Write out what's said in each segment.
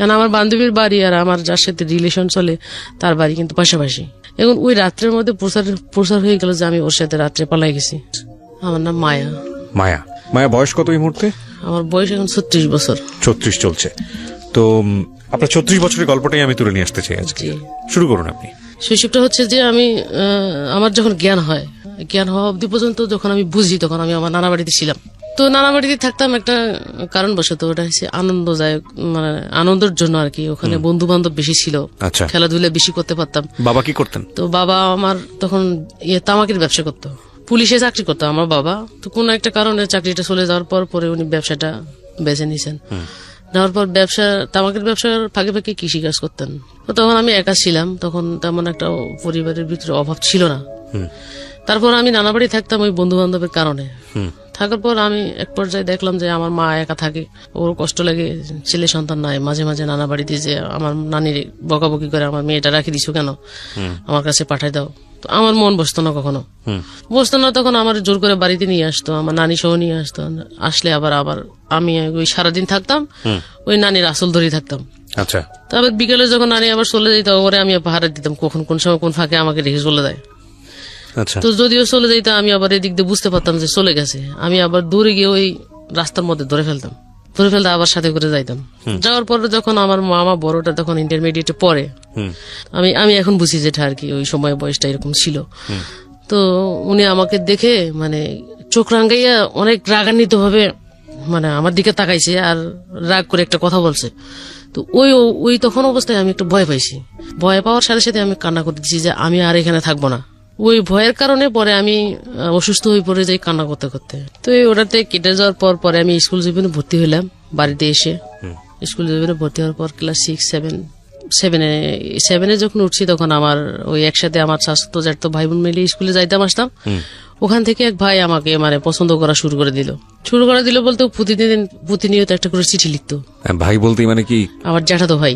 কারণ আমার বান্ধবীর বাড়ি আর আমার যার সাথে রিলেশন চলে তার বাড়ি কিন্তু পাশাপাশি। এখন ওই রাত্রের মধ্যে প্রচার হয়ে গেল যে আমি ওর সাথে রাত্রে পালাই গেছি। আমার নাম মায়া। মায়া, মায়া বয়স কত এই মুহূর্তে? আমার বয়স এখন 36 বছর। 36 চলছে। তো আপনার 36 বছরের গল্পটাই আমি তুলে নিয়ে আসতে চাই আজকে। শুরু করুন আপনি। শৈশবটা হচ্ছে যে আমি আমার যখন জ্ঞান হওয়া অবধি পর্যন্ত যখন আমি বুঝি তখন আমি আমার নানা বাড়িতে ছিলাম। তো নানা বাড়িতে থাকতাম একটা কারণবশত, ওটা হচ্ছে আনন্দদায়ক, মানে আনন্দের জন্য আর কি। ওখানে বন্ধু বান্ধব বেশি ছিল, খেলাধুলা বেশি করতে পারতাম। বাবা কি করতেন? তো বাবা আমার তখন তামাকের ব্যবসা করতো, পুলিশে চাকরি করতো আমার বাবা। তো কোন একটা কারণে চাকরিটা চলে যাওয়ার পরে উনি ব্যবসাটা বেছে নিয়েছেন। নেওয়ার পর তামাকের ব্যবসার ফাঁকে ফাঁকে কৃষিকাজ করতেন। তো তখন আমি একা ছিলাম, তখন তেমন একটা পরিবারের ভিতরে অভাব ছিল না। তারপর আমি নানা বাড়ি থাকতাম ওই বন্ধু বান্ধবের কারণে। থাকার পর আমি এক পর্যায়ে দেখলাম যে আমার মা একা থাকে, ওর কষ্ট লাগে, ছেলে সন্তান নাই। মাঝে মাঝে নানা বাড়িতে যে আমার নানির বকাবকি করে, আমার মেয়েটা রাখি দিছো কেন, আমার কাছে পাঠাই দাও। তো আমার মন বসতো না, কখনো বসতো না। তখন আমার জোর করে বাড়িতে নিয়ে আসতো, আমার নানি সহ নিয়ে আসতো। আসলে আবার আমি ওই সারাদিন থাকতাম, ওই নানির আসল ধরেই থাকতাম। আচ্ছা। তারপর বিকেলে যখন নানি আবার চলে যেত, ওরে আমি পাহারা দিতাম কখন কোন সময় কোন ফাঁকে আমাকে রেখে চলে যায়। তো যদিও চলে যাইতো, আমি আবার এদিক দিয়ে বুঝতে পারতাম যে চলে গেছে। আমি আবার দূরে গিয়ে ওই রাস্তার মধ্যে ধরে ফেলতে আবার সাথে করে যাইতাম। যাওয়ার পরে যখন আমার মামা বড়টা তখন ইন্টারমিডিয়েটে পড়ে, আমি এখন বুঝি যেটা আর কি ওই সময় বয়সটা এরকম ছিল। তো উনি আমাকে দেখে মানে চোখ রাঙ্গাইয়া অনেক রাগান্বিত ভাবে মানে আমার দিকে তাকাইছে আর রাগ করে একটা কথা বলছে। তো ওই তখন অবস্থায় আমি একটু ভয় পাইছি। ভয় পাওয়ার সাথে সাথে আমি কান্না করে দিচ্ছি যে আমি আর এখানে থাকবো না। ওই ভয়ের কারণে পরে আমি অসুস্থ হয়ে পড়ে যাই কান্না করতে করতে। তো ওটাতে কেটে যাওয়ার পরে আমি স্কুল জীবনে ভর্তি হইলাম। বাড়িতে এসে স্কুল জীবনে ভর্তি হওয়ার পর ক্লাস 6, 7 যখন উঠছি, তখন আমার ওই একসাথে আমার স্বাস্থ্য জ্যাঠতো ভাই বোন মিলে স্কুলে যাইতাম আসতাম। ওখান থেকে এক ভাই আমাকে মানে পছন্দ করা শুরু করে দিল বলতে প্রতিনিয়ত একটা করে চিঠি লিখতো। ভাই বলতে মানে কি? আমার জ্যাঠাতো ভাই।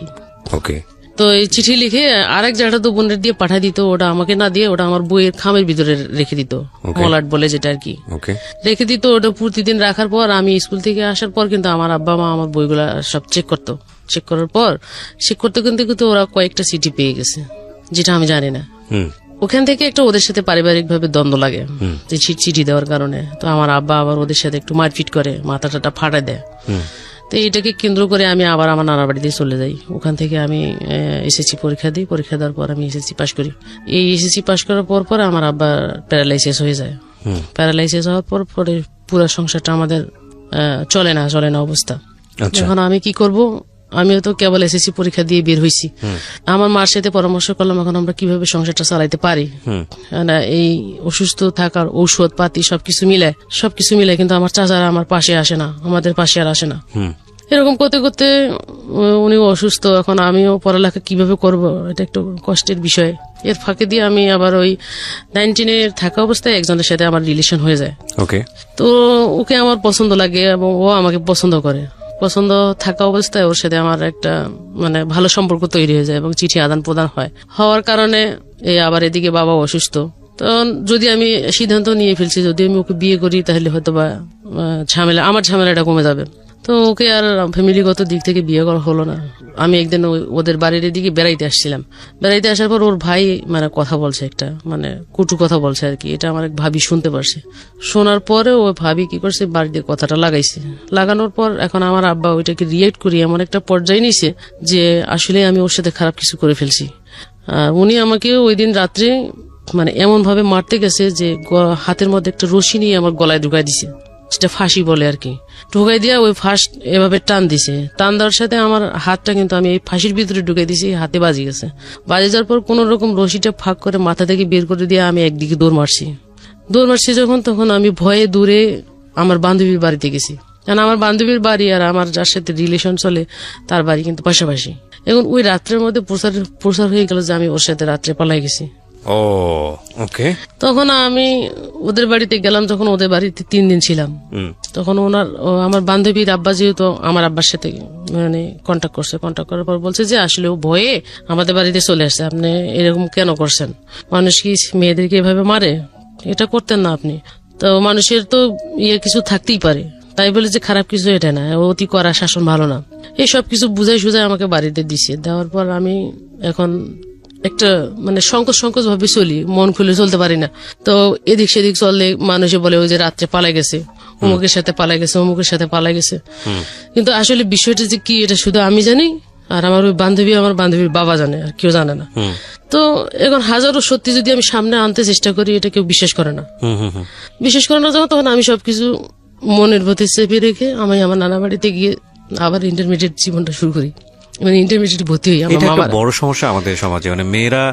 ওকে। তো এই চিঠি লিখে আরেক জ্যাঠাতো বোনের দিয়ে পাঠাই দিত। ওটা আমাকে না দিয়ে ওটা আমার বইয়ের খামের ভিতরে রেখে দিত, মলাট বলে যেটা আর কি, রেখে দিত। ওটা প্রতিদিন রাখার পর আমি স্কুল থেকে আসার পর কিন্তু আমার আব্বা মা আমার বইগুলা সব চেক করতো। চেক করার পর করতে কিন্তু ওরা কয়েকটা চিঠি পেয়ে গেছে, যেটা আমি জানি না। ওখান থেকে একটা ওদের সাথে পারিবারিক ভাবে দ্বন্দ্ব লাগে যে চিঠি দেওয়ার কারণে। তো আমার আব্বা আবার ওদের সাথে একটু মারপিট করে, মাথা টাটা ফাটাই দেয়। তো এটাকে কেন্দ্র করে আমি আবার আমার নানা বাড়িতে চলে যাই। ওখান থেকে আমি এসএসসি পরীক্ষা দিই। পরীক্ষা দেওয়ার পর আমি এসএসসি পাশ করি। এই এসএসসি পাশ করার পর আমার আব্বা প্যারালাইসিস হয়ে যায়। প্যারালাইসিস হওয়ার পরে পুরো সংসারটা আমাদের চলে না অবস্থা। এখন আমি কি করব? আমিও তো কেবল এসএসসি পরীক্ষা দিয়ে বের হয়েছি। আমার মার সাথে পরামর্শ করলাম এখন আমরা কিভাবে সংসারটা চালাইতে পারি। এই অসুস্থ থাকার ঔষধ পাতি সবকিছু মিলে কিন্তু আমার চাচারা আমার পাশে আসে না, আমাদের পাশে আর আসে না। এরকম করতে করতে উনিও অসুস্থ। এখন আমিও পড়ালেখা কিভাবে করব, এটা একটু কষ্টের বিষয়। এর ফাঁকে দিয়ে আমি আবার ওই 19 থাকা অবস্থায় একজনের সাথে আমার রিলেশন হয়ে যায়। তো ওকে আমার পছন্দ লাগে এবং ও আমাকে পছন্দ করে। পছন্দ থাকা অবস্থায় ওর সাথে আমার একটা মানে ভালো সম্পর্ক তৈরি হয়ে যায় এবং চিঠি আদান প্রদান হওয়ার কারণে আবার এদিকে বাবা অসুস্থ। তো যদি আমি সিদ্ধান্ত নিয়ে ফেলছি যদি আমি ওকে বিয়ে করি তাহলে হয়তো বা আমার ঝামেলাটা কমে যাবে। তো ওকে আর ফ্যামিলিগত দিক থেকে বিয়ে করা হলো না। আমি একদিন ওদের বাড়ির এদিকে বেড়াইতে আসছিলাম। বেড়াইতে আসার পর ওর ভাই মানে কথা বলছে, একটা মানে কটু কথা বলছে আর কি। এটা আমার এক ভাবি শুনতে পারছে। শোনার পরে ওই ভাবি কি করছে, বাড়িতে কথাটা লাগানোর পর এখন আমার আব্বা ওইটাকে রিয়েক্ট করি এমন একটা পর্যায়ে নিছে যে আসলে আমি ওর সাথে খারাপ কিছু করে ফেলছি। উনি আমাকে ওই দিন রাত্রে মানে এমন ভাবে মারতে গেছে যে হাতের মধ্যে একটা রশি নিয়ে আমার গলায় ঢুকাই দিছে, যেটা ফাঁসি বলে আর কি। ঢুকাই দিয়া ওই ফার্স্ট এভাবে টান দিছে। টান দেওয়ার সাথে আমার হাতটা কিন্তু আমি এই ফাঁসির ভিতরে ঢুকাই দিছি, হাতে বাজি গেছে। বাজি যাওয়ার পর কোন রকম রশিটা ফাঁক করে মাথা থেকে বের করে দিয়ে আমি একদিকে দৌড় মারছি তখন আমি ভয়ে দূরে আমার বান্ধবীর বাড়িতে গেছি। কারণ আমার বান্ধবীর বাড়ি আর আমার যার সাথে রিলেশন চলে তার বাড়ি কিন্তু পাশাপাশি। এখন ওই রাত্রের মধ্যে প্রচার হয়ে গেল যে আমি ওর সাথে রাত্রে পালাই গেছি। তখন আমি ওদের বাড়িতে গেলাম। যখন ওদের বাড়িতে 3 দিন ছিলাম, তখন আমার বান্ধবীর আব্বা যেহেতু আমার আব্বার সাথে মানে কন্ট্যাক্ট করার পর বলছে যে আসলে ও ভয়ে আমাদের বাড়িতে চলে আসছে। আপনি এরকম কেন করছেন? মানুষ কি মেয়েদেরকে এভাবে মারে? এটা করতেন না আপনি। তো মানুষের তো কিছু থাকতেই পারে। তাই বলে যে খারাপ কিছু এটা না, অতি করা শাসন ভালো না। এই সব কিছু বুঝাই সুঝাই আমাকে বাড়িতে দিছে। দেওয়ার পর আমি এখন একটা মানে সংকোচ ভাবে চলি, মন খুলে চলতে পারি না। তো এদিক সেদিক চললে মানুষে বলে ওই যে রাত্রে পালাই গেছে, অমুকের সাথে পালাই গেছে, অমুকের সাথে পালাই গেছে। কিন্তু আসলে বিষয়টা যে কি এটা শুধু আমি জানি, আর আমার ওই বান্ধবী, আমার বান্ধবীর বাবা জানে, আর কেউ জানে না। তো এখন হাজারো সত্যি যদি আমি সামনে আনতে চেষ্টা করি, এটা কেউ বিশ্বাস করে না। বিশ্বাস করে না যখন, তখন আমি সবকিছু মনের প্রতি চেপে রেখে আমি আমার নানা বাড়িতে গিয়ে আবার ইন্টারমিডিয়েট জীবনটা শুরু করি। মানে ইন্টারমিডিয়েট ভর্তি হই। এটা একটা বড় সমস্যা আমাদের সমাজে, মানে মেয়েরা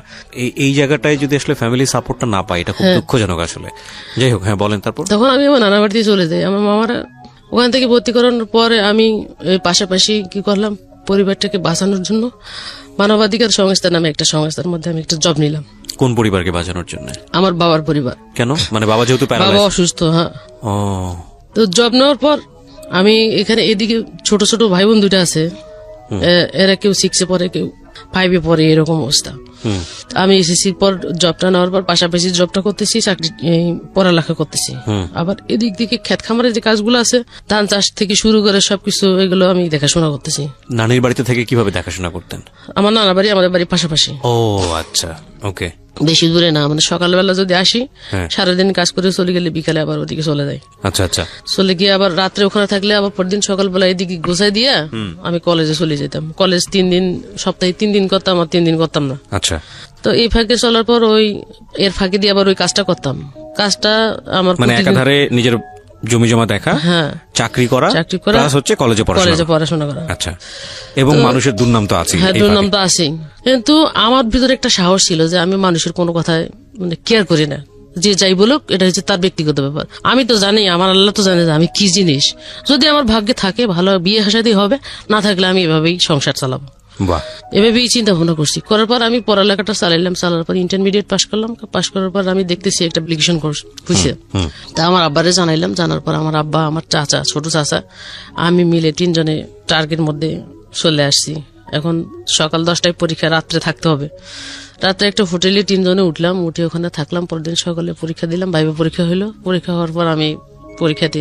এই জায়গাটায় যদি আসলে ফ্যামিলি সাপোর্টটা না পায়, এটা খুব দুঃখজনক আসলে। যাই হোক, হ্যাঁ বলেন। তারপর তখন আমি আমার নানা বাড়িতে চলে যাই। আমার মামারা ওখান থেকে ভর্তি করানোর পরে আমি পাশাপাশি কি করলাম, পরিবারটাকে বাঁচানোর জন্য মানবাধিকার সংস্থা নামে একটা সংস্থার মধ্যে আমি একটা জব নিলাম। কোন পরিবারকে বাঁচানোর জন্য? আমার বাবার পরিবার। কেন? মানে বাবা যেহেতু বাবা অসুস্থ। হ্যাঁ। ও, তো জব নেওয়ার পর আমি এখানে এদিকে ছোট ছোট ভাই বোন দুইটা আছে, এরা কেউ 6-এ পড়ে, কেউ 5-এ পড়ে, এরকম অবস্থা। আমি এসএসসির পর জবটা নেওয়ার পর পাশাপাশি জবটা করতেছি, চাকরি পড়ালেখা করতেছি। আবার এদিক দিকে ক্ষেত খামারের যে কাজগুলো আছে, ধান চাষ থেকে শুরু করে সবকিছু, এগুলো আমি দেখাশোনা করতেছি। নানির বাড়িতে থেকে কিভাবে দেখাশোনা করতেন? আমার নানা বাড়ি আমাদের বাড়ির পাশাপাশি। ও আচ্ছা, ওকে। বেশি দূরে না, মানে সকালবেলা যদি আসি, সারাদিন কাজ করে চলে গেলে বিকালে আবার ওদিকে চলে যাই। আচ্ছা আচ্ছা। চলে গিয়ে আবার রাত্রে ওখানে থাকলে আবার পরদিন সকালবেলা এদিকে গোছাই দিয়ে আমি কলেজে চলে যেতাম। কলেজ 3 দিন, সপ্তাহে 3 দিন করতাম, আর 3 দিন করতাম না। আচ্ছা। তো এই ফাঁকে চলার পর ওই এর ফাঁকে দিয়ে আবার ওই কাজটা করতাম। কাজটা আমার মানে একাধারে নিজের জমি জমা দেখা, হ্যাঁ, চাকরি করা, প্লাস হচ্ছে কলেজে পড়াশোনা করা। আচ্ছা। এবং মানুষের দুর্নাম তো আছে। হ্যাঁ, দুর্নাম তো আছেই। কিন্তু আমার ভিতরে একটা সাহস ছিল যে আমি মানুষের কোনো কথায় মানে কেয়ার করি না। যে যাই বলুক, এটা হচ্ছে তার ব্যক্তিগত ব্যাপার। আমি তো জানি, আমার আল্লাহ তো জানে যে আমি কি জিনিস। যদি আমার ভাগ্যে থাকে ভালো, বিয়ে হাসাতেই হবে, না থাকলে আমি এভাবেই সংসার চালাবো। এভাবেই চিন্তা ভাবনা করছি। করার পর আমি পড়ালেখাটা চালাইলাম। চালার পর ইন্টারমিডিয়েট পাস করলাম। পাস করার পর আমি দেখতেছি একটা অ্যাপ্লিকেশন কোর্স হয়েছে। তা আমার আব্বারে জানাইলাম। জানার পর আমার আব্বা, আমার চাচা, ছোট চাচা, আমি মিলে 3 জনে টার্গের মধ্যে চলে আসছি। এখন সকাল 10টায় পরীক্ষা, রাত্রে থাকতে হবে। রাত্রে একটা হোটেলে 3 জনে উঠলাম, উঠে ওখানে থাকলাম। পরদিন সকালে পরীক্ষা দিলাম। ভাইবা পরীক্ষা হইলো। পরীক্ষা হওয়ার পর আমি পরীক্ষাতে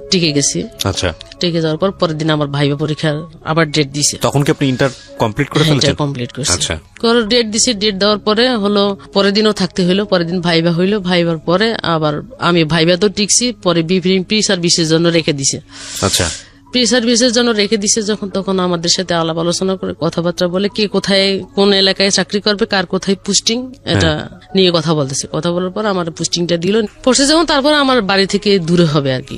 টিকে গেছি। আচ্ছা। টিকে যাওয়ার পর পরের দিন আমার ভাইবা পরীক্ষার আবার ডেট দিছে। তখন কি আপনি ইন্টার কমপ্লিট করে ফেলেছেন? কমপ্লিট করছি। আচ্ছা। ডেট দিছে। ডেট দেওয়ার পরে হলো, পরের দিনও থাকতে হইলো। পরের দিন ভাইবা হইলো। ভাইবার পরে আবার আমি ভাইবা তো টিকছি, পরে প্রি সার্ভিসের জন্য রেখে দিছে। আচ্ছা। প্রি সার্ভিসের জন্য রেখে দিছে যখন, তখন আমাদের সাথে আলাপ আলোচনা করে কথাবার্তা বলে কে কোথায় কোন এলাকায় চাকরি করবে, কার কোথায় পোস্টিং, এটা নিয়ে কথা বলতেছে। কথা বলার পর আমার পোস্টিংটা দিল। পড়ছে যখন, তারপর আমার বাড়ি থেকে দূরে হবে আর কি।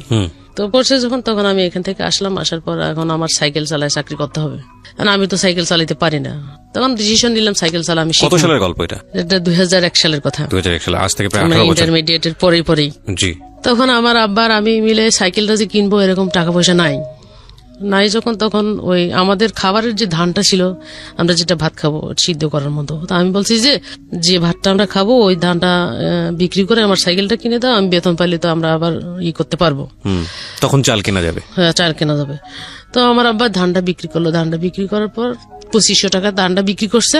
তো পড়ছে যখন, তখন আমি এখান থেকে আসলাম। আসার পর এখন আমার সাইকেল চালায় চাকরি করতে হবে। আমি তো সাইকেল চালাতে পারি না। তখন ডিসিশন নিলাম সাইকেল চালা আমি শিখব। কত সালের গল্প এটা? এটা 2001 সালের কথা। 2001 সালে, আজ থেকে প্রায় 18 বছর। ইন্টারমিডিয়েটের পরেই। জি। তখন আমার আব্বার আমি মিলে সাইকেলটা যে কিনবো, এরকম টাকা পয়সা নাই যখন, তখন ওই আমাদের খাবারের যে ধানটা ছিল, আমরা যেটা ভাত খাবো সিদ্ধ করার মতো, তো আমি বলছি যে ভাতটা আমরা খাবো, ওই ধানটা বিক্রি করে আমার সাইকেলটা কিনে দাও, আমি বেতন পাইলে তো আমরা আবার করতে পারবো। তখন চাল কেনা যাবে। হ্যাঁ, চাল কেনা যাবে। তো আমার আব্বা ধানটা বিক্রি করলো। ধানটা বিক্রি করার পর 2500 টাকা ধানটা বিক্রি করছে।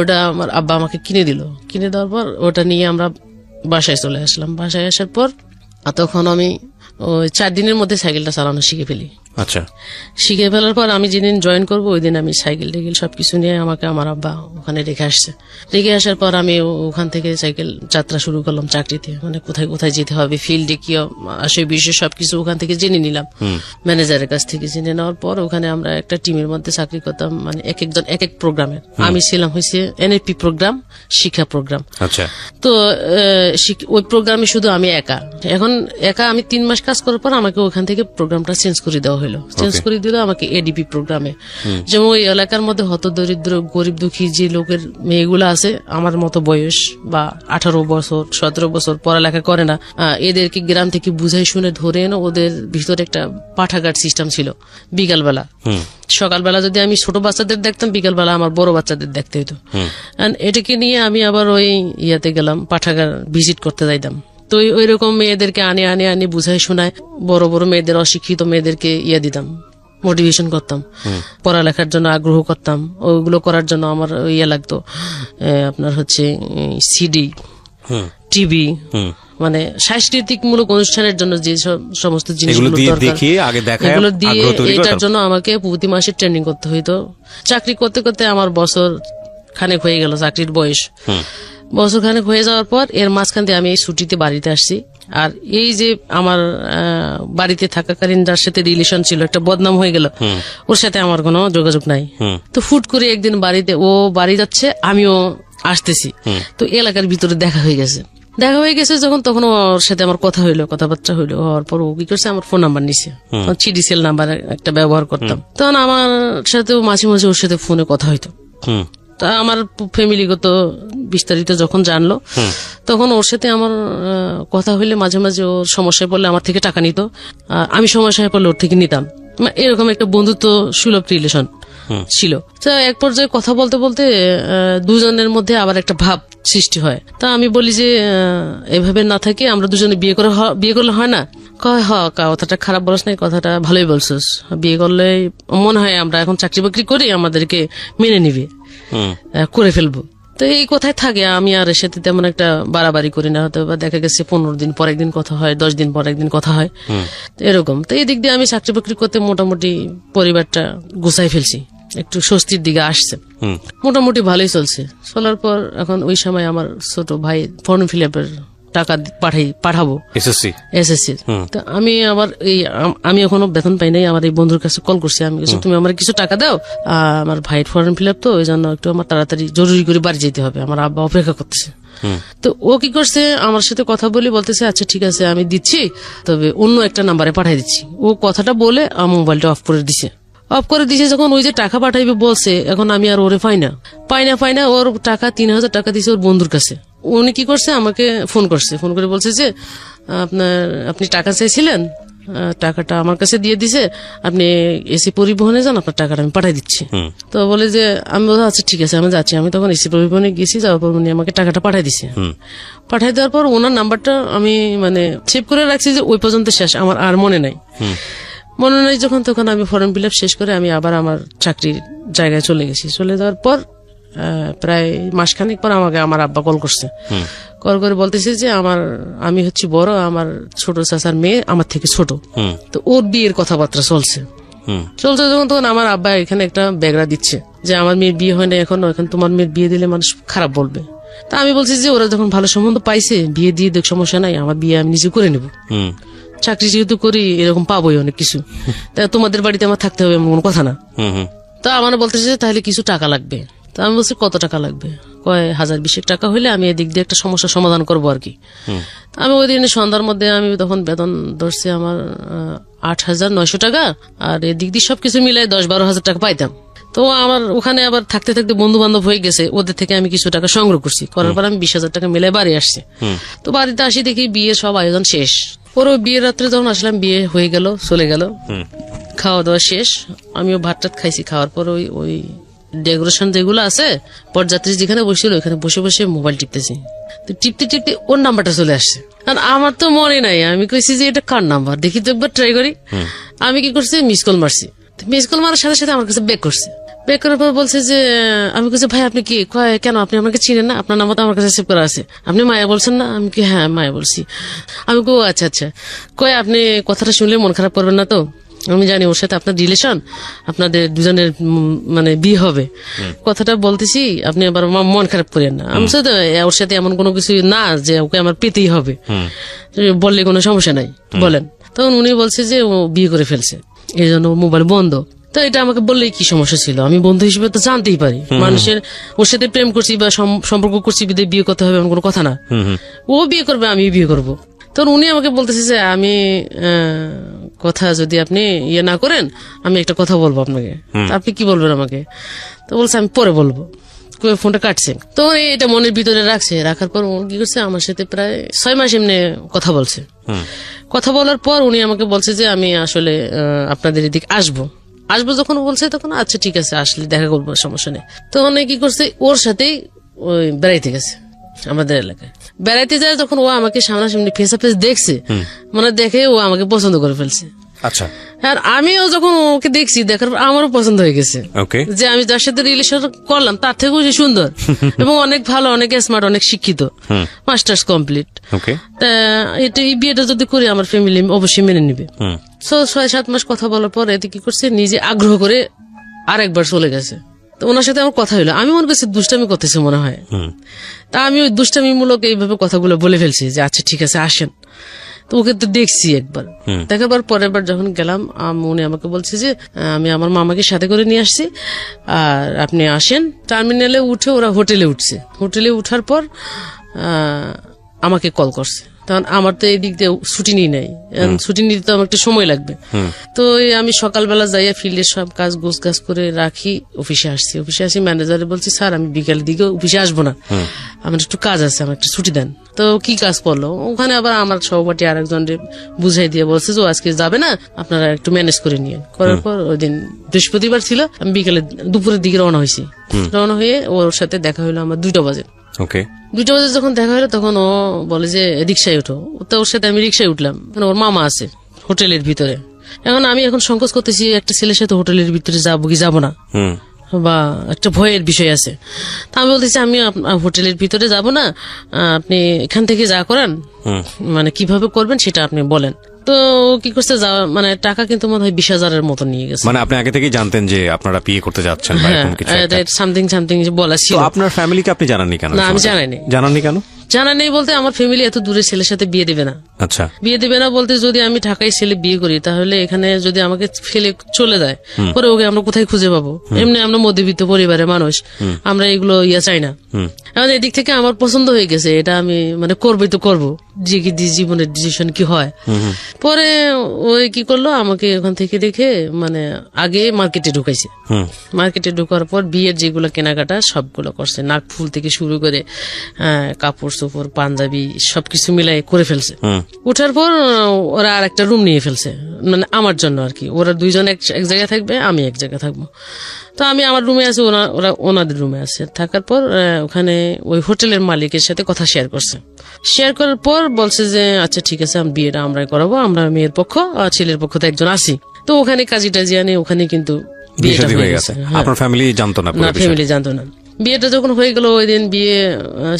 ওটা আমার আব্বা আমাকে কিনে দিল। কিনে দেওয়ার পর ওটা নিয়ে আমরা বাসায় চলে আসলাম। বাসায় আসার পর তখন আমি ওই 4 দিনের মধ্যে সাইকেলটা চালানো শিখে ফেলি। আচ্ছা। শিখে ফেলার পর আমি যেদিন জয়েন করবো, ওই দিন আমি সাইকেল টেকেল সবকিছু নিয়ে আমাকে আমার আব্বা ওখানে রেখে আসছে। রেখে আসার পর আমি ওখান থেকে সাইকেল যাত্রা শুরু করলাম চাকরিতে। মানে কোথায় কোথায় যেতে হবে, ফিল্ডে কি আসে, বিষয় সবকিছু ওখান থেকে জেনে নিলাম ম্যানেজারের কাছ থেকে। জেনে নেওয়ার পর ওখানে আমরা একটা টিমের মধ্যে চাকরি করতাম। মানে এক একজন এক এক প্রোগ্রামের। আমি ছিলাম হয়েছে এনএপি প্রোগ্রাম, শিক্ষা প্রোগ্রাম। আচ্ছা। তো ওই প্রোগ্রামে শুধু আমি একা। এখন একা আমি 3 মাস কাজ করার পর আমাকে ওখান থেকে প্রোগ্রামটা চেঞ্জ করে দেওয়া হলো। চেঞ্জ করে দিল আমাকে এডিপি প্রোগ্রামে। যেমন ওই এলাকার মধ্যে হতদরিদ্র, গরিব দুঃখী যে লোকের মেয়েগুলো আছে আমার মতো বয়স, বা 18 বছর 17 বছর, পড়ালেখা করে না, এদেরকে গ্রাম থেকে বুঝাই শুনে ধরে এনে ওদের ভিতরে একটা পাঠাগার সিস্টেম ছিল। বিকালবেলা, সকালবেলা যদি আমি ছোট বাচ্চাদের দেখতাম, বিকালবেলা আমার বড় বাচ্চাদের দেখতে হতো। এটাকে নিয়ে আমি আবার ওই ইয়াতে গেলাম, পাঠাগার ভিজিট করতে যাইতাম। তো ওই রকম মেয়েদেরকে আনে বুঝাই শোনায়, বড় বড় মেয়েদের, অশিক্ষিত মেয়েদেরকে দিতাম, মোটিভেশন করতাম, পড়ালেখার জন্য আগ্রহ করতাম। ওইগুলো করার জন্য আমার লাগতো আপনার হচ্ছে সিডি, টিভি, মানে সাংস্কৃতিকমূলক অনুষ্ঠানের জন্য যে সমস্ত এগুলো জিনিসগুলো দিয়ে দরকার দেখিয়ে আগে দেখায় এগুলো দিয়ে আগ্রহ তৈরি এটার করা। জন্য আমাকে প্রতি মাসে ট্রেনিং করতে হইতো। চাকরি করতে করতে আমার বছর খানেক হয়ে গেল চাকরির বয়স। বছর খানেক হয়ে যাওয়ার পর এর মাঝখান দিয়ে আমি এই ছুটিতে বাড়িতে আসছি। আর এই যে আমার বাড়িতে থাকাকালীন যার সাথে রিলেশন ছিল, একটা বদনাম হয়ে গেল, ওর সাথে আমার কোনো যোগাযোগ নাই। তো ফুট করে একদিন বাড়িতে ও বাড়ি যাচ্ছে, আমিও আসতেছি, তো এলাকার ভিতরে দেখা হয়ে গেছে যখন, তখন ওর সাথে আমার কথা হইলো, কথাবার্তা হইলো। হওয়ার পর ও কি করছে, আমার ফোন নাম্বার নিছে, সিডিসিএল নাম্বার একটা ব্যবহার করতাম, তখন আমার সাথে মাঝে মাঝে ওর সাথে ফোনে কথা হইতো। তা আমার ফ্যামিলিগত বিস্তারিত যখন জানলো, তখন ওর সাথে আমার কথা হইলে মাঝে মাঝে ওর সমস্যায় পড়লে আমার থেকে টাকা নিত, আমি সমস্যায় পড়লে ওর থেকে নিতাম। এরকম একটা বন্ধুত্ব সুলভ রিলেশন ছিল। তো এক পর্যায়ে কথা বলতে বলতে দুজনের মধ্যে আবার একটা ভাব সৃষ্টি হয়। তা আমি বলি যে এভাবে না থাকে আমরা দুজনে বিয়ে করলে হয় না? কয় কথাটা খারাপ বলছ না, কথাটা ভালোই বলছিস, বিয়ে করলে মনে হয় আমরা এখন চাকরি বাকরি করি, আমাদেরকে মেনে নিবে, করে ফেলবো। তো এই কথাই থাকে, আমি আর এর সাথে তেমন একটা বাড়াবাড়ি করি না। হয়তো বা দেখা গেছে 15 দিন পর একদিন কথা হয়, 10 দিন পর একদিন কথা হয়, এরকম। তো এই দিক দিয়ে আমি চাকরি বাকরি করতে মোটামুটি পরিবারটা গুছাই ফেলছি, একটু স্বস্তির দিকে আসছে, মোটামুটি ভালোই চলছে। চলার পর এখন ওই সময় আমার ছোট ভাই ফর্ম ফিল আপের টাকা পাঠাবো এসএসসি। তো আমি আবার আমি এখনো বেতন পাই নাই, আমার এই বন্ধুর কাছে কল করছি, আমি তুমি আমার কিছু টাকা দাও, আমার ভাইয়ের ফর্ম ফিল আপ, তো ওই জন্য একটু আমার তাড়াতাড়ি জরুরি করে বাড়ি যেতে হবে, আমার আব্বা অপেক্ষা করতেছে। তো ও কি করছে, আমার সাথে কথা বলে বলতেছে আচ্ছা ঠিক আছে আমি দিচ্ছি, তবে অন্য একটা নাম্বারে পাঠিয়ে দিচ্ছি। ও কথাটা বলে মোবাইলটা অফ করে দিছে। যখন ওই যে টাকা পাঠাইবে বলছে, এখন আমি আর ওরে পাই না। ওর টাকা 3000 টাকা দিছে ওর বন্ধুর কাছে। উনি কি করছে, আমাকে ফোন করে বলছে যে আপনি টাকা চাইছিলেন, টাকাটা আমার কাছে দিয়ে দিছে, আপনি এসি পরিবহনে যান, আপনার টাকাটা আমি পাঠিয়ে দিচ্ছি। তো বলে যে আমি বলছি আচ্ছা ঠিক আছে আমি যাচ্ছি। আমি তখন এসি পরিবহনে গেছি, যাওয়ার পর উনি আমাকে টাকাটা পাঠিয়ে দিছে। পাঠিয়ে দেওয়ার পর ওনার নাম্বারটা আমি সেভ করে রাখছি, যে ওই পর্যন্ত শেষ, আমার আর মনে নাই। যখন তখন আমি ফর্ম ফিল আপ শেষ করে আমি আবার আমার চাকরির জায়গায় চলে গেছি। চলে যাওয়ার পর প্রায় মাসখানেক পর আমাকে আমার আব্বা কল করছে। কল করে বলতেছে যে আমি হচ্ছি বড়, আমার ছোট চাচার মেয়ে আমার থেকে ছোট, তো ওর বিয়ের কথাবার্তা চলছে যখন, তখন আমার আব্বা এখানে একটা ব্যাগরা দিচ্ছে যে আমার মেয়ের বিয়ে হয় না এখনো, এখন তোমার মেয়ের বিয়ে দিলে মানুষ খারাপ বলবে। তা আমি বলছি যে ওরা যখন ভালো সম্বন্ধ পাইছে, বিয়ে দিয়ে দেখ, সমস্যা নাই, আমার বিয়ে আমি নিজে করে নেব, চাকরি যেহেতু করি এরকম পাবোই অনেক কিছু, তা তোমাদের বাড়িতে আমার থাকতে হবে এমন কোনো কথা না। তা আমার বলতেছে তাহলে কিছু টাকা লাগবে। তা আমি বলছি কত টাকা লাগবে? কয় 1020 টাকা হইলে আমি এদিক দিয়ে একটা সমস্যার সমাধান করবো আর কি। আমি ওই দিনে সন্ধ্যার মধ্যে আমি তখন বেতন ধরছি আমার 8900 টাকা, আর এদিক দিয়ে সবকিছু মিলাই 10-12 হাজার টাকা পাইতাম। তো আমার ওখানে আবার থাকতে থাকতে বন্ধু বান্ধব হয়ে গেছে, ওদের থেকে আমি কিছু টাকা সংগ্রহ করছি, করার পর আমি 20,000 টাকা মিলাই বাড়ি আসছি। তো বাড়িতে আসি দেখি বিয়ের সব আয়োজন শেষ। পরে বিয়ের রাত্রে যখন আসলাম, বিয়ে হয়ে গেল, চলে গেল, খাওয়া দাওয়া শেষ, আমিও ভাত টাত খাইছি। খাওয়ার পর ওই ডেকোরেশন যেগুলো আছে, পরযাত্রী যেখানে বসছিল ওইখানে বসে বসে মোবাইল টিপতেছি। তো টিপতে ওর নাম্বারটা চলে আসছে, আর আমার তো মনে নাই। আমি কইছি যে এটা কার নাম্বার, দেখি তো একবার ট্রাই করি। আমি কি করছি, মিস কল মারছি। মিস কল মারার সাথে সাথে আমার কাছে ব্যাক করছে। ব্যাক করার পর বলছে যে আমি বলছি ভাই আপনি কি, কেন আপনি আমাকে চিনেন না? আপনার নাম্বার তো আমার কাছে সেভ করা আছে, আপনি মায়া বলছেন না? আমি কি হ্যাঁ মায়া বলছি। আমি কো আচ্ছা আপনি কথাটা শুনলে মন খারাপ করবেন না তো? আমি জানি ওর সাথে আপনার রিলেশন, আপনাদের দুজনের বিয়ে হবে, কথাটা বলতেছি, আপনি আবার মন খারাপ করেন না। আমি সাথে ওর সাথে এমন কোনো কিছু না যে ওকে আমার পেতেই হবে, বললে কোনো সমস্যা নাই, বলেন। তখন উনি বলছে যে ও বিয়ে করে ফেলছে, এই জন্য মোবাইল বন্ধ। তো এটা আমাকে বললে কি সমস্যা ছিল? আমি বন্ধু হিসেবে তো জানতেই পারি, মানুষের ওর সাথে প্রেম করছি বা সম্পর্ক করছি, বিয়ে করতে হবে এমন কোনো কথা না। ও বিয়ে করবে, আমি বিয়ে করবো। তখন উনি আমাকে বলতেছে যে আমি কথা যদি আপনি ইয়ে না করেন, আমি একটা কথা বলবো আপনাকে। আপনি কি বলবেন আমাকে? তো বলছে আমি পরে বলবো। ফোনটা কাটছে। তো এটা মনের ভিতরে রাখার পর কি করছে, আমার সাথে প্রায় 6 মাস এমনি কথা বলছে। কথা বলার পর উনি আমাকে বলছে যে আমি আসলে আপনাদের এদিকে আসবো যখন বলছে, তখন আচ্ছা ঠিক আছে আসলে দেখা করবো, সমস্যা নেই। তখন কি করছে, ওর সাথেই ওই বেড়াইতে গেছে আমাদের এলাকায়। বেড়াইতে যায় যখন ও আমাকে সামনাসামনি ফেস টু ফেস দেখছে, দেখে ও আমাকে পছন্দ করে ফেলছে। আচ্ছা, আর আমিও যখন ওকে দেখছি, দেখার পর আমারও পছন্দ হয়ে গেছে ওকে, যে আমি যার সাথে রিলেশন করলাম তার থেকেও সে সুন্দর এবং অনেক ভালো, অনেক স্মার্ট, অনেক শিক্ষিত, মাস্টার্স কমপ্লিট। ওকে, তা এটা এই বিয়েটা যদি করি আমার ফ্যামিলি অবশ্যই মেনে নিবে। 6-7 মাস কথা বলার পর এতে কি করছে, নিজে আগ্রহ করে আরেকবার চলে গেছে। তো ওনার সাথে আমার কথা হলো, আমি মনে করছি দুষ্টামি করতেছে মনে হয়। তা আমি ওই দুষ্টামিমূলক এইভাবে কথাগুলো বলে ফেলছি যে আচ্ছা ঠিক আছে আসেন। তো ওকে তো দেখছি একবার, দেখার পর পরের বার যখন গেলাম উনি আমাকে বলছে যে আমি আমার মামাকে সাথে করে নিয়ে আসছি আর আপনি আসেন। টার্মিনালে উঠে ওরা হোটেলে উঠছে, হোটেলে উঠার পর আমাকে কল করছে। তখন আমার তো এই দিক দিয়ে ছুটি নিয়ে নাই, ছুটি নিতে তো আমার একটু সময় লাগবে। তো আমি সকালবেলা যাইয়া ফিল্ডের সব কাজ গোছগাছ করে রাখি, অফিসে আসছি। অফিসে আসি ম্যানেজারে বলছি স্যার আমি বিকালের দিকে অফিসে আসবো না, আমার একটু কাজ আছে, আমার একটু ছুটি দেন। তো কি কাজ করলো ওখানে, আবার আমার সহপাঠী আরেকজন বুঝাই দিয়ে বলছে যে আজকে যাবে না, আপনারা একটু ম্যানেজ করে নিয়ে। করার পর ওই দিন বৃহস্পতিবার ছিল, আমি বিকালে দুপুরের দিকে রওনা হয়েছি। রওনা হয়ে ওর সাথে দেখা হলো আমার 2টা বাজে। ওকে, 2টা বাজে যখন দেখা হলো তখন ও বলে যে রিক্সায় উঠো। তো ওর সাথে আমি রিক্সায় উঠলাম, মানে ওর মামা আছে হোটেলের ভিতরে। আমি এখন সংকোচ করতেছি একটা ছেলের সাথে হোটেলের ভিতরে যাবো কি যাবো না, বা একটা ভয়ের বিষয় আছে। তা আমি বলতেছি আমি হোটেলের ভিতরে যাব না, আপনি এখান থেকে যা করান মানে কিভাবে করবেন সেটা আপনি বলেন। তো কি করছে, মানে টাকা কিন্তু মনে হয় 20,000-এর মতো নিয়ে গেছে। মানে আপনি আগে থেকেই জানতেন যে আপনারা বিয়ে করতে যাচ্ছেন বা এরকম কিছু একটা? সামথিং বলা ছিল। তো আপনার ফ্যামিলিকে আপনি জানাননি কেন? না, আমি জানাইনি। জানাননি কেন? জানা নেই বলতে আমার ফ্যামিলি এত দূরে ছেলের সাথে বিয়ে দেবে না। আচ্ছা, বিয়ে দেবে না বলতে যদি আমি ঢাকায় ছেলে বিয়ে করি তাহলে এখানে যদি আমাকে ফেলে চলে যায় পরে ওকে আমরা কোথায় খুঁজে পাবো? এমনি আমরা মধ্যবিত্ত পরিবারের মানুষ, আমরা এগুলো চাই না। এখন এদিক থেকে আমার পছন্দ হয়ে গেছে, এটা আমি মানে করবোই তো করবো, যে কি জীবনের ডিসিশন কি হয়। পরে ওই কি করলো, আমাকে ওখান থেকে রেখে মানে আগে মার্কেটে ঢুকাইছে। মার্কেটে ঢুকার পর বিয়ের যেগুলো কেনাকাটা সবগুলো করছে, নাক ফুল থেকে শুরু করে কাপড় চোপড় পাঞ্জাবি সবকিছু মিলাই করে ফেলছে। উঠার পর ওরা আর একটা রুম নিয়ে ফেলছে, মানে আমার জন্য আর কি। ওরা 2জন এক জায়গায় থাকবে, আমি এক জায়গায় থাকবো। তো আমি আমার রুমে আছি, ওরা ওনাদের রুমে আছে। থাকার পর ওখানে ওই হোটেলের মালিকের সাথে কথা শেয়ার করছে। শেয়ার করার পর বলছে যে আচ্ছা ঠিক আছে আমি বিয়েটা আমরাই করাবো, আমরা মেয়ের পক্ষ আর ছেলের পক্ষ তো একজন আসি। তো ওখানে কাজী টাজি আনে, ওখানে কিন্তু বিয়েটা হয়ে গেছে। আপনার ফ্যামিলি জানতো না? না, ফ্যামিলি জানতো না। বিয়েটা যখন হয়ে গেল, ওই দিন বিয়ে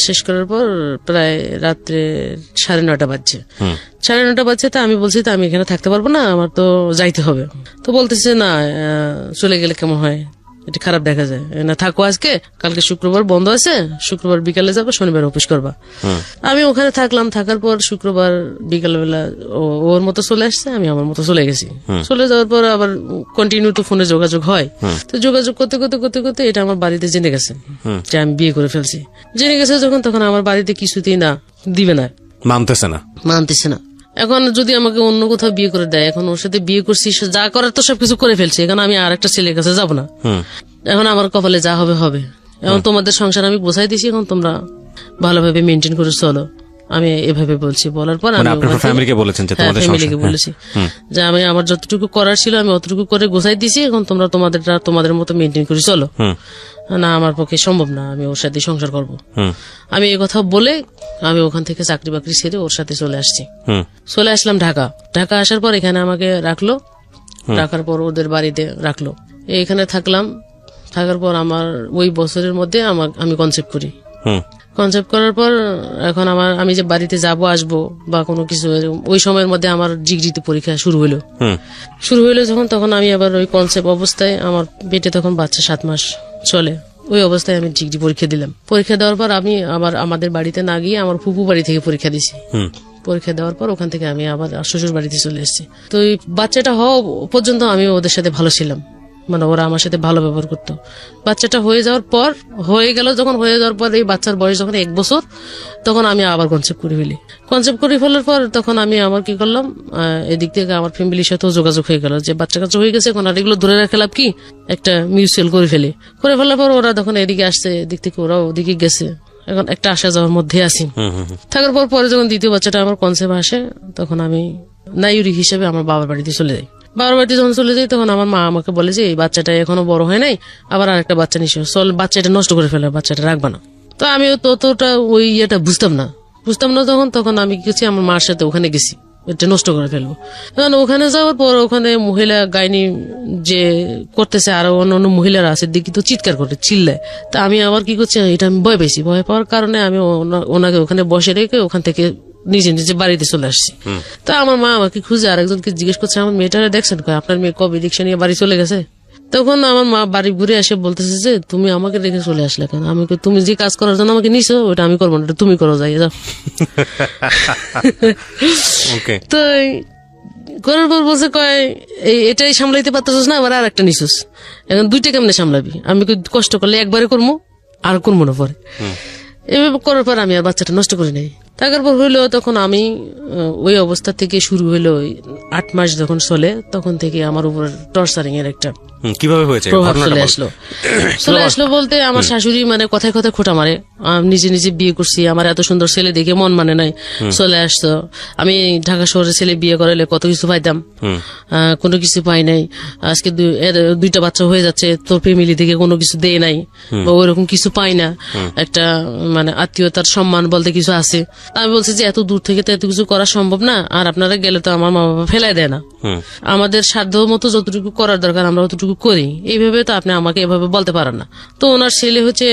শেষ করার পর প্রায় রাত্রে 9:30 বাজছে। 9:30 বাজছে। তা আমি বলছি তো আমি এখানে থাকতে পারবো না, আমার তো যাইতে হবে। তো বলতেছে না চলে গেলে কেমন হয়, এটা খারাপ দেখা যায় না, থাকো আজকে, কালকে শুক্রবার বন্ধ আছে, শুক্রবার বিকালে যাবো, শনিবার অফিস করবা। আমি ওখানে থাকলাম। থাকার পর শুক্রবার বিকালবেলা ওর মতো চলে আসছে, আমি আমার মতো চলে গেছি। চলে যাওয়ার পর আবার কন্টিনিউ তো ফোনে যোগাযোগ হয়। তো যোগাযোগ করতে করতে করতে করতে এটা আমার বাড়িতে জেনে গেছে যে আমি বিয়ে করে ফেলছি। জেনে গেছে যখন, তখন আমার বাড়িতে কিছুতেই না দিবে না, মানতেছে না। এখন যদি আমাকে অন্য কোথাও বিয়ে করে দেয়, এখন ওর সাথে বিয়ে করছি, যা করার তো সবকিছু করে ফেলছি, এখন আমি আর একটা ছেলের কাছে যাবো না। এখন আমার কপালে যা হবে হবে। এখন তোমাদের সংসার আমি বোঝাই দিছি, এখন তোমরা ভালোভাবে মেনটেন করে চলো, আমি এভাবে বলছি। বলার পর আমি ফ্যামিলিকে বলেছি যে আমি আমার যতটুকু করার ছিল আমি অতটুকু করে গোছাই দিছি, এখন তোমরা তোমাদের মতো মেনটেন করে চলো। না, আমার পক্ষে সম্ভব না, আমি ওর সাথে সংসার করবো। আমি এই কথা বলে আমি ওখান থেকে চাকরি বাকরি ছেড়ে ওর সাথে চলে আসছি। চলে আসলাম ঢাকা আসার পর এখানে আমাকে রাখলো। রাখার পর ওদের বাড়িতে রাখলো, এখানে থাকলাম। থাকার পর আমার ওই বছরের মধ্যে আমি কনসেপ্ট করি। কনসেপ্ট করার পর এখন আমি যে বাড়িতে যাবো আসবো বা কোনো কিছু, ওই সময়ের মধ্যে আমার ডিগ্রিতে পরীক্ষা শুরু হইলো যখন, তখন আমি আবার ওই কনসেপ্ট অবস্থায়, আমার পেটে তখন বাচ্চা 7 মাস চলে, ওই অবস্থায় আমি ডিগ্রি পরীক্ষা দিলাম। পরীক্ষা দেওয়ার পর আমি আমাদের বাড়িতে না গিয়ে আমার ফুপু বাড়ি থেকে পরীক্ষা দিছি। পরীক্ষা দেওয়ার পর ওখান থেকে আমি আবার শ্বশুর বাড়িতে চলে এসেছি। তো এই বাচ্চাটা হওয়া পর্যন্ত আমি ওদের সাথে ভালো ছিলাম, মানে ওরা আমার সাথে ভালো ব্যবহার করতো। বাচ্চাটা হয়ে যাওয়ার পর এই বাচ্চার বয়স যখন 1 বছর, তখন আমি আবার কনসেপ্ট করে ফেলার পর তখন আমি আমার কি করলাম, এদিক থেকে আমার ফ্যামিলির সাথেও যোগাযোগ হয়ে গেল যে বাচ্চা কাচ্চা হয়ে গেছে, এখন আর এগুলো ধরে রাখা লাভ কি, একটা মিউচুয়াল করে ফেলার পর ওরা তখন এদিকে আসছে, এদিক থেকে ওরাও ওদিকে গেছে। এখন একটা আসা যাওয়ার মধ্যে আছি। থাকার পর পরে যখন দ্বিতীয় বাচ্চাটা আমার কনসেপ্ট আসে, তখন আমি নাইউরি হিসেবে আমার বাবার বাড়িতে চলে যাই। বাবার বাড়িতে যখন চলে যাই, তখন আমার মা আমাকে বলে যে এই বাচ্চাটা এখনো বড় হয় নাই, আবার আরেকটা বাচ্চা নিশ্চয়, চল বাচ্চাটা নষ্ট করে ফেলে, বাচ্চাটা রাখবা না। তো আমিও ততটা ওই বুঝতাম না তখন আমি গেছি আমার মার সাথে, ওখানে গেছি এটা নষ্ট করে ফেলবো। কারণ ওখানে যাওয়ার পর ওখানে মহিলা গাইনি যে করতেছে আরো অন্য মহিলারা আছে দেখি তো চিৎকার করে চিল্লায়। তা আমি আবার কি করছি, এটা আমি ভয় পেয়েছি, ভয় পাওয়ার কারণে আমি ওনাকে ওখানে বসে রেখে ওখান থেকে নিজে নিজে বাড়িতে চলে আসছি। তা আমার মা আমাকে খুঁজে আরেকজনকে জিজ্ঞেস করছে, আমার মেয়েটারে দেখছেন, আপনার মেয়ে কবে রিক্সা নিয়ে বাড়ি চলে গেছে? তখন আমার মা বাড়ি ঘুরে এসে বলতেছে যে তুমি আমাকে রেখে চলে আসলে কেন? আমি তুমি যে কাজ করার জন্য আমাকে নিছো ওটা আমি করবো না, তুমি করো, যাই যাও। তো করার পর বলছে কয় এটাই সামলাইতে পারতেছিস না, আবার আর একটা নিছিস, এখন দুইটা কেমনে সামলাবি? আমি কষ্ট করলে একবারে করবো আর করবো না পরে। এভাবে করার পর আমি আর বাচ্চাটা নষ্ট করি নাই। থাকার পর হইলো তখন আমি ওই অবস্থা থেকে শুরু হইলো 8 মাস যখন চলে তখন থেকে আমার উপর টর্চারিং এর একটা কিভাবে হয়েছে প্রভাব চলে আসলো বলতে আমার শাশুড়ি মানে কথায় কথায় খোঁটা মারে, নিজে নিজে বিয়ে করছি, আমার এত সুন্দর ছেলে দেখে মন মানে নাই, চলে আসতো। আমি ঢাকা শহরে ছেলে বিয়ে করালে কত কিছু পাইতাম, কোনো কিছু পাই নাই। আজকে দুইটা বাচ্চা হয়ে যাচ্ছে, তোর ফ্যামিলি থেকে কোনো কিছু দেয় নাই বা ওইরকম কিছু পাই না, একটা মানে আত্মীয়তার সম্মান বলতে কিছু আছে। আমি বলছি যে এত দূর থেকে তো এত কিছু করা সম্ভব না, আর আপনারা গেলে তো আমার মা বাবা ফেলাই দেয় না, আমাদের সাধ্য মতো যতটুকু করার দরকার আমরা অতটুকু করি, এইভাবে তো আপনি আমাকে এভাবে বলতে পারেন না। তো ওনার ছেলে হচ্ছে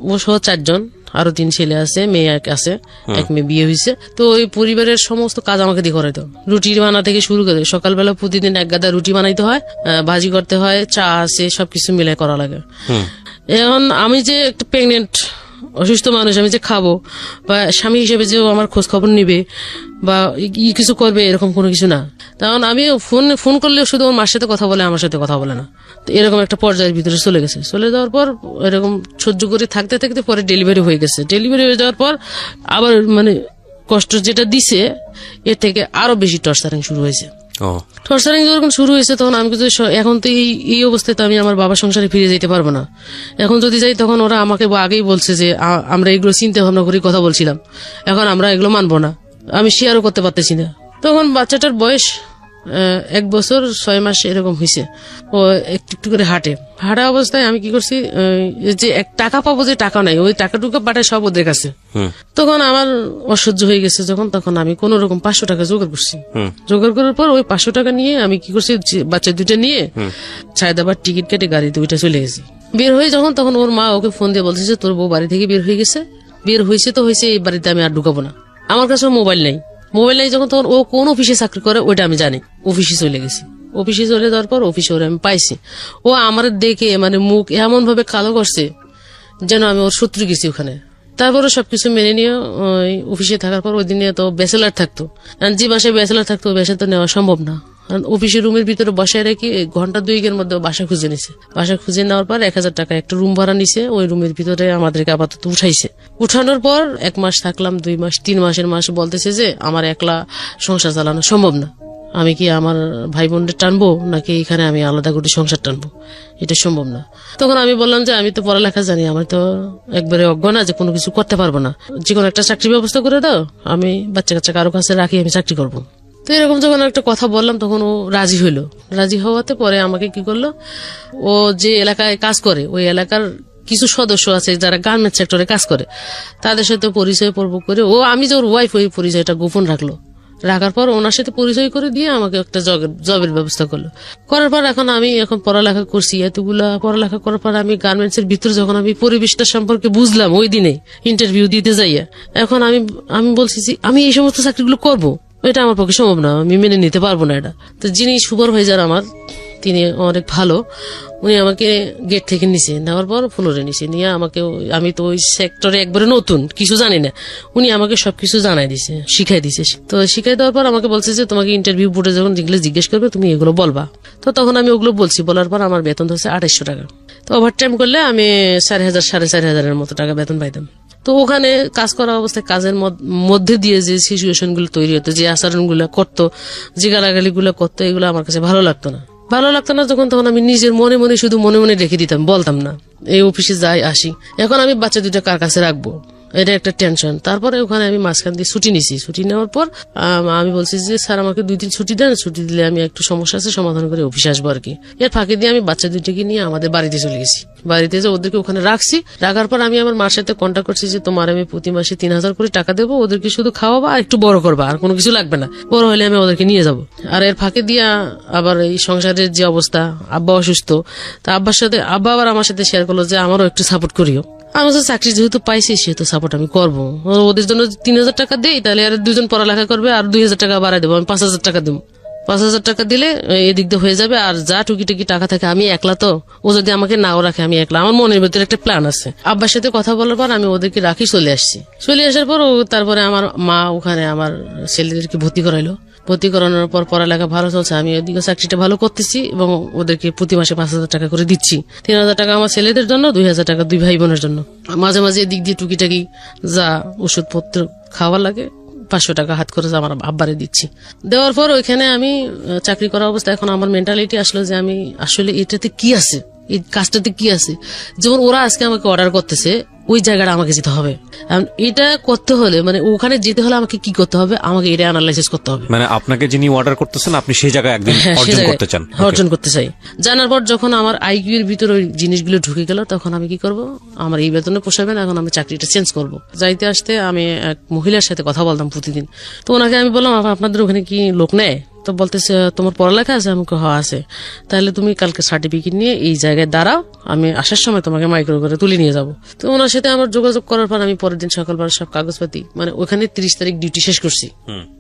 ও সহ 4 জন, আরো 3 ছেলে আছে, মেয়ে এক আছে, এক মেয়ে বিয়ে হয়েছে। তো ওই পরিবারের সমস্ত কাজ আমাকে দিয়ে করাইতো, রুটি বানা থেকে শুরু করে সকালবেলা প্রতিদিন 1 গাদা রুটি বানাইতে হয়, ভাজি করতে হয়, চা আছে, সবকিছু মিলাই করা লাগে। এখন আমি যে একটা প্রেগনেন্ট অসুস্থ মানুষ, আমি যে খাবো বা স্বামী হিসেবে যে আমার খোঁজ খবর নিবে বা কিছু করবে এরকম কোনো কিছু না। তখন আমি ফোন করলেও শুধু ওর মার সাথে কথা বলে, আমার সাথে কথা বলে না। এরকম একটা পর্যায়ের ভিতরে চলে গেছে। চলে যাওয়ার পর এরকম সহ্য করে থাকতে থাকতে পরে ডেলিভারি হয়ে গেছে। ডেলিভারি হয়ে যাওয়ার পর আবার মানে কষ্ট যেটা দিছে এর থেকে আরো বেশি টর্চারিং শুরু হয়েছে। টর্চারিং যখন শুরু হয়েছে তখন আমি কিছু, এখন তো এই অবস্থায় তো আমি আমার বাবার সংসারে ফিরে যেতে পারবো না। এখন যদি যাই তখন ওরা আমাকে আগেই বলছে যে আমরা এগুলো চিন্তা ভাবনা করে কথা বলছিলাম, এখন আমরা এগুলো মানবো না, আমি শেয়ারও করতে পারতেছি না। তখন বাচ্চাটার বয়স 1 বছর 6 মাস এরকম হয়েছে। ও একটু একটু করে হাঁটা অবস্থায় আমি কি করছি, যে টাকা পাবো, যে টাকা নাই ওই টাকাটুকু পাঠায় সব ওদের কাছে। তখন আমার অসহ্য হয়ে গেছে যখন, তখন আমি কোন রকম 500 টাকা জোগাড় করছি। জোগাড় করার পর ওই 500 টাকা নিয়ে আমি কি করছি, বাচ্চা 2টা নিয়ে ছায়দাবাদ টিকিট কেটে গাড়ি 2টা চলে গেছি। বের হয়ে যখন তখন ওর মা ওকে ফোন দিয়ে বলছে যে তোর বউ বাড়ি থেকে বের হয়ে গেছে, বের হয়েছে তো হয়েছে, এই বাড়িতে আমি আর ঢুকাবো না। আমার কাছে মোবাইল নেই যখন, তখন ও কোন অফিসে চাকরি করে ওইটা আমি জানি। অফিসে চলে গেছি, অফিসে চলে যাওয়ার পর অফিসে ওরা আমি পাইছি। ও আমার দেখে মানে মুখ এমন ভাবে কালো করছে যেন আমি ওর শত্রু গেছি ওখানে। তারপরে সবকিছু মেনে নিয়ে ওই অফিসে থাকার পর ওই দিনে তো ব্যাচেলার থাকতো, যে বাসায় ব্যাচেলার থাকতো বাসা তো নেওয়া সম্ভব না। অফিসের রুমের ভিতরে বসায় রেখে ঘন্টা 2 মধ্যে বাসা খুঁজে নিছে। বাসা খুঁজে নেওয়ার পর 1000 টাকা একটা রুম ভাড়া নিছে, ওই রুমের ভিতরে আমাদেরকে আপাতত উঠাইছে। উঠানোর পর 1 মাস থাকলাম, 2 মাস, 3 মাসের মাস বলতেছে যে আমার একলা সংসার চালানো সম্ভব না, আমি কি আমার ভাই বোনদের টানবো নাকি এখানে আমি আলাদা করে সংসার টানবো, এটা সম্ভব না। তখন আমি বললাম যে আমি তো পড়ালেখা জানি, আমার তো একবারে অজ্ঞ না যে কোনো কিছু করতে পারবো না, যে কোনো একটা চাকরির ব্যবস্থা করে দাও, আমি বাচ্চা কাচ্চা কারো কাছে রাখি, আমি চাকরি করবো। তো এরকম যখন একটা কথা বললাম তখন ও রাজি হইলো। রাজি হওয়াতে পরে আমাকে কি করলো, ও যে এলাকায় কাজ করে ওই এলাকার কিছু সদস্য আছে যারা গার্মেন্টস সেক্টরে কাজ করে, তাদের সাথে পরিচয় পর্ব করে ও, আমি যে ওর ওয়াইফ, ওই পরিচয়টা গোপন রাখার পর ওনার সাথে পরিচয় করে দিয়ে আমাকে একটা জবের ব্যবস্থা করলো। করার পর এখন আমি পড়ালেখা করছি, এতগুলা পড়ালেখা করার পর আমি গার্মেন্টস এর ভিতরে যখন আমি পরিবেশটা সম্পর্কে বুঝলাম ওই দিনে ইন্টারভিউ দিতে যাইয়া, এখন আমি বলছি যে আমি এই সমস্ত চাকরিগুলো করবো, এটা আমার পক্ষে সম্ভব না, আমি মেনে নিতে পারবো না এটা। তো যিনি সুপারভাইজার আমার, তিনি অনেক ভালো, উনি আমাকে গেট থেকে নিচে নেওয়ার পর ফ্লোরে নিচে নিয়ে আমাকে, আমি তো ওই সেক্টরে একবারে নতুন, কিছু জানি না, উনি আমাকে সবকিছু জানাই দিছে, শিখাই দিছে। তো শিখাই দেওয়ার পর আমাকে বলছে যে তোমাকে ইন্টারভিউ বোর্ডে যখন যেগুলো জিজ্ঞেস করবে তুমি এগুলো বলবা। তো তখন আমি ওগুলো বলছি, বলার পর আমার বেতন হচ্ছে 2800 টাকা। তো ওভার টাইম করলে আমি 4000 4500 মতো টাকা বেতন পাইতাম। তো ওখানে কাজ করা অবস্থায় কাজের মধ্যে দিয়ে যে সিচুয়েশন গুলো তৈরি হতো, যে আচরণ গুলো করতো, যে গালাগালি গুলো করতো, এগুলো আমার কাছে ভালো লাগতো না। যখন তখন আমি নিজের মনে মনে শুধু মনে মনে রেখে দিতাম, বলতাম না, এই অফিসে যাই আসি। এখন আমি বাচ্চা 2টা কার কাছে রাখবো, এটা একটা টেনশন। তারপরে ওখানে আমি মাঝখান দিয়ে ছুটি নিছি। ছুটি নেওয়ার পর আমি বলছি যে স্যার আমাকে 2 দিন ছুটি দেন, ছুটি দিলে আমি একটু সমস্যা আছে সমাধান করে অফিসে আসবো আর কি। এর ফাঁকে দিয়ে আমি বাচ্চা দুইটাকে নিয়ে আমাদের বাড়িতে চলে গেছি। বাড়িতে যে ওদেরকে ওখানে রাখছি, রাখার পর আমি আমার মার সাথে কন্ট্যাক্ট করছি যে তোমার আমি প্রতি মাসে 3000 করে টাকা দেবো, ওদেরকে শুধু খাওয়াবা আর একটু বড় করবা, আর কোনো কিছু লাগবে না, বড় হলে আমি ওদেরকে নিয়ে যাব। আর এর ফাঁকে দিয়া আবার এই সংসারের যে অবস্থা, আব্বা অসুস্থ, তা আব্বার সাথে আব্বা আবার আমার সাথে শেয়ার করলো যে আমারও একটু সাপোর্ট করিও। আমি তো চাকরি যেহেতু পাইছি সেহেতু সাপোর্ট আমি করবো। ওদের জন্য 3000 টাকা দেই, তাহলে আর 2 জন পড়ালেখা করবে, আর 2000 টাকা বাড়াই দেবো, আমি 5000 টাকা দেবো। 5000 টাকা দিলে এদিক দিয়ে হয়ে যাবে। আর যা টুকিটাকি টাকা থাকে, আমি একলা তো, ও যদি আমাকে নাও রাখে আমি একলা, আমার মনের ভিতরে একটা প্ল্যান আছে। আব্বার সাথে কথা বলার পর আমি ওদেরকে রাখি চলে আসছি। চলে আসার পর তারপরে আমার মা ওখানে আমার ছেলেদেরকে ভর্তি করাইলো। ভর্তি করানোর পর পড়ালেখা ভালো চলছে, আমি ওদিকে চাকরিটা ভালো করতেছি এবং ওদেরকে প্রতি মাসে 5000 টাকা করে দিচ্ছি। 3000 টাকা আমার ছেলেদের জন্য, 2000 টাকা 2 ভাই বোনের জন্য। মাঝে মাঝে এদিক দিয়ে টুকিটাকি যা ওষুধপত্র খাওয়া লাগে 500 টাকা হাত খরচ আমার আব্বারে দিচ্ছি। দেওয়ার পর ওইখানে আমি চাকরি করা অবস্থায় এখন আমার মেন্টালিটি আসলো যে আমি আসলে এটাতে কি আছে, এই কাজটাতে কি আছে। যেমন ওরা আজকে আমাকে অর্ডার করতেছে, ওই জায়গাটা আমাকে যেতে হবে। এটা করতে হলে মানে ওখানে যেতে হলে আমাকে কি করতে হবে, আমাকে এটা অ্যানালাইসিস করতে হবে। মানে আপনাকে যিনি অর্ডার করতেছেন আপনি সেই জায়গায় একদিন অর্জন করতে চান। অর্জন করতে চাই। জানার পর যখন আমার আইকিউ এর ভিতরে ওই জিনিসগুলো ঢুকে গেল, তখন আমি কি করব, আমার এই বেতনে পোষাবে না, এখন আমি চাকরিটা চেঞ্জ করব। যাইতে আসতে আমি এক মহিলার সাথে কথা বলতাম প্রতিদিন। তো ওনাকে আমি বললাম আপনাদের ওখানে কি লোক নেয়? তো বলতেছে তোমার পড়ালেখা আছে? আমাকে হওয়া আছে। তাহলে তুমি কালকে সার্টিফিকেট নিয়ে এই জায়গায় দাঁড়াও, আমি আসার সময় তোমাকে মাইক্রো করে তুলে নিয়ে যাবো। তো ওনার সাথে আমার যোগাযোগ করার পর আমি পরের দিন সকালবেলা সব কাগজপাতি, মানে ওখানে 30 তারিখ ডিউটি শেষ করছি,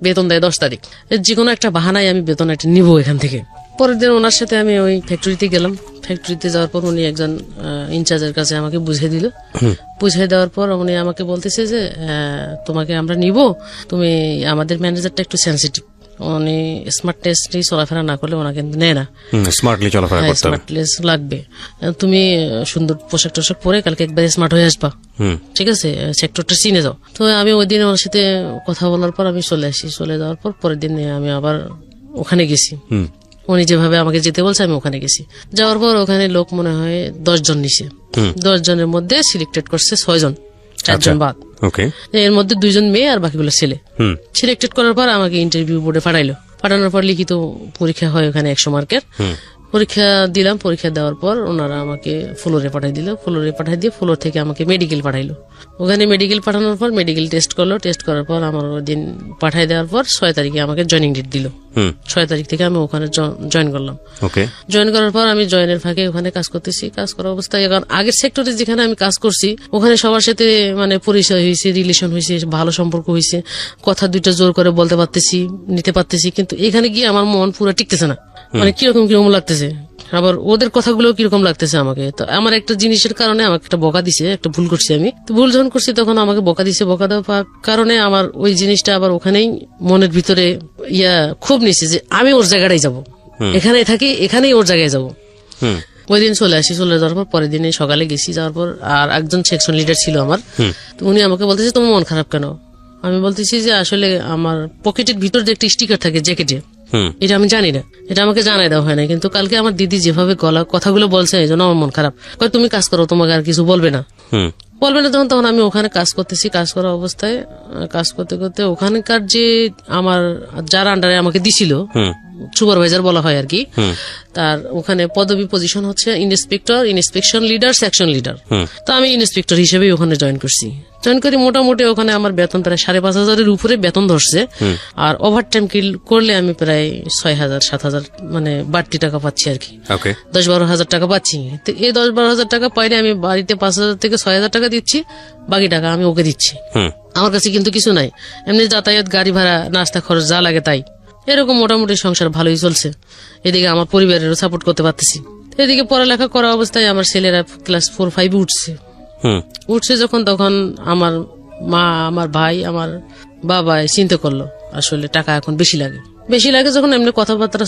বেতন দেয় 10 তারিখ। যে কোনো একটা বাহানায় আমি বেতন একটা নিবো এখান থেকে। পরের দিন ওনার সাথে আমি ওই ফ্যাক্টরিতে গেলাম। ফ্যাক্টরিতে যাওয়ার পর উনি একজন ইনচার্জের কাছে আমাকে বুঝিয়ে দিল। বুঝিয়ে দেওয়ার পর উনি আমাকে বলতেছে যে তোমাকে আমরা নিব, তুমি আমাদের ম্যানেজারটা একটু সেন্সিটিভ, উনি স্মার্টনেসলি চলাফেরা না করলে ওনাকে নেয় না। স্মার্টলি চলাফেরা করতে হবে, স্মার্টনেস লাগবে। তুমি সুন্দর পোশাক টোশাক পরে কালকে একবার স্মার্ট হয়ে আসবা, ঠিক আছে, সেক্টরটা চিনে যাও। তো আমি ওই দিন ওনার সাথে কথা বলার পর আমি চলে আসি। চলে যাওয়ার পর পরের দিন আমি আবার ওখানে গেছি। উনি যেভাবে আমাকে যেতে বলছে আমি ওখানে গেছি। যাওয়ার পর ওখানে লোক মনে হয় 10 জন নিছে। 10 জনের মধ্যে সিলেক্টেড করছে 6 জন, 4 জন বাদ। এর মধ্যে 2 জন মেয়ে আর বাকিগুলো ছেলে। সিলেক্টেড করার পর আমাকে ইন্টারভিউ বোর্ডে পাঠাইলো। পাঠানোর পর লিখিত পরীক্ষা হয় ওখানে 100 মার্কের। পরীক্ষা দিলাম। পরীক্ষা দেওয়ার পর ওনারা আমাকে ফ্লোরে পাঠাই দিল। ফ্লোরে পাঠাই দিয়ে ফ্লোর থেকে আমাকে মেডিকেল পাঠাইলো। ওখানে মেডিকেল পাঠানোর পর মেডিকেল টেস্ট করলো। টেস্ট করার পর আমার ওই দিন পাঠাই দেওয়ার পর 6 তারিখে আমাকে জয়নিং ডেট দিল। 6 তারিখ থেকে আমি ওখানে জয়েন করলাম। জয়েন করার পর আমি জয়েনের ফাঁকে ওখানে কাজ করতেছি। কাজ করা অবস্থায় এখন আগের সেক্টরে যেখানে আমি কাজ করছি ওখানে সবার সাথে মানে পরিচয় হয়েছে, রিলেশন হয়েছে, ভালো সম্পর্ক হয়েছে, কথা দুইটা জোর করে বলতে পারতেছি, নিতে পারতেছি। কিন্তু এখানে গিয়ে আমার মন পুরো টিকতেছে না, মানে কিরকম কিরকম লাগতেছে, আবার ওদের কথাগুলো কিরকম লাগতেছে আমাকে। তো আমার একটা জিনিসের কারণে আমাকে একটা বকা দিছে, একটা ভুল করছি আমি। তো ভুল যখন করছি তখন আমাকে বকা দিছে। বকা দেওয়ার কারণে আমার ওই জিনিসটা আবার ওখানেই মনের ভিতরে খুব নিছে যে আমি ওর জায়গাটাই যাব, এখানেই থাকি, এখানেই ওর জায়গায় যাব। ওই দিন চলে আসি। চলে যাওয়ার পর পরের দিনে সকালে গেছি। যাওয়ার পর আর একজন সেকশন লিডার ছিল আমার। তো উনি আমাকে বলতেছে তোমার মন খারাপ কেন? আমি বলতেছি যে আসলে আমার পকেটের ভিতর যে একটা স্টিকার থাকে জ্যাকেটে, এটা আমি জানি না, এটা আমাকে জানাই দেওয়া হয় না। কিন্তু কালকে আমার দিদি যেভাবে কথাগুলো বলছে এই জন্য আমার মন খারাপ। তুমি কাজ করো, তোমাকে আর কিছু বলবে না। তখন আমি ওখানে কাজ করতেছি। কাজ করা অবস্থায় কাজ করতে করতে ওখানকার যে আমার যার আন্ডারে আমাকে দিছিল, সুপারভাইজার বলা হয় আর কি, তার ওখানে পদবি পজিশন হচ্ছে inspector, inspection leader, section leader. তো আমি ইন্সপেক্টর হিসেবে ওখানে জয়েন করছি। জয়েন করি মোটামুটি ওখানে আমার বেতন প্রায় 5,500-এর উপরে বেতন ধরছে। আর ওভার টাইম করলে আমি প্রায় 6,000-7,000 মানে বাড়তি টাকা পাচ্ছি আর কি। 10-12 হাজার টাকা পাচ্ছি। তো এই 10-12 হাজার টাকা পাইলে আমি বাড়িতে 5,000 থেকে 6,000 টাকা দিচ্ছি, বাকি টাকা আমি ওকে দিচ্ছি। আমার কাছে কিন্তু কিছু নাই, এমনি যাতায়াত, গাড়ি ভাড়া, নাস্তা খরচ যা লাগে তাই। এরকম মোটামুটি সংসার ভালোই চলছে। এদিকে আমার পরিবারেরও সাপোর্ট করতে পারতেছি। এদিকে পড়ালেখা করা অবস্থায় আমার ছেলেরা ক্লাস 4-5 উঠছে যখন, তখন আমার মা, আমার ভাই, আমার বাবা চিন্তা করলো আসলে টাকা এখন বেশি লাগে যখন এমনি কথাবার্তা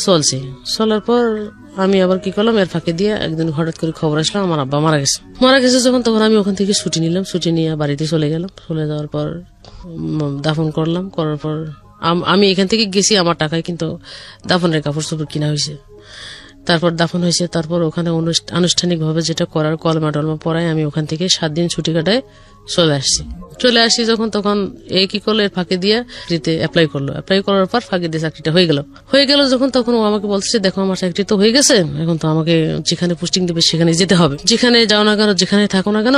চলার পর আমি আবার কি করলাম, এর ফাঁকে দিয়ে একদিন হঠাৎ করে খবর আসলো আমার আব্বা মারা গেছে যখন, তখন আমি ওখান থেকে ছুটি নিলাম। ছুটি নিয়ে বাড়িতে চলে গেলাম। চলে যাওয়ার পর দাফন করলাম। করার পর আমি এখান থেকে গেছি আমার টাকায়, কিন্তু দাফনের কাপড় চোপড় কিনা হয়েছে। তারপর দাফন হয়েছে, তারপর ওখানে আনুষ্ঠানিক ভাবে যেটা করার কলমা টলমা পড়ায় আমি ওখান থেকে 7 দিন ছুটি কাটায় চলে আসি যখন, তখন কি করলো, এর ফাঁকে দিয়ে চাকরিতে অ্যাপ্লাই করার পর ফাঁকে দিয়ে চাকরিটা হয়ে গেল যখন, তখন ও আমাকে বলছে দেখো আমার চাকরি তো হয়ে গেছে, এখন তো আমাকে যেখানে পোস্টিং দেবে সেখানে যেতে হবে, যেখানে যাও না কেন, যেখানে থাকো না কেন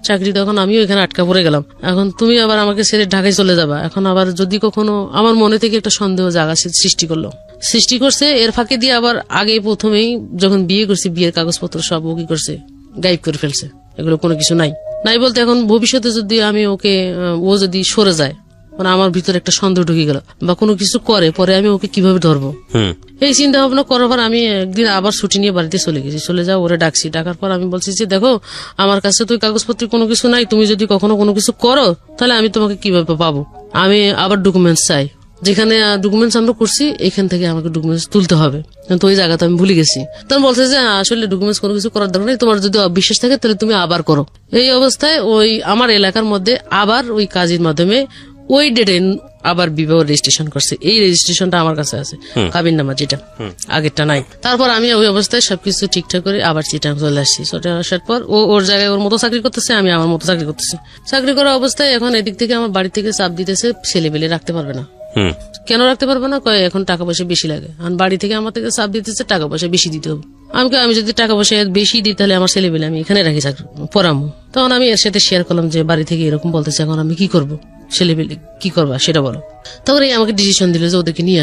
চাকরি, তখন আমিও এখানে আটকা পড়ে গেলাম। এখন তুমি আবার আমাকে ছেড়ে ঢাকায় চলে যাবা, এখন আবার যদি কখনো আমার মনে থেকে একটা সন্দেহ জাগা সৃষ্টি করছে। এর ফাঁকে দিয়ে আবার আগে প্রথমেই যখন বিয়ে করছি, বিয়ের কাগজপত্র সব ও কি করছে, গায়েব করে ফেলছে, এগুলো কোনো কিছু নাই বলতে এখন ভবিষ্যতে যদি আমি ওকে, ও যদি সরে যায়, মানে আমার ভিতরে একটা সন্দেহ ঢুকে গেল বা কোনো কিছু করে, পরে আমি ওকে কিভাবে ধরবো, এই চিন্তা ভাবনা করার পর আমি একদিন আবার ছুটি নিয়ে বাড়িতে চলে যাও, ওরে ডাকার পর আমি বলছি যে দেখো আমার কাছে তো কাগজপত্র কোনো কিছু নাই, তুমি যদি কখনো কোনো কিছু করো তাহলে আমি তোমাকে কিভাবে পাবো, আমি আবার ডকুমেন্টস চাই, যেখানে ডকুমেন্টস আমরা করছি এখান থেকে আমাকে ডকুমেন্টস তুলতে হবে, কিন্তু ওই জায়গাতে আমি ভুলে গেছি। তখন বলছে যে আসলে ডকুমেন্টস কোনো কিছু করার দরকার নেই, তোমার যদি অবিশ্বাস থাকে তাহলে তুমি আবার করো। এই অবস্থায় ওই আমার এলাকার মধ্যে আবার ওই কাজের মাধ্যমে ওই ডেটে আবার বিবাহ রেজিস্ট্রেশন করছে, এই রেজিস্ট্রেশনটা আমার কাছে আছে, কাবিন নামা যেটা, আগেরটা নাই। তারপর আমি ওই অবস্থায় সবকিছু ঠিকঠাক করে আবার চিটাং চলে আসছি। চলে আসার পর ও ওর জায়গায় ওর মতো চাকরি করতেছে, আমি আমার মতো চাকরি করতেছি। চাকরি করা অবস্থায় এখন এদিক থেকে আমার বাড়ি থেকে চাপ দিতেছে, ছেলে পেলে রাখতে পারবে না। কেন রাখতে পারবে না, কয় এখন টাকা পয়সা বেশি লাগে, আর বাড়ি থেকে আমার থেকে চাপ দিতেছে টাকা পয়সা বেশি দিতে হবে। আমি যদি টাকা পয়সা বেশি দিই তাহলে আমার ছেলে পেলে আমি এখানে রাখি চাকরি পড়ামো। তখন আমি এর সাথে শেয়ার করলাম যে বাড়ি থেকে এরকম বলতেছে, এখন আমি কি করবো, ছেলে পেলে কি করবা সেটা বলো। তখন এই আমাকে ডিসিশন দিল যে ওদেরকে নিয়ে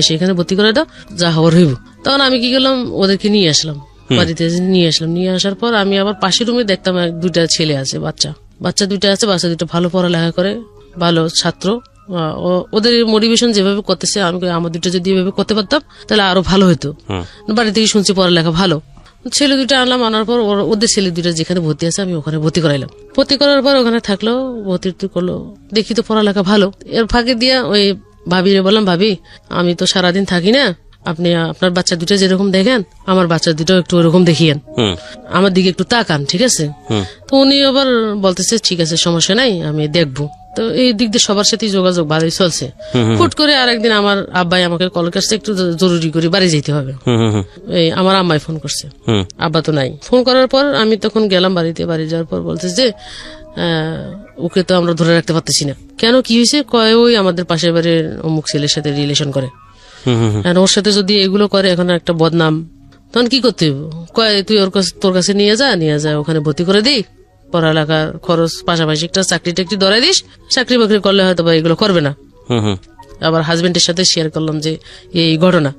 এসে এখানে ভর্তি করে দাও, যা হওয়ার হইব। তখন আমি কি করলাম, ওদেরকে নিয়ে আসলাম বাড়িতে, নিয়ে আসার পর আমি আবার পাশের রুমে দেখতাম 2টা ছেলে আছে, বাচ্চা 2টা আছে, বাচ্চা 2টা ভালো পড়ালেখা করে, ভালো ছাত্র, ওদের মোটিভেশন যেভাবে করতেছে, আমি আমার 2টা যদি এভাবে করতে পারতাম তাহলে আরো ভালো হতো। বাড়ি থেকে শুনছি পড়ালেখা ভালো, ছেলে 2টা আনার পর ওদের ছেলে 2টা যেখানে ভর্তি আছে আমি ওখানে ভর্তি করাইলাম। ভর্তি করার পর ওখানে থাকলো, ভর্তি করলো, দেখি তো পড়ালেখা ভালো। এর ফাঁকে দিয়া ওই ভাবিরে বললাম, ভাবি আমি তো সারাদিন থাকি না, আপনি আপনার বাচ্চা 2টা যেরকম দেখেন আমার বাচ্চা 2টা একটু ওরকম দেখিয়েন, আমার দিকে একটু তাকান, ঠিক আছে? তো উনি আবার বলতেছে ঠিক আছে সমস্যা নাই, আমি দেখবো। তো এই দিক দিয়ে সবার সাথে যোগাযোগ ভালোই চলছে। হুট করে আরেকদিন আমার আব্বাই আমাকে কল করছে, একটু জরুরি করে বাড়ি যেতে হবে। এই আমার আম্মাই ফোন করছে, আব্বা তো নাই। ফোন করার পর আমি তখন গেলাম বাড়িতে। বাড়ি যাওয়ার পর বলছে যে ওকে তো আমরা ধরে রাখতে পারতেছি না। কেন, কি হয়েছে? কয় ওই আমাদের পাশের বাড়ির অমুক ছেলের সাথে রিলেশন করে, ওর সাথে যদি এগুলো করে এখন একটা বদনাম, তখন কি করতে হবে? কয় তুই তোর কাছে নিয়ে যা, ওখানে ভর্তি করে দিই, পড়ালেখার খরচ পাশাপাশি একটা চাকরি টাকরি ধরাই দিস, চাকরি বাকরি করলে হয়তো বা এগুলো করবে না। আবার হাজবেন্ডের সাথে শেয়ার করলাম যে এই ঘটনা,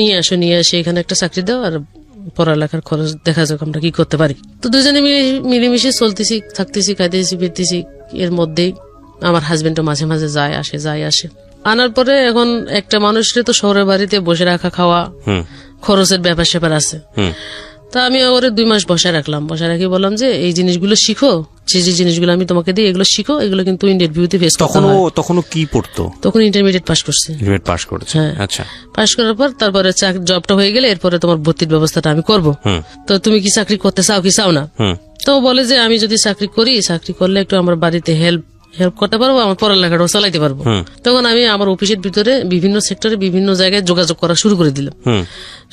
নিয়ে আসে এখানে একটা চাকরি দাও, আর পড়ালেখার খরচ দেখা যাক আমরা কি করতে পারি। তো দুজনে মিলেমিশে চলতেছি, থাকতেছি, খাইতেছি, ফিরতেছি। এর মধ্যেই আমার হাজবেন্ডও মাঝে মাঝে যায় আসে। আনার পরে এখন একটা মানুষের তো শহরের বাড়িতে বসে রাখা খাওয়া খরচের ব্যাপার স্যাপার আছে। তা আমি ওরে 2 মাস বসায় রাখি, বললাম যে এই জিনিসগুলো শিখো, যে জিনিসগুলো আমি তোমাকে দিই এগুলো শিখো, এগুলো কিন্তু ইন্টারভিউতে ফেস করতে হয়। তখনও কি পড়তো? তখন ইন্টারমিডিয়েট পাস করছে। হ্যাঁ, আচ্ছা। পাস করার পর তারপরে জবটা হয়ে গেলে এরপরে তোমার ভর্তির ব্যবস্থাটা আমি করব। তো তুমি কি চাকরি করতে চাও কি চাও না? তো বলে যে আমি যদি চাকরি করলে একটু আমার বাড়িতে হেল্প করতে পারবো, আমার পড়ালেখাটাও চালাইতে পারবো। তখন আমি আমার অফিসের ভিতরে বিভিন্ন সেক্টরে বিভিন্ন জায়গায় যোগাযোগ করা শুরু করে দিলাম।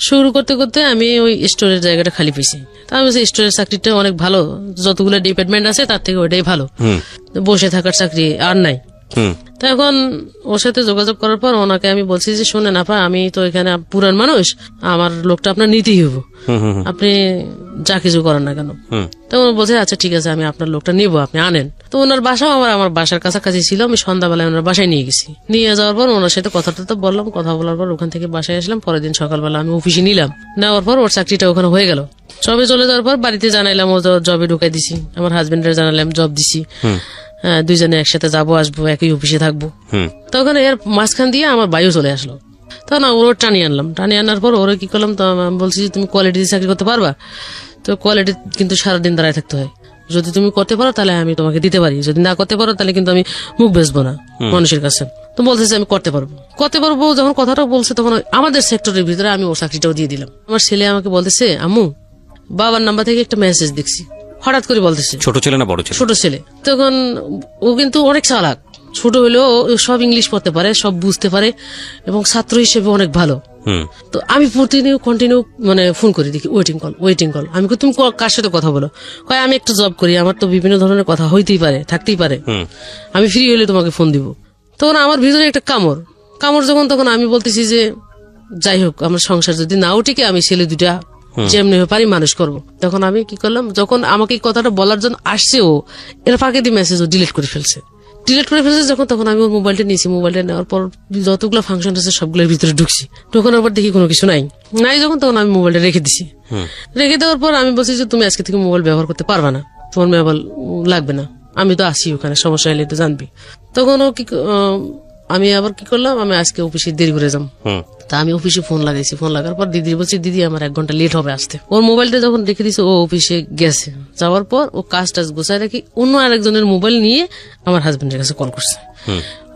শুরু করতে করতে আমি ওই স্টোরের জায়গাটা খালি পেয়েছি। তা আমি স্টোরের চাকরিটা অনেক ভালো, যতগুলো ডিপার্টমেন্ট আছে তার থেকে ওইটাই ভালো, বসে থাকার চাকরি আর নাই। তো এখন ওর সাথে যোগাযোগ করার পর ওনাকে আমি বলছি যে শোনেন আপা, আমি তো এখানে পুরান মানুষ, আমার লোকটা আপনার নিতেই হবো, আপনি যা কিছু করেন না কেন। তখন বলছে আচ্ছা ঠিক আছে, আমি আপনার লোকটা নিবো, আপনি আনেন। তো ওনার বাসাও আমার বাসার কাছাকাছি ছিল, আমি সন্ধ্যাবেলায় ওনার বাসায় নিয়ে গেছি। নিয়ে যাওয়ার পর ওনার সাথে কথা বললাম, কথা বলার পর ওখান থেকে বাসায় আসলাম। পরের দিন সকালবেলা আমি অফিসে নেওয়ার পর ওর চাকরিটা ওখানে হয়ে গেল। সবে চলে যাওয়ার পর বাড়িতে জানাইলাম, ও জবে ঢুকাই দিছি, আমার হাজবেন্ডের জানালাম জব দিছি, দুইজনে একসাথে যাবো আসবো, একই অফিসে থাকবো। তখন এর মাঝখান দিয়ে আমার বায়ু চলে আসলো। তখন ওর টানিয়ে আনার পর ওরা কি করলাম, তো আমি বলছি যে তুমি কোয়ালিটি চাকরি করতে পারবা? তো কোয়ালিটি কিন্তু সারাদিন দাঁড়ায় থাকতে হয়, যদি তুমি করতে পারো তাহলে আমি তোমাকে দিতে পারি, যদি না করতে পারো তাহলে কিন্তু আমি মুখ বেচবো না মানুষের কাছে। তো বলতেছে আমি করতে পারবো। যখন কথাটা বলছে তখন আমাদের সেক্টরের ভিতরে আমি ওর চাকরিটাও দিয়ে দিলাম। আমার ছেলে আমাকে বলতেছে, আম্মু বাবার নাম্বার থেকে একটা মেসেজ দেখছি, হঠাৎ করে বলতেছে। ছোট ছেলে না বড় ছেলে? ছোট ছেলে। তখন ও কিন্তু অনেক চালাক, ছোট হলেও সব ইংলিশ পড়তে পারে, সব বুঝতে পারে এবং ছাত্র হিসেবে অনেক ভালো। তো আমি প্রতিনিয়ত কন্টিনিউ মানে ফোন করি, দেখি ওয়েটিং কল। আমি কই তুমি কার সাথে কথা বলো? কয় আমি একটা জব করি, আমার তো বিভিন্ন ধরনের কথা হইতেই পারে, থাকতেই পারে, আমি ফ্রি হইলে তোমাকে ফোন দিব। তখন আমার ভিতরে একটা কামড় যখন, তখন আমি বলতেছি যে যাই হোক আমার সংসার যদি নাও টিকে আমি ছেলে দুটা যেমনি পারি মানুষ করব। তখন আমি কি করলাম, যখন আমাকে এই কথাটা বলার জন্য আসছে ও, এর ফাঁকে দিয়ে মেসেজ ও ডিলিট করে ফেলছে যখন, তখন আমি ওর মোবাইলটা নিয়েছি। মোবাইলটা নেওয়ার পর যতগুলো ফাংশন আছে সবগুলোর ভিতরে ঢুকছি। ঢোকানোর পর দেখি কোনো কিছু নাই যখন, তখন আমি মোবাইলটা রেখে দিছি। রেখে দেওয়ার পর আমি বলছি যে তুমি আজকে থেকে মোবাইল ব্যবহার করতে পারবা না, তোমার মোবাইল লাগবে না, আমি তো আসি ওখানে, সমস্যা হলে তো জানবি। তখন ও আমি আবার কি করলাম, আমি আজকে অফিসে দেরি করে যাম। তা আমি অফিসে ফোন লাগাইছি। ফোন লাগার পর দিদি বলছি দিদি আমার 1 ঘন্টা লেট হবে আসতে। ওর মোবাইলটা যখন রেখে দিছে, ও অফিসে গেছে। যাওয়ার পর ও কাজ টাজ গোছায় রাখি অন্য আরেকজনের মোবাইল নিয়ে আমার হাজবেন্ডের কাছে কল করছে।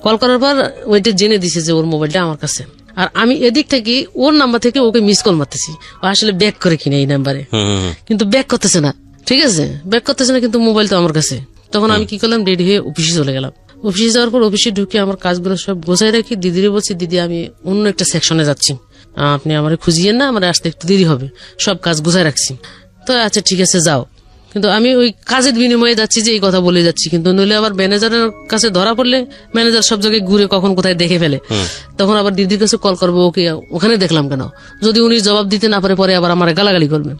কল করার পর ওইটা জেনে দিছে যে ওর মোবাইলটা আমার কাছে। আর আমি এদিক থেকে ওর নাম্বার থেকে ওকে মিস কল মারতেছি, ও আসলে ব্যাক করে কিনা এই নাম্বারে, কিন্তু ব্যাক করতেছে না। ঠিক আছে, ব্যাক করতেছে না, কিন্তু মোবাইল তো আমার কাছে। তখন আমি কি করলাম, রেডি হয়ে অফিসে চলে গেলাম। অফিসে যাওয়ার পর অফিসে ঢুকে আমার কাজগুলো সব গোছাই রাখি। দিদিরে বলছি দিদি আমি অন্য একটা সেকশনে যাচ্ছি, আপনি আমার খুঁজিয়েন না, আমার আসতে একটু দেরি হবে, সব কাজ গোছাই রাখছি। তো আচ্ছা ঠিক আছে যাও। কিন্তু আমি ওই কাজের বিনিময়ে যাচ্ছি যে এই কথা বলে যাচ্ছি, কিন্তু নইলে আবার ম্যানেজারের কাছে ধরা পড়লে ম্যানেজার সব জায়গায় ঘুরে কখন কোথায় দেখে ফেলে। তখন আবার দিদির কাছে কল করবো, ওকে ওখানে দেখলাম কেন, যদি উনি জবাব দিতে না পারে পরে আবার আমার গালাগালি করবে।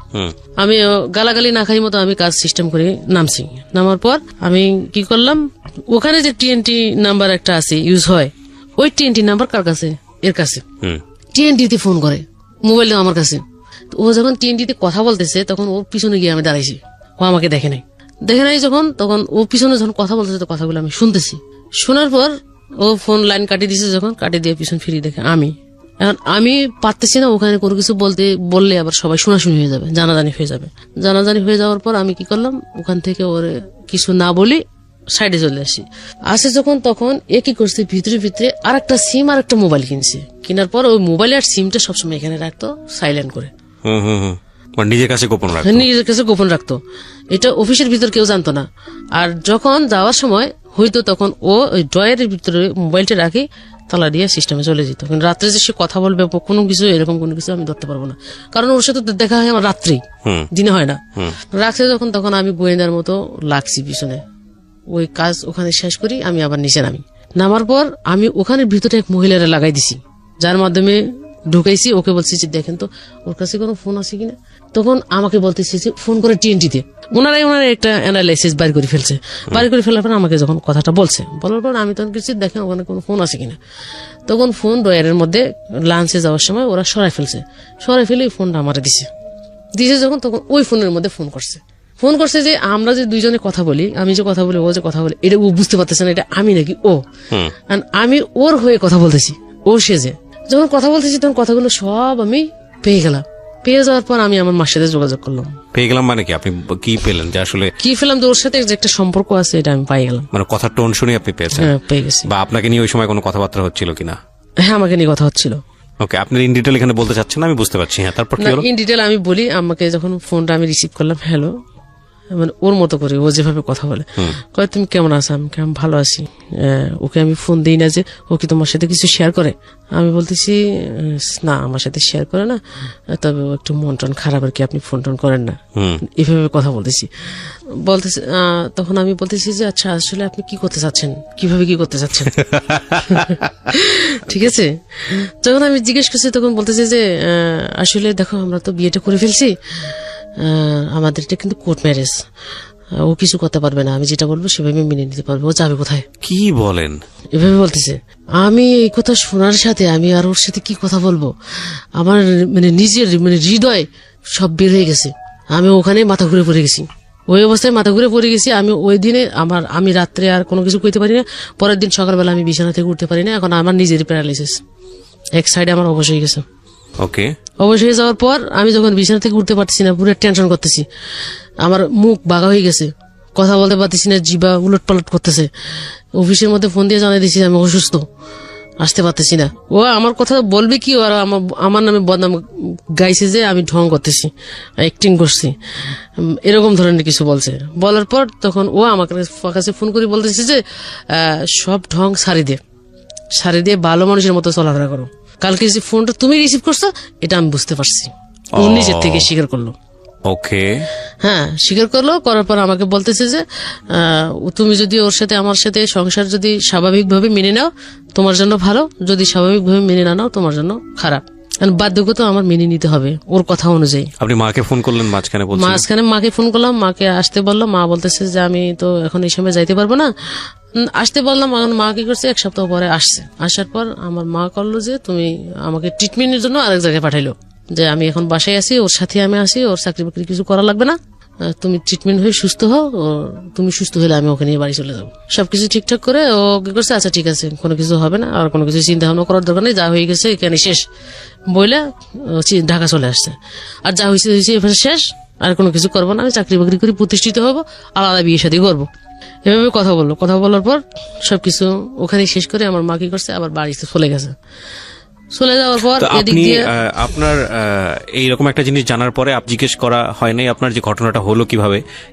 আমি গালাগালি না খাই মতো আমি কাজ সিস্টেম করে নামছি। নামার পর আমি কি করলাম, ওখানে যে টিএনটি নাম্বার একটা আছে ইউজ হয়, ওই টিএনটি নাম্বার কার কাছে, এর কাছে। টিএনটিতে ফোন করে, মোবাইলটা আমার কাছে। ও যখন টিএনটিতে কথা বলতেছে তখন ওর পিছনে গিয়ে আমি দাঁড়াইছি, ও আমাকে দেখে নাই যখন, তখন ও পিছনে যখন কথা বলতেছে তো কথাগুলো আমি শুনতেছি। শোনার পর ও ফোন লাইন কাটিয়ে দিছে, যখন কাটিয়ে দিয়ে পিছন ফিরিয়ে দেখে এখন আমি পারতেছি না ওখানে কোনো কিছু বললে আবার সবাই শোনাশুনি হয়ে যাবে, জানাজানি হয়ে যাওয়ার পর আমি কি করলাম, ওখান থেকে ওর কিছু না বলি সাইডে চলে আসে যখন, তখন এ কি করছে, ভিতরে আর একটা সিম আর একটা মোবাইল কিনছে। কেনার পর ওই মোবাইল আর সিমটা সবসময় এখানে রাখতো সাইলেন্ট করে, নিজের কাছে গোপন রাখতো। এটা অফিসের ভিতর কেউ জানতো না। আর যখন যাওয়ার সময় হয়তো তখন ও ওই ড্রয়ারের ভিতরে মোবাইলটা রাখে, তালা দিয়ে সিস্টেমে চলে যেত। কিন্তু রাত্রে যে সে কথা বলবে কোনো কিছু এরকম কোনো কিছু আমি ধরতে পারবো না, কারণ ওর সাথে দেখা হয় আমার রাত্রেই, দিনে হয় না। রাখছে যখন, তখন আমি গোয়েন্দার মতো লাগছি পিছনে। ওই কাজ ওখানে শেষ করি, আমি আবার নিচে নামার পর আমি ওখানে ভিতরে এক মহিলারা লাগাই দিছি, যার মাধ্যমে ঢুকাইছি। ওকে বলছি যে দেখেন তো ওর কাছে কোনো ফোন আছে কিনা। তখন আমাকে বলতেছি যে ফোন করে টিএনটিতে, ওনারা একটা অ্যানালাইসিস বাইর করে ফেলছে। বাইর করে ফেলার পর আমাকে যখন কথাটা বলার পর আমি তখন কিছু দেখেন ওখানে কোনো ফোন আছে কিনা। তখন ফোন ড্রয়ারের মধ্যে লাঞ্চে যাওয়ার সময় ওরা সরাই ফেলে ফোনটা আমার দিছে যখন, তখন ওই ফোনের মধ্যে ফোন করছে যে আমরা যে দুইজনে কথা বলি, আমি যে কথা বলি, ও যে কথা বলি, এটা ও বুঝতে পারতেছে না এটা আমি নাকি ও। আমি ওর হয়ে কথা বলতেছি, ও সেজে যখন কথা বলতেছি তখন কথাগুলো সব আমি পেয়ে গেলাম। পেয়ে যাওয়ার পর আমি আমার মার সাথে যোগাযোগ করলাম। পেয়ে গেলাম মানে কি, আপনি কি পেলেন? যে আসলে কি পেলাম, যে ওর সাথে যে একটা সম্পর্ক আছে এটা আমি পাই গেলাম। মানে কথার টোন শুনে আপনি পেয়েছেন? হ্যাঁ, পেয়ে গেছি। বা আপনাকে নিয়ে ওই সময় কোনো কথাবার্তা হচ্ছিল কিনা? হ্যাঁ, আমাকে নিয়ে কথা হচ্ছিল। ওকে, আপনি ইন ডিটেল এখানে বলতে চাচ্ছেন না, আমি বুঝতে পারছি। হ্যাঁ, তারপর কি হলো? ইন ডিটেল আমি বলি, আমাকে যখন ফোনটা আমি রিসিভ করলাম, হ্যালো, মানে ওর মতো করে ও যেভাবে কথা বলে, কয় তুমি কেমন আছো? আমি ভালো আছি। ওকে আমি ফোন দিই না যে ও কি তোমার সাথে কিছু শেয়ার করে। আমি বলতেছি না, আমার সাথে শেয়ার করে না, তবে ও একটু মন টন খারাপ আর কি, আপনি ফোন টোন করেন না, এভাবে কথা বলতেছি। তখন আমি বলতেছি যে আচ্ছা আসলে আপনি কি করতে চাচ্ছেন, কিভাবে কি করতে চাচ্ছেন? ঠিক আছে, যখন আমি জিজ্ঞেস করছি তখন বলতেছি যে আসলে দেখো আমরা তো বিয়েটা করে ফেলছি, আমাদের এটা কিন্তু কোর্ট ম্যারেজ, ও কিছু করতে পারবে না, আমি যেটা বলবো সেভাবে মেনে নিতে পারবে, ও যাবে কোথায়? কি বলেন? এভাবে বলতেছে। আমি এই কথা শোনার সাথে আমি আর ওর সাথে কি কথা বলবো, আমার নিজের হৃদয় সব বের হয়ে গেছে। আমি ওখানে মাথা ঘুরে পড়ে গেছি, ওই অবস্থায় মাথা ঘুরে পড়ে গেছি। আমি ওই দিনে আমি রাত্রে আর কোনো কিছু কইতে পারি না, পরের দিন সকালবেলা আমি বিছানা থেকে উঠতে পারি না। এখন আমার নিজেরই প্যারালাইসিস, এক সাইডে আমার অবশ হয়ে গেছে। ওকে, অবশ হয়ে যাওয়ার পর আমি যখন বিছানা থেকে উঠতে পারতেছি না, পুরো টেনশন করতেছি, আমার মুখ বাঁকা হয়ে গেছে, কথা বলতে পারতেছি না, জিবা উলট পালট করতেছে। অফিসের মধ্যে ফোন দিয়ে জানাই দিচ্ছি আমি অসুস্থ, আসতে পারতেছি না। ও আমার কথা বলবে কি, আর আমার নামে বদনাম গাইছে যে আমি ঢং করতেছি, অ্যাক্টিং করছি, এরকম ধরনের কিছু বলছে। বলার পর তখন ও আমার কাছে ফোন করে বলতেছে যে সব ঢং সারি দিয়ে ভালো মানুষের মতো চলাফেরা করো, কালকে যে ফোনটা তুমি রিসিভ করছো এটা আমি বুঝতে পারছি। ও নিজের থেকে স্বীকার করলো। ওকে, হ্যাঁ, স্বীকার করলো। করার পর আমাকে বলতেছে যে তুমি যদি ওর সাথে আমার সাথে সংসার যদি স্বাভাবিকভাবে মেনে নাও তোমার জন্য ভালো, যদি স্বাভাবিকভাবে মেনে না নাও তোমার জন্য খারাপ। বাধ্যগত আমার মেনে নিতে হবে ওর কথা অনুযায়ী। আপনি মাকে ফোন করলেন মাঝখানে? মাকে ফোন করলাম, মাকে আসতে বললাম। মা বলতেছে যে আমি তো এখন এই সময় যাইতে পারবো না। আসতে বললাম, এখন মা কি করছে, 1 সপ্তাহ পরে আসছে। আসার পর আমার মা করলো যে তুমি আমাকে ট্রিটমেন্টের জন্য আরেক জায়গায় পাঠাইলো, যে আমি এখন বাসায় আছি, ওর সাথে আমি আসি, ওর চাকরি বাকরি কিছু করা লাগবে না, তুমি ট্রিটমেন্ট হয়ে সুস্থ হও, তুমি সুস্থ হলে আমি ওকে নিয়ে বাড়ি চলে যাবো। সবকিছু ঠিকঠাক করে ও কি করছে, আচ্ছা ঠিক আছে, কোনো কিছু হবে না, আর কোনো কিছু চিন্তা ভাবনা করার দরকার নেই, যা হয়ে গেছে এখানে শেষ বইলে ঢাকা চলে আসছে। আর যা হয়েছে এখানে শেষ, আর কোনো কিছু করবো না, আমি চাকরি বাকরি করে প্রতিষ্ঠিত হবো, আলাদা বিয়ে শাদী করবো। এভাবে কথা বললো। কথা বলার পর সবকিছু ওখানে শেষ করে আমার মা কি করছে, আবার বাড়িতে চলে গেছে। চলে যাওয়ার পর এদিক দিয়ে আপনার এইরকম একটা জিনিস জানার পরে আপ জিজ্ঞেস করা হয় নাই আপনার যে ঘটনাটা হলো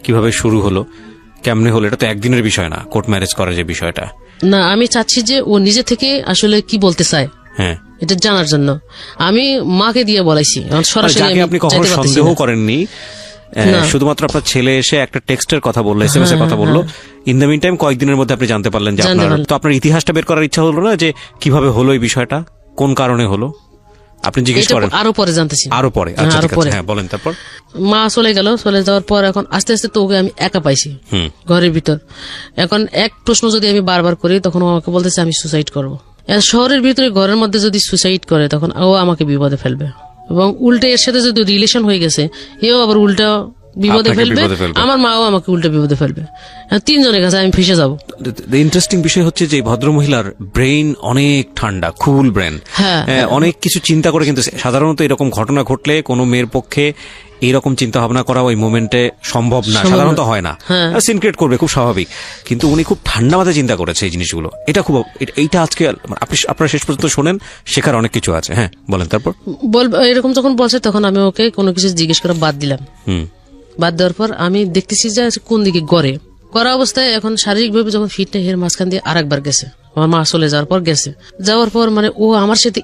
কিভাবে শুরু হলো, কেমনে হলো? এটা তো একদিনের বিষয় না, কোর্ট ম্যারেজ করার যে বিষয়টা। না, আমি চাচ্ছি যে ও নিজে থেকে আসলে কি বলতে চায়, হ্যাঁ, এটা জানার জন্য আমি মাকে দিয়ে বলাইছি। সরাসরি আপনি কখনো সন্দেহ করেননি, শুধুমাত্র আপনার ছেলে এসে একটা টেক্সটের কথা বললো, SMS এর কথা বললো, ইন দ্য মিন টাইম কয়েকদিনের মধ্যে আপনি জানতে পারলেন যে আপনার ইতিহাসটা বের করার ইচ্ছা হলো না, যে কিভাবে হলো এই বিষয়টা, কোন কারণে হলো, আপনি জিজ্ঞেস করেন? আরো পরে জানতেছি, আরো পরে। আচ্ছা, ঠিক আছে, হ্যাঁ বলেন। তারপর মা চলে গেল। চলে যাওয়ার পর এখন আস্তে আস্তে তো ওকে আমি একা পাইছি ঘরের ভিতর। এখন এক প্রশ্ন যদি আমি বারবার করি, তখন ও আমাকে বলতেছে আমি সুসাইড করবো। শহরের ভিতরে ঘরের মধ্যে যদি সুসাইড করে, তখন ও আমাকে বিপদে ফেলবে, এবং উল্টে এর সাথে যদি রিলেশন হয়ে গেছে, এও আবার উল্টা বিপদে ফেলবে, আমার মাও আমাকে উল্টা বিপদে ফেলবে। 3 জনের কাছে আমি ফেসে যাবো। ইন্টারেস্টিং বিষয় হচ্ছে যে ভদ্রমহিলার ব্রেইন অনেক ঠান্ডা, কুল ব্রেন, অনেক কিছু চিন্তা করে। কিন্তু সাধারণত এরকম ঘটনা ঘটলে কোনো মেয়ের পক্ষে এইরকম চিন্তা ভাবনা করা ওই মোমেন্টে সম্ভব না, সাধারণত হয় না, সিনক্রেট করবে, খুব স্বাভাবিক। কিন্তু উনি খুব ঠান্ডা মাথায় চিন্তা করেছে এই জিনিসগুলো। এটা খুব, এইটা আজকে আপনারা শেষ পর্যন্ত শোনেন, শেখার অনেক কিছু আছে। হ্যাঁ বলেন। তারপর এরকম যখন বলছে, তখন আমি ওকে কোনো কিছু জিজ্ঞেস করে বাদ দিলাম। বাদ দেওয়ার পর আমি দেখতেছি যে কোন দিকে গড়া অবস্থায় এখন শারীরিকভাবে যখন ফিট নেই, এর মাঝখান দিয়ে আরেকবার গেছে। আমার মা চলে যাওয়ার পর গেছে। যাওয়ার পর মানে ও আমার সাথে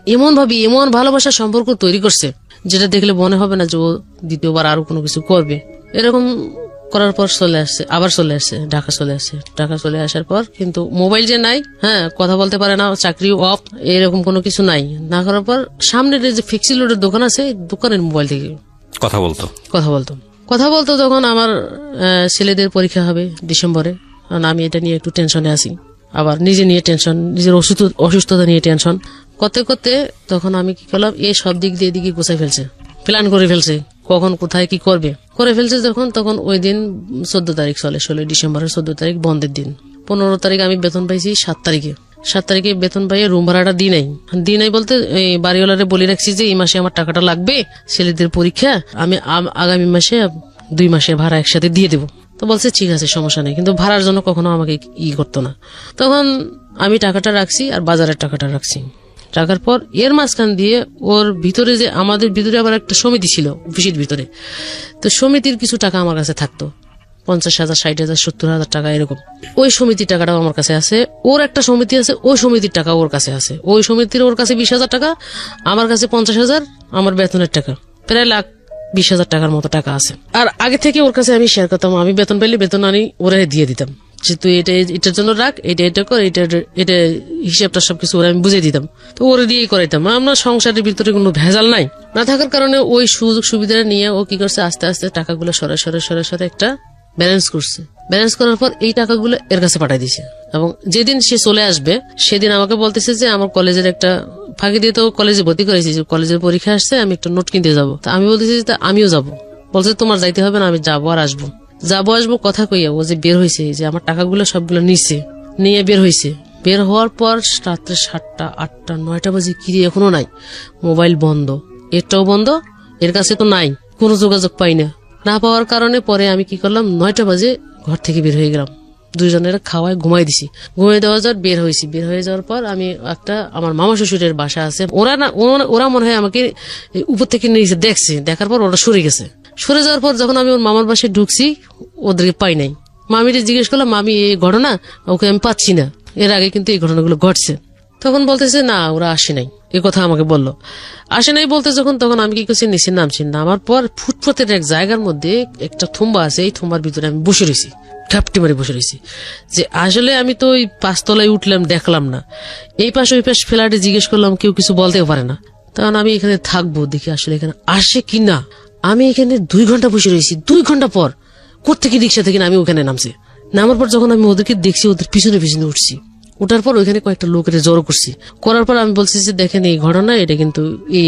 এমন ভালোবাসার সম্পর্ক তৈরি করছে, যেটা দেখলে মনে হবে না যে ও দ্বিতীয়বার আরো কোনো কিছু করবে। এরকম করার পর আবার চলে আসছে, ঢাকা চলে আসছে। ঢাকা চলে আসার পর কিন্তু মোবাইল যে নাই, কথা বলতে পারে না, চাকরি অফ, এরকম কোনো কিছু নাই। না করার পর সামনের যে ফিক্সি লোডের দোকান আছে, দোকানের মোবাইল থেকে কথা বলতো। তখন আমার ছেলেদের পরীক্ষা হবে ডিসেম্বরে, কারণ আমি এটা নিয়ে একটু টেনশনে আছি, আবার নিজে নিয়ে টেনশন, নিজের অসুস্থতা নিয়ে টেনশন করতে করতে তখন আমি কি করলাম, এই সব দিক দিয়ে এদিকে গোছাই ফেলছে, প্ল্যান করে ফেলছে, কখন কোথায় কি করে ফেলছে। তখন ওই দিন 14 তারিখ চলে, 16 ডিসেম্বরের 14 তারিখ বন্ধের দিন। 15 তারিখ আমি বেতন পাইছি 7 তারিখে বেতন পাইয়ে রুম ভাড়াটা দিই নাই বলতে এই বাড়িওয়ালারে বলে রাখছি যে এই মাসে আমার টাকাটা লাগবে, ছেলেদের পরীক্ষা, আমি আগামী মাসে 2 মাসের ভাড়া একসাথে দিয়ে দেবো। তো বলছে ঠিক আছে, সমস্যা নেই, কিন্তু ভাড়ার জন্য কখনো আমাকে করতো না। তখন আমি টাকাটা রাখছি আর বাজারের টাকাটা রাখছি। টাকার পর এর মাঝখান দিয়ে ওর ভিতরে যে আমাদের ভিতরে আবার একটা সমিতি ছিল অফিসের ভিতরে, তো সমিতির কিছু টাকা আমার কাছে থাকতো, 50,000, 60,000, 70,000 টাকা এরকম। ওই সমিতির টাকাটাও আমার কাছে আছে। ওর একটা সমিতি আছে, ওই সমিতির টাকা ওর কাছে আছে। ওই সমিতির ওর কাছে 20,000 টাকা, আমার কাছে 50,000, আমার বেতনের টাকা প্রায় 1,20,000 টাকার মতো টাকা আছে। আর আগে থেকে ওর কাছে আমি শেয়ার করতাম, আমি বেতন পেলে বেতন আনি ওরা দিয়ে দিতাম, যে তুই এটার জন্য রাখ, এটা কর, এটা হিসাবটা সবকিছু ওরা আমি বুঝিয়ে দিতাম। তো ওরা দিয়েই করাইতাম। আমরা সংসারের ভিতরে কোনো ভেজাল নাই না থাকার কারণে ওই সুযোগ সুবিধা নিয়ে ও কি করছে, আস্তে আস্তে টাকাগুলো সরে একটা ব্যালেন্স করছে। ব্যালেন্স করার পর এই টাকাগুলো এর কাছে পাঠাই দিছে, এবং যেদিন সে চলে আসবে সেদিন আমাকে বলতেছে যে আমার কলেজের একটা ফাঁকি দিয়ে তো কলেজে ভর্তি করেছি, কলেজের পরীক্ষা আসছে, আমি একটা নোট কিনতে যাবো। তা আমি বলতেছি যে আমিও যাবো। বলছে তোমার যাইতে হবে না, আমি যাবো আর আসবো কথা কইয়া ও যে বের হয়েছে, যে আমার টাকাগুলো সবগুলো নিয়ে বের হয়েছে। বের হওয়ার পর রাত্রে 7টা, 8টা, 9টা বাজে, কিরে এখনো নাই, মোবাইল বন্ধ, এটাও বন্ধ, এর কাছে তো নাই, কোনো যোগাযোগ পাই না পাওয়ার কারণে পরে আমি কি করলাম, 9টা বাজে ঘর থেকে বের হয়ে গেলাম, 2 জনের খাওয়ায় ঘুমাই দিছি। ঘুমাই দেওয়া যাওয়ার বের হয়ে যাওয়ার পর আমি আমার মামা শ্বশুরের বাসা আছে, ওরা মনে হয় আমাকে উপর থেকে নিচে দেখছে, দেখার পর ওরা সরে যাওয়ার পর যখন আমি ওর মামার বাসায় ঢুকছি, ওদেরকে পাই নাই। মামিরে জিজ্ঞেস করলাম, মামি এই ঘটনা, ওকে আমি পাচ্ছি না, এর আগে কিন্তু এই ঘটনাগুলো ঘটছে। তখন বলতেছে না ওরা আসে নাই, এই কথা আমাকে বললো। আসে নাই বলতে যখন, তখন আমি কি করছি, নিচে নামছি। নামার পর ফুটপাতের এক জায়গার মধ্যে একটা থুম্বা আছে, এই থুম্বার ভিতরে আমি বসে রয়েছি, ঘাপটি মারি বসে রয়েছি। যে আসলে আমি তো ওই 5 তলায় উঠলাম, দেখলাম না। এই পাশে ওই পাশ ফ্ল্যাটে জিজ্ঞেস করলাম, কেউ কিছু বলতেও পারে না। তখন আমি এখানে থাকবো, দেখি আসলে এখানে আসে কি না। আমি এখানে 2 ঘন্টা বসে রয়েছি। 2 ঘন্টা পর কোত্থেকে রিক্সা থেকে আমি ওখানে নামছি। নামার পর যখন আমি ওদেরকে দেখছি, ওদের পিছনে পিছনে উঠছি। ওঠার পর ওইখানে কয়েকটা লোকের জড়ো করছি। করার পর আমি বলছি যে দেখেন এই ঘটনা, এটা কিন্তু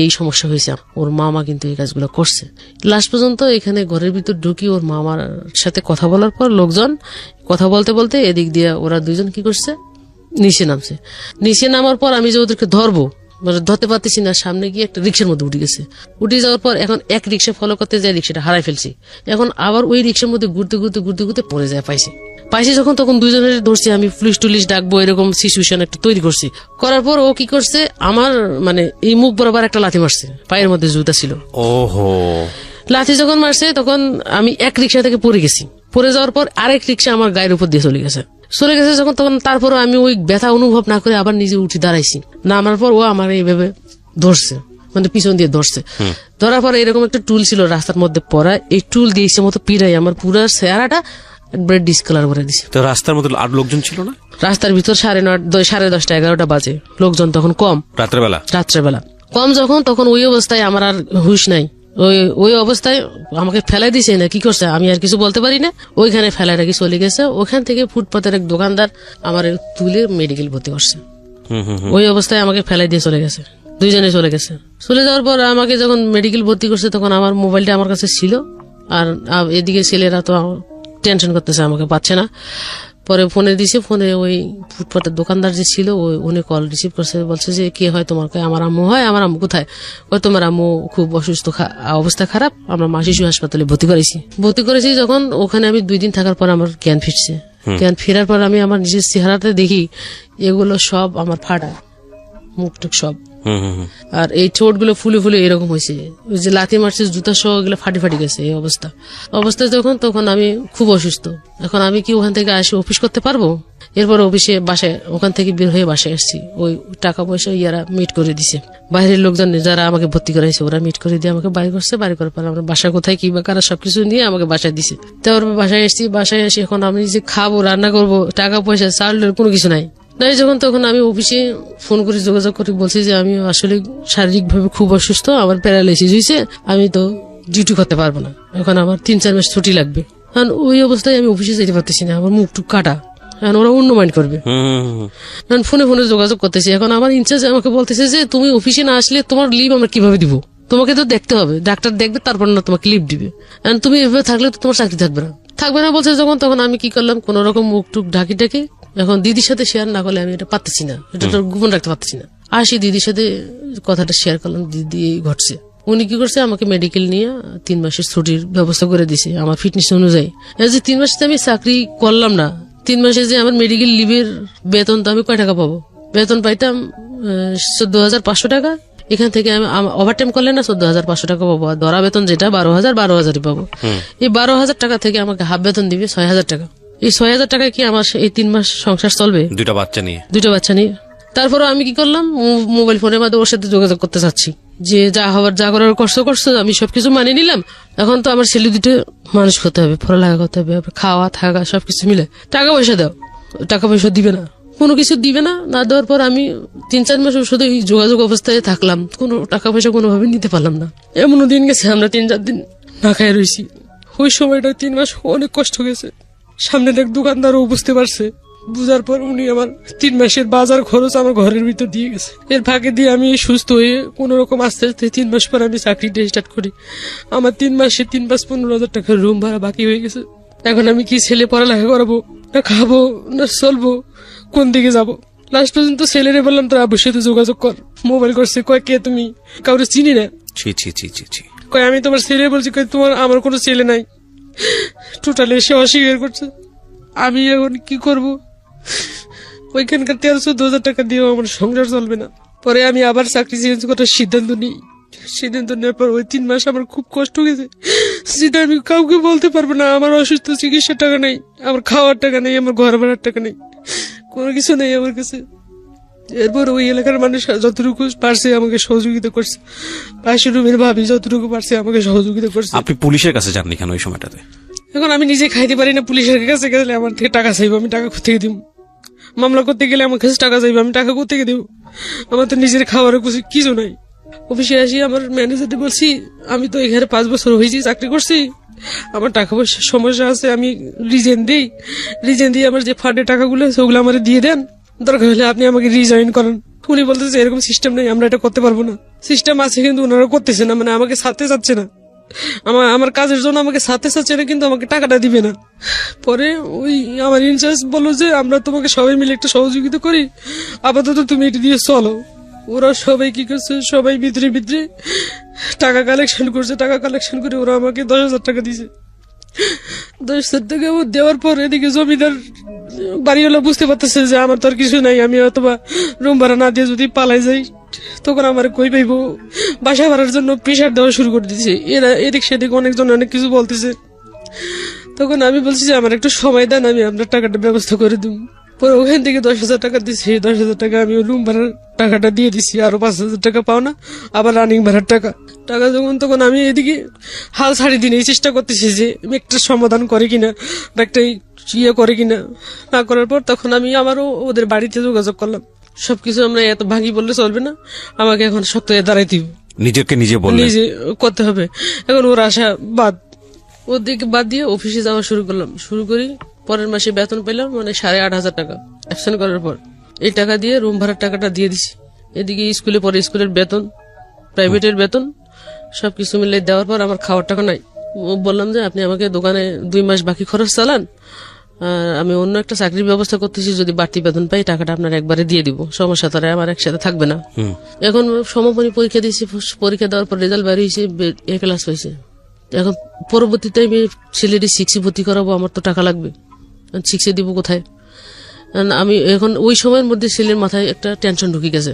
এই সমস্যা হয়েছে, ওর মামা কিন্তু এই কাজগুলো করছে। লাস্ট পর্যন্ত এখানে ঘরের ভিতর ঢুকি ওর মামার সাথে কথা বলার পর লোকজন কথা বলতে বলতে এদিক দিয়ে ওরা 2 জন কি করছে, নিচে নামছে। নিচে নামার পর আমি যে ওদেরকে ধরবো, ধরতে পারতেছি না। সামনে গিয়ে একটা রিক্সার মধ্যে উঠে গেছে। উঠে যাওয়ার পর এখন এক রিক্সা ফলো করতে যায়, রিক্সাটা হারাই ফেলছি। এখন আবার ওই রিক্সার মধ্যে ঘুরতে ঘুরতে ঘুরতে ঘুরতে পড়ে যায়, পাইছি যখন, তখন 2 জনের ধরছি আমি, পুলিশ টুলিশ ডাকবো, এরকম সিচুয়েশন একটা তৈরি করছি। করার পর ও কি করছে, আমার মানে এই মুখ বরাবর একটা লাথি মারছে, পায়ের মধ্যে জুতা ছিল। ওহো, লাথি যখন মারছে তখন আমি এক রিক্সা থেকে পড়ে গেছি। পড়ে যাওয়ার পর আরেক রিক্সা আমার গায়ের উপর দিয়ে চলে গেছে যখন, তখন তারপর আমি ওই ব্যথা অনুভব না করে আবার নিজে উঠে দাঁড়াইছি। নামার পর ও আমার এইভাবে ধরছে, মানে পিছন দিয়ে ধরছে। ধরার পর এরকম একটা টুল ছিল রাস্তার মধ্যে পড়া, এই টুল দিয়ে ইচ্ছে মতো পিড়াই আমার পুরো চেহারাটা একবারে ডিসকালার করে দিছে। তো রাস্তার মধ্যে আর লোকজন ছিল না? রাস্তার ভিতর 9:30, 10:30, 11টা বাজে। লোকজন তখন কম, রাত্রেবেলা কম যখন, তখন ওই অবস্থায় আমার আর হুশ নাই। ওই অবস্থায় আমাকে ফেলাই দিছে না, কি করছে আমি আর কিছু বলতে পারি না। ওইখানে ফেলাই রাখি চলে গেছে। ওখান থেকে ফুটপাতের এক দোকানদার আমার তুলে মেডিকেল ভর্তি করছে। ওই অবস্থায় আমাকে ফেলাই দিয়ে চলে গেছে, 2 জনে চলে গেছে। চলে যাওয়ার পর আমাকে যখন মেডিকেল ভর্তি করছে, তখন আমার মোবাইলটা আমার কাছে ছিল। আর এদিকে ছেলেরা তো টেনশন করতেছে, আমাকে পাচ্ছে না। পরে ফোনে দিছে, ফোনে ওই ফুটপাতের দোকানদার যে ছিল উনি কল রিসিভ করছে, বলছে যে কে হয় তোমার? আমার আম্মু হয়। আমার আম্মু কোথায়? তোমার আম্মু খুব অসুস্থ, অবস্থা খারাপ, আমরা মা শিশু হাসপাতালে ভর্তি করেছি। যখন ওখানে আমি 2 দিন থাকার পর আমার জ্ঞান ফিরছে। জ্ঞান ফেরার পর আমি আমার নিজের চেহারাতে দেখি এগুলো সব আমার ফাটা, মুখ টুক সব। আর এই ঠোঁট গুলো ফুলে ফুলে এরকম হয়েছে, ওই যে লাথি মারছে জুতা সহ এগুলো ফাটি গেছে। এই অবস্থায় তখন আমি খুব অসুস্থ। এখন আমি কি ওখান থেকে আসি অফিস করতে পারবো? এরপর অফিসে বাসায়, ওখান থেকে বের হয়ে বাসায় আসছি। ওই টাকা পয়সা ইয়ারা মিট করে দিছে, বাইরের লোকজন যারা আমাকে ভর্তি করাইছে ওরা মিট করে দিয়ে আমাকে বাড়ি করছে। বাড়ি করার পর আমরা বাসা কোথায় কি বা কারা সবকিছু নিয়ে আমাকে বাসায় দিছে। তারপর বাসায় আসি। এখন আমি যে খাবো, রান্না করবো, টাকা পয়সা চালের কোনো কিছু নাই। যখন তখন আমি অফিসে ফোন করে যোগাযোগ করে বলছি যে আমি আসলে শারীরিকভাবে খুব অসুস্থ, আমার প্যারালাইসিস হয়েছে, আমি তো ডিউটি করতে পারবো না, এখন আমার 3-4 মাস ছুটি লাগবে। কারণ ওই অবস্থায় আমি অফিসে যেতে পারতেছি না, আমার মুখ টুক কাটা। এখন ওরা অন্য মাইন্ড করবে। ফোনে যোগাযোগ করতেছি। এখন আমার ইনচার্জ আমাকে বলতেছে যে তুমি অফিসে না আসলে তোমার লিভ আমরা কিভাবে দিব? তোমাকে তো দেখতে হবে, ডাক্তার দেখবে, তারপর না তোমাকে লিভ দিবে। তুমি এভাবে থাকলে তো তোমার চাকরি থাকবে না বলছে যখন, তখন আমি কি করলাম, কোন রকম মুখ টুক ঢাকি। এখন দিদির সাথে শেয়ার না করলে আমি এটা পারতেছি না, এটা তো গোপন রাখতে পারতেছি না। আসি দিদির সাথে কথাটা শেয়ার করলাম, দিদি ঘটছে। উনি কি করছে, আমাকে মেডিকেল নিয়ে 3 মাসের ছুটির ব্যবস্থা করে দিছে আমার ফিটনেস অনুযায়ী। 3 মাসে আমি চাকরি করলাম না, 3 মাসে যে আমার মেডিকেল লিভের বেতন তো আমি কয় টাকা পাবো? বেতন পাইতাম 14,500 টাকা। এখান থেকে আমি ওভারটাইম করলে না 14,500 টাকা পাবো। ধরা বেতন যেটা 12,000 পাবো। এই 12,000 টাকা থেকে আমাকে হাফ বেতন দিবে 6,000 টাকা। এই 6,000 টাকায় কি আমার এই 3 মাস সংসার চলবে? 2টা বাচ্চা নিয়ে। তারপরে আমি কি করলাম, মোবাইল ফোনের মাধ্যমে ওর সাথে যোগাযোগ করতে চাচ্ছি যে যা করার করছো, আমি সবকিছু মানিয়ে নিলাম। এখন তো আমার ছেলে 2টো মানুষ করতে হবে, পড়ালেখা করতে হবে, খাওয়া থাকা সবকিছু মিলে। টাকা পয়সা দাও, টাকা পয়সা দিবে না, কোনো কিছু দিবে না। না দেওয়ার পর আমি 3-4 মাস শুধু এই যোগাযোগ অবস্থায় থাকলাম, কোনো টাকা পয়সা কোনোভাবে নিতে পারলাম না। এমনও দিন গেছে আমরা 3-4 দিন না খাই রয়েছি। ওই সময়টা 3 মাস অনেক কষ্ট গেছে। সামনের এক দোকানদারও বুঝতে পারছে, বুঝার পর উনি আমার 3 মাসের বাজার খরচ আমার ঘরের ভিতর দিয়ে গেছে। এর ফাঁকে দিয়ে আমি সুস্থ হয়ে কোন রকম আস্তে 3 মাস পর আমি চাকরিটা স্টার্ট করি। আমার 3 মাসে 15,000 টাকার রুম ভাড়া বাকি হয়ে গেছে। এখন আমি কি ছেলে পড়ালেখা করাবো, না খাবো, না চলবো, কোন দিকে যাবো? লাস্ট পর্যন্ত ছেলেরে বললাম তোর আব্বুর সাথে যোগাযোগ কর। মোবাইল করছে, কয় কে তুমি? কাউরে চিনি না। কয় আমি তোমার ছেলে বলছি, তোমার আমার কোনো ছেলে নাই। টোটালি সে অস্বীকার করছে। আমি এখন কি করব? ওইখানকার 13-14,000 টাকা দিয়েও আমার সংসার চলবে না। পরে আমি আবার চাকরি চেঞ্জ করার সিদ্ধান্ত নেওয়ার পর ওই 3 মাস আমার খুব কষ্ট গেছে, যেটা আমি কাউকে বলতে পারবো না। আমার অসুস্থ চিকিৎসার টাকা নেই, আমার খাওয়ার টাকা নেই, আমার ঘর ভাড়ার টাকা নেই, কোনো কিছু নেই আমার কাছে। এরপর ওই এলাকার মানুষ যতটুকু পারছে আমাকে সহযোগিতা করছে, পাশের রুমের ভাবি যতটুকু পারছে আমাকে সহযোগিতা করছে। আপনি পুলিশের কাছে যাননি কেন ওই সময়টাতে? এখন আমি নিজে খাইতে পারি না, পুলিশের কাছে গেলে আমার থেকে টাকা চাইবো, আমি টাকা কোথেকে দিব? মামলা করতে গেলে আমার কাছে টাকা চাইবো, আমি টাকা কোথেকে দেবো? আমার তো নিজের খাওয়ার কিছু নাই। অফিসে আসি আমার ম্যানেজারকে বলছি আমি তো এখানে 5 বছর হয়েছি চাকরি করছি, আমার টাকা পয়সার সমস্যা আছে, আমি রিজেন দিয়ে আমার যে ফান্ডের টাকাগুলো আছে ওগুলো আমার দিয়ে দেন, দরকার হলে আপনি আমাকে রিজয়েন করেন। উনি বলতেছে এরকম সিস্টেম নেই, আমরা এটা করতে পারবো না। সিস্টেম আছে কিন্তু ওনারা করতেছে না, মানে আমাকে ছাড়তে চাচ্ছে না, আমার কাজের জন্য আমাকে ছাড়তে চাচ্ছে না, কিন্তু আমাকে টাকাটা দিবে না। পরে ওই আমার ইনচার্জ বললো যে আমরা তোমাকে সবাই মিলে একটা সহযোগিতা করি, আপাতত তুমি এটা দিয়ে চলো। ওরা সবাই কি করছে, সবাই ভিতরে টাকা কালেকশন করছে, টাকা কালেকশন করে ওরা আমাকে 10,000 টাকা দিয়েছে। 10,000 টাকা দেওয়ার পর এদিকে জমিদার বাড়িওয়ালা বুঝতে পারতেছে যে আমার তো আর কিছু নাই, আমি অথবা রুম ভাড়া না দিয়ে যদি পালাই যাই তখন আমার কই পাইবো। বাসা ভাড়ার জন্য প্রেশার দেওয়া শুরু করে দিয়েছে, এরা এদিক সেদিক অনেকজন অনেক কিছু বলতেছে। তখন আমি বলছি যে আমার একটু সময় দেন, আমি আপনার টাকাটা ব্যবস্থা করে দিব। পরে ওখান থেকে 10,000 টাকা দিচ্ছি, 10,000 টাকা আমি রুম ভাড়ার টাকাটা দিয়ে দিচ্ছি, আরো 5,000 টাকা পাও না, আবার রানিং ভাড়ার টাকা যখন তখন আমি এদিকে হাল ছাড়ি দিন এই চেষ্টা করতেছি যে একটা সমাধান করে কিনা বা একটা ইয়ে করে কিনা। না করার পর তখন আমি আবারও ওদের বাড়িতে যোগাযোগ করলাম, সবকিছু আমরা এত ভাগি বললে চলবে না, আমাকে এখন শক্ত হয়ে দাঁড়াইতে হবে, নিজেকে নিজে করতে হবে। এখন ওর আশা ওদিকে বাদ দিয়ে অফিসে যাওয়া শুরু করি। পরের মাসে বেতন পেলাম, মানে 8,500 টাকা অ্যাবসেন্ট করার পর। এই টাকা দিয়ে রুম ভাড়ার টাকাটা দিয়ে দিছি। এদিকে স্কুলে পরে স্কুলের বেতন, প্রাইভেটের বেতন সবকিছু মিলে দেওয়ার পর আমার খাওয়ার টাকা নাই। বললাম যে আপনি আমাকে দোকানে 2 মাস বাকি খরচ চালান, আমি অন্য একটা চাকরির ব্যবস্থা করতেছি, যদি বাড়তি বেতন পাই টাকাটা আপনার একবারে দিয়ে দিব, সমস্যা তারা আমার একসাথে থাকবে না। এখন সমাপনী পরীক্ষা দিয়েছি, পরীক্ষা দেওয়ার পর রেজাল্ট বাইরে হয়েছে, A ক্লাস হয়েছে। এখন পরবর্তীতে আমি ছেলেটি 6 ভর্তি করাবো, আমার তো টাকা লাগবে, 6 দিব কোথায়? আমি এখন ওই সময়ের মধ্যে ছেলের মাথায় একটা টেনশন ঢুকে গেছে।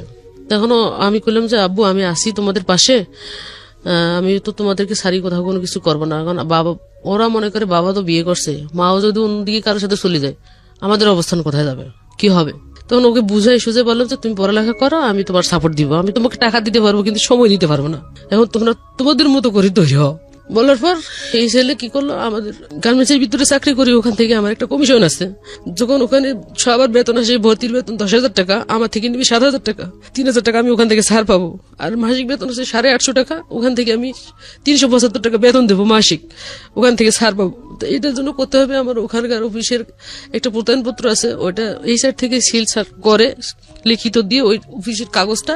তখনও আমি বললাম যে আব্বু আমি আসি তোমাদের পাশে, আমি তো তোমাদেরকে সারি কোথাও কোনো কিছু করবো না। এখন বাবা ওরা মনে করে বাবা তো বিয়ে করছে, মাও যদি অন্যদিকে কারোর সাথে চলে যায় আমাদের অবস্থান কোথায় যাবে, কি হবে? তখন ওকে বুঝাই সুঝে বললাম যে তুমি পড়ালেখা করো, আমি তোমার সাপোর্ট দিব, আমি তোমাকে টাকা দিতে পারবো কিন্তু সময় দিতে পারবো না, এখন তোমরা তোমাদের মতো করে তৈরি হও। বলার পর এই ছেলে কি করলো, আমাদের গার্মেন্টসের ভিতরে চাকরি করি, ওখান থেকে আমার একটা কমিশন আছে, যখন ওখানে সবার বেতন আসে, ভর্তির বেতন 10,000 টাকা, আমার থেকে নিবি 7,000 টাকা, 3,000 টাকা আমি ওখান থেকে ছাড় পাবো। আর মাসিক বেতন আছে 850 টাকা, ওখান থেকে আমি 375 টাকা বেতন দেবো মাসিক, ওখান থেকে ছাড় পাবো। তো এটার জন্য করতে হবে আমার ওখানকার অফিসের একটা প্রত্যয়নপত্র আছে, ওইটা এই সাইড থেকে সিল করে লিখিত দিয়ে ওই অফিসের কাগজটা